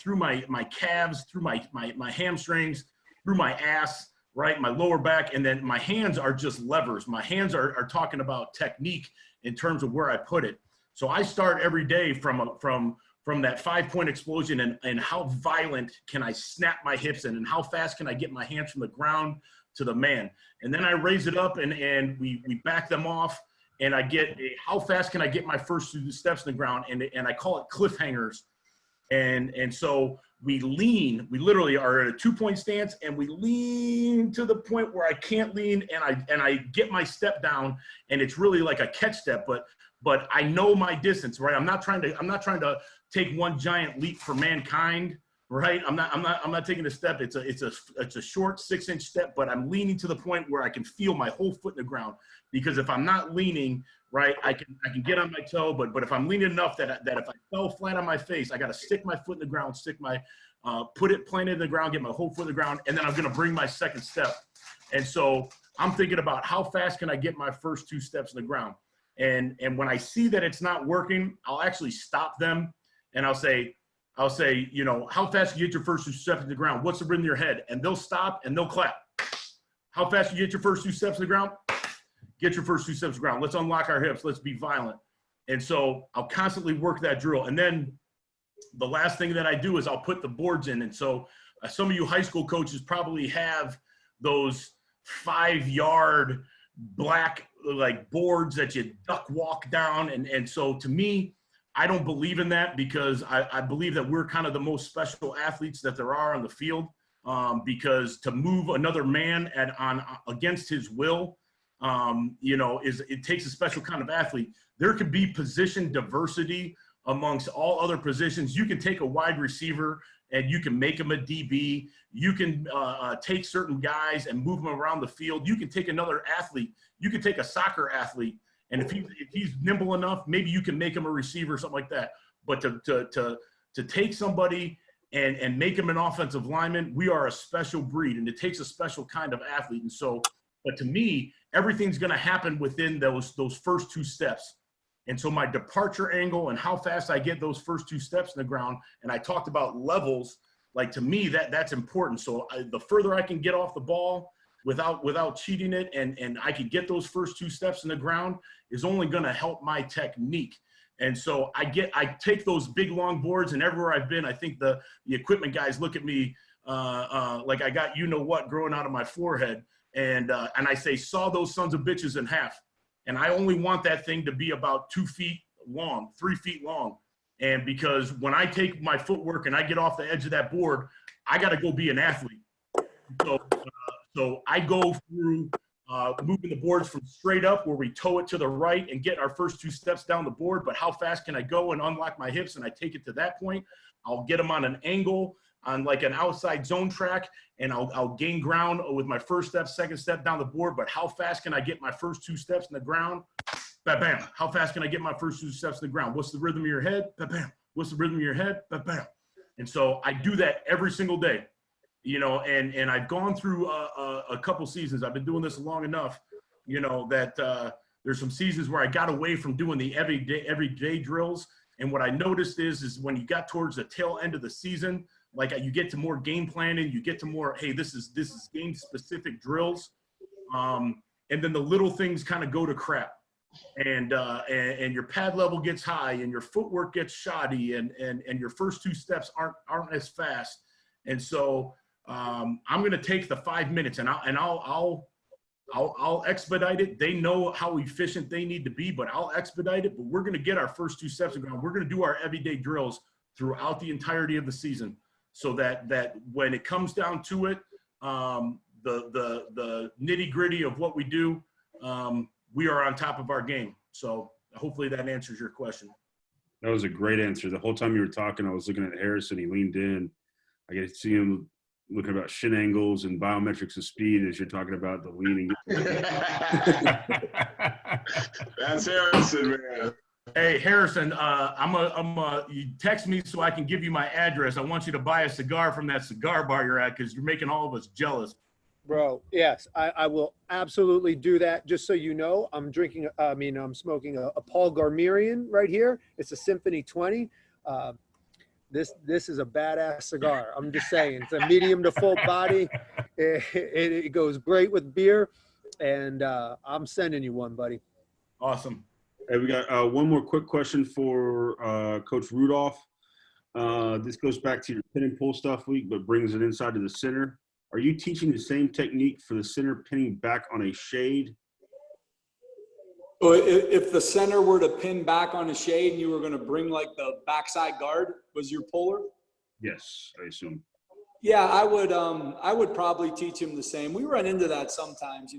calves, through my hamstrings, through my ass, right, my lower back, and then my hands are just levers. My hands are talking about technique in terms of where I put it. So I start every day from that 5-point explosion and how violent can I snap my hips in, and how fast can I get my hands from the ground to the man. And then I raise it up and we back them off, and I get how fast can I get my first 2 steps in the ground, and I call it cliffhangers. And so we literally are at a 2-point stance, and we lean to the point where I can't lean, and I get my step down, and it's really like a catch step, but I know my distance, right? I'm not trying to take one giant leap for mankind, right? I'm not taking a step. It's a short 6-inch step, but I'm leaning to the point where I can feel my whole foot in the ground. Because if I'm not leaning, right, I can get on my toe, but if I'm leaning enough that if I fell flat on my face, I got to stick my foot in the ground, put it planted in the ground, get my whole foot in the ground, and then I'm going to bring my second step. And so I'm thinking about how fast can I get my first 2 steps in the ground. And when I see that it's not working, I'll actually stop them, and I'll say, how fast can you get your first 2 steps in the ground? What's the rhythm in your head? And they'll stop and they'll clap. How fast can you get your first 2 steps in the ground? Get your first 2 steps in the ground. Let's unlock our hips. Let's be violent. And so I'll constantly work that drill. And then the last thing that I do is I'll put the boards in. And so some of you high school coaches probably have those 5-yard black like boards that you duck walk down. And so to me, I don't believe in that because I believe that we're kind of the most special athletes that there are on the field. Because to move another man against his will, it takes a special kind of athlete. There could be position diversity amongst all other positions. You can take a wide receiver and you can make him a DB. You can take certain guys and move them around the field. You can take another athlete. You can take a soccer athlete, and if he's nimble enough, maybe you can make him a receiver or something like that. But to take somebody and make him an offensive lineman, we are a special breed, and it takes a special kind of athlete. And so, but to me, everything's going to happen within those first 2 steps. And so my departure angle and how fast I get those first 2 steps in the ground, and I talked about levels, like to me, that's important. So the further I can get off the ball without cheating it, and I can get those first 2 steps in the ground is only going to help my technique. And so I take those big long boards, and everywhere I've been, I think the equipment guys look at me like I got what growing out of my forehead, and I say, saw those sons of bitches in half. And I only want that thing to be about 2 feet long, 3 feet long. And because when I take my footwork and I get off the edge of that board, I got to go be an athlete. So I go through moving the boards from straight up where we toe it to the right and get our first 2 steps down the board. But how fast can I go and unlock my hips? And I take it to that point. I'll get them on an angle on like an outside zone track, and I'll gain ground with my first step, second step down the board. But how fast can I get my first 2 steps in the ground? Bam, bam. How fast can I get my first 2 steps in the ground? What's the rhythm of your head? Bam, bam. What's the rhythm of your head? Bam, bam. And so I do that every single day, and I've gone through a couple seasons. I've been doing this long enough, that there's some seasons where I got away from doing the everyday drills. And what I noticed is when you got towards the tail end of the season, like you get to more game planning, you get to more, hey, this is game specific drills. And then the little things kind of go to crap, and your pad level gets high, and your footwork gets shoddy, and your first 2 steps aren't as fast. And so I'm going to take the 5 minutes, and I'll expedite it. They know how efficient they need to be, but I'll expedite it. But we're going to get our first 2 steps in the ground. We're going to do our everyday drills throughout the entirety of the season, so that when it comes down to it, the nitty gritty of what we do, we are on top of our game. So hopefully that answers your question. That was a great answer. The whole time you were talking, I was looking at Harrison. He leaned in. I get to see him looking about shin angles and biometrics of speed as you're talking about the leaning. That's Harrison, man. Hey, Harrison, you text me so I can give you my address. I want you to buy a cigar from that cigar bar you're at, because you're making all of us jealous. Bro, yes, I will absolutely do that. Just so you know, I'm smoking a Paul Garmirian right here. It's a Symphony 20. This is a badass cigar. I'm just saying, it's a medium to full body. It goes great with beer, and I'm sending you one, buddy. Awesome. Hey, we got one more quick question for Coach Rudolph. This goes back to your pin and pull stuff week, but brings it inside to the center. Are you teaching the same technique for the center pinning back on a shade? So if the center were to pin back on a shade and you were going to bring like the backside guard, was your puller? Yes, I assume. Yeah, I would probably teach him the same. We run into that sometimes.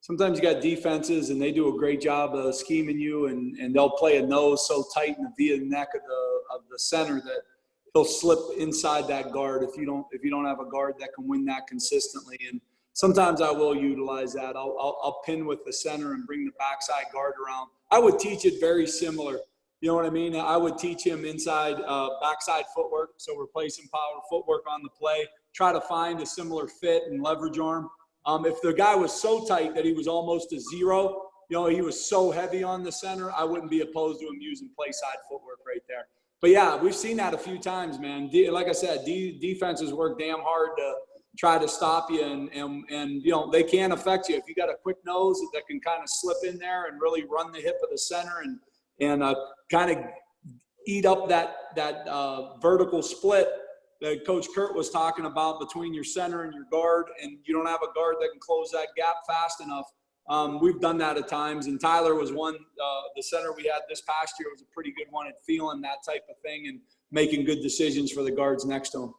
Sometimes you got defenses and they do a great job of scheming you, and they'll play a nose so tight in the V neck of the center that he'll slip inside that guard if you don't have a guard that can win that consistently. And sometimes I will utilize that. I'll pin with the center and bring the backside guard around. I would teach it very similar. You know what I mean? I would teach him inside backside footwork, so replacing power footwork on the play. Try to find a similar fit and leverage arm. If the guy was so tight that he was almost a zero, he was so heavy on the center, I wouldn't be opposed to him using play side footwork right there. But yeah, we've seen that a few times, man. Like I said, defenses work damn hard to try to stop you, and they can affect you. If you got a quick nose that can kind of slip in there and really run the hip of the center and kind of eat up that vertical split that Coach Kurt was talking about between your center and your guard, and you don't have a guard that can close that gap fast enough, we've done that at times. And Tyler was one, the center we had this past year was a pretty good one at feeling that type of thing and making good decisions for the guards next to him.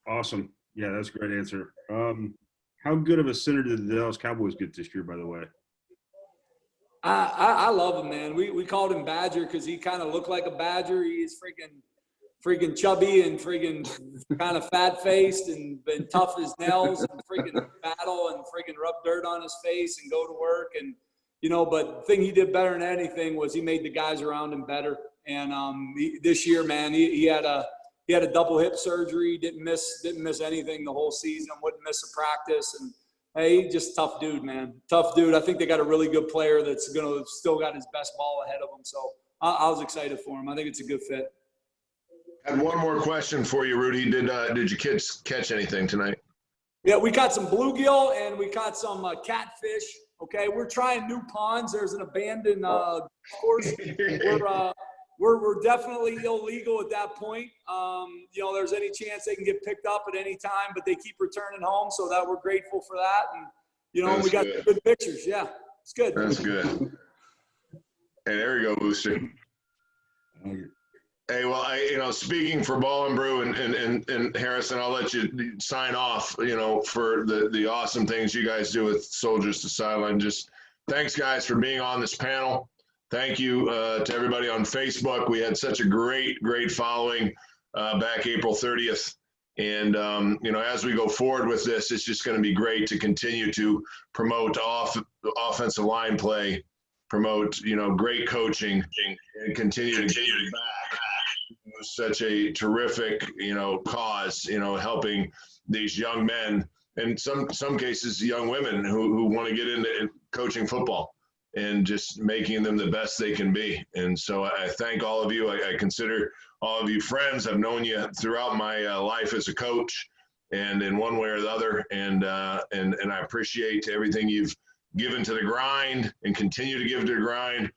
Awesome. Yeah, that's a great answer. How good of a center did the Dallas Cowboys get this year, by the way? I love him, man. We called him Badger because he kind of looked like a badger. He's freaking chubby and freaking kind of fat-faced and tough as nails and freaking battle and freaking rub dirt on his face and go to work. And, but the thing he did better than anything was he made the guys around him better. And this year, man, he had a double hip surgery, didn't miss anything the whole season, wouldn't miss a practice. And, hey, just tough dude, man. Tough dude. I think they got a really good player that's going to still got his best ball ahead of him. So I was excited for him. I think it's a good fit. I had one more question for you, Rudy. Did your kids catch anything tonight? Yeah, we caught some bluegill and we caught some catfish. Okay, we're trying new ponds. There's an abandoned course. We're definitely illegal at that point. There's any chance they can get picked up at any time, but they keep returning home, so that we're grateful for that. And we got good pictures. Yeah, it's good. That's good. Hey, there you go, Booster. Hey, well, speaking for Ball N Brew and Harrison, I'll let you sign off, for the awesome things you guys do with Soldiers to Sideline. Just thanks, guys, for being on this panel. Thank you to everybody on Facebook. We had such a great following back April 30th. And, as we go forward with this, it's just going to be great to continue to promote offensive line play, promote, great coaching, and continue to give back. Such a terrific, cause, helping these young men and some cases young women who want to get into coaching football and just making them the best they can be. And so I thank all of you. I consider all of you friends. I've known you throughout my life as a coach and in one way or the other. And I appreciate everything you've given to the grind and continue to give to the grind.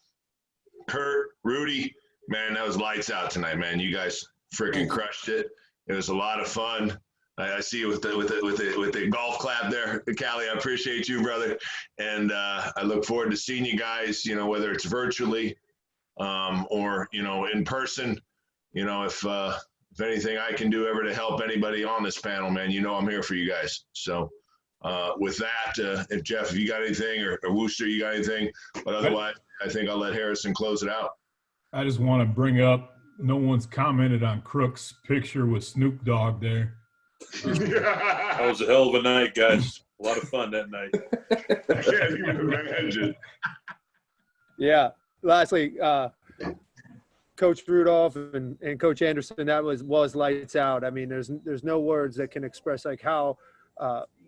Kurt, Rudy, man, that was lights out tonight, man. You guys freaking crushed it. It was a lot of fun. I see you with the golf clap there, Callie. I appreciate you, brother, and I look forward to seeing you guys. Whether it's virtually or in person. If anything I can do ever to help anybody on this panel, man, I'm here for you guys. So with that, if Jeff, if you got anything, or Wooster, you got anything, but otherwise, I think I'll let Harrison close it out. I just want to bring up, no one's commented on Crook's picture with Snoop Dogg there. That was a hell of a night, guys. A lot of fun that night. I can't even imagine. Yeah. Lastly, Coach Rudolph and Coach Anderson, that was lights out. I mean, there's no words that can express like how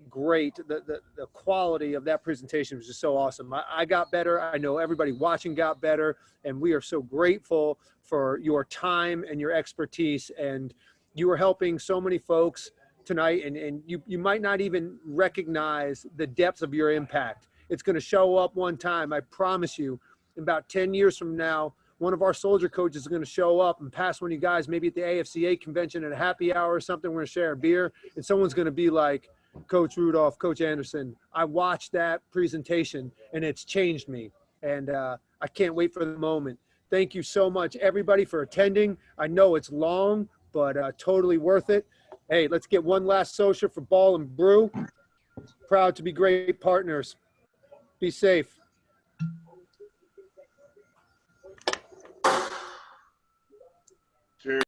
great the quality of that presentation was. Just so awesome. I got better. I know everybody watching got better, and we are so grateful for your time and your expertise. And you are helping so many folks tonight, and you might not even recognize the depth of your impact. It's going to show up one time. I promise you, in about 10 years from now, one of our soldier coaches is going to show up and pass one of you guys, maybe at the AFCA convention at a happy hour or something. We're going to share a beer, and someone's going to be like, Coach Rudolph, Coach Anderson, I watched that presentation and it's changed me. And I can't wait for the moment. Thank you so much, everybody, for attending. I know it's long, but totally worth it. Hey, let's get one last social for Ball N Brew. Proud to be great partners. Be safe.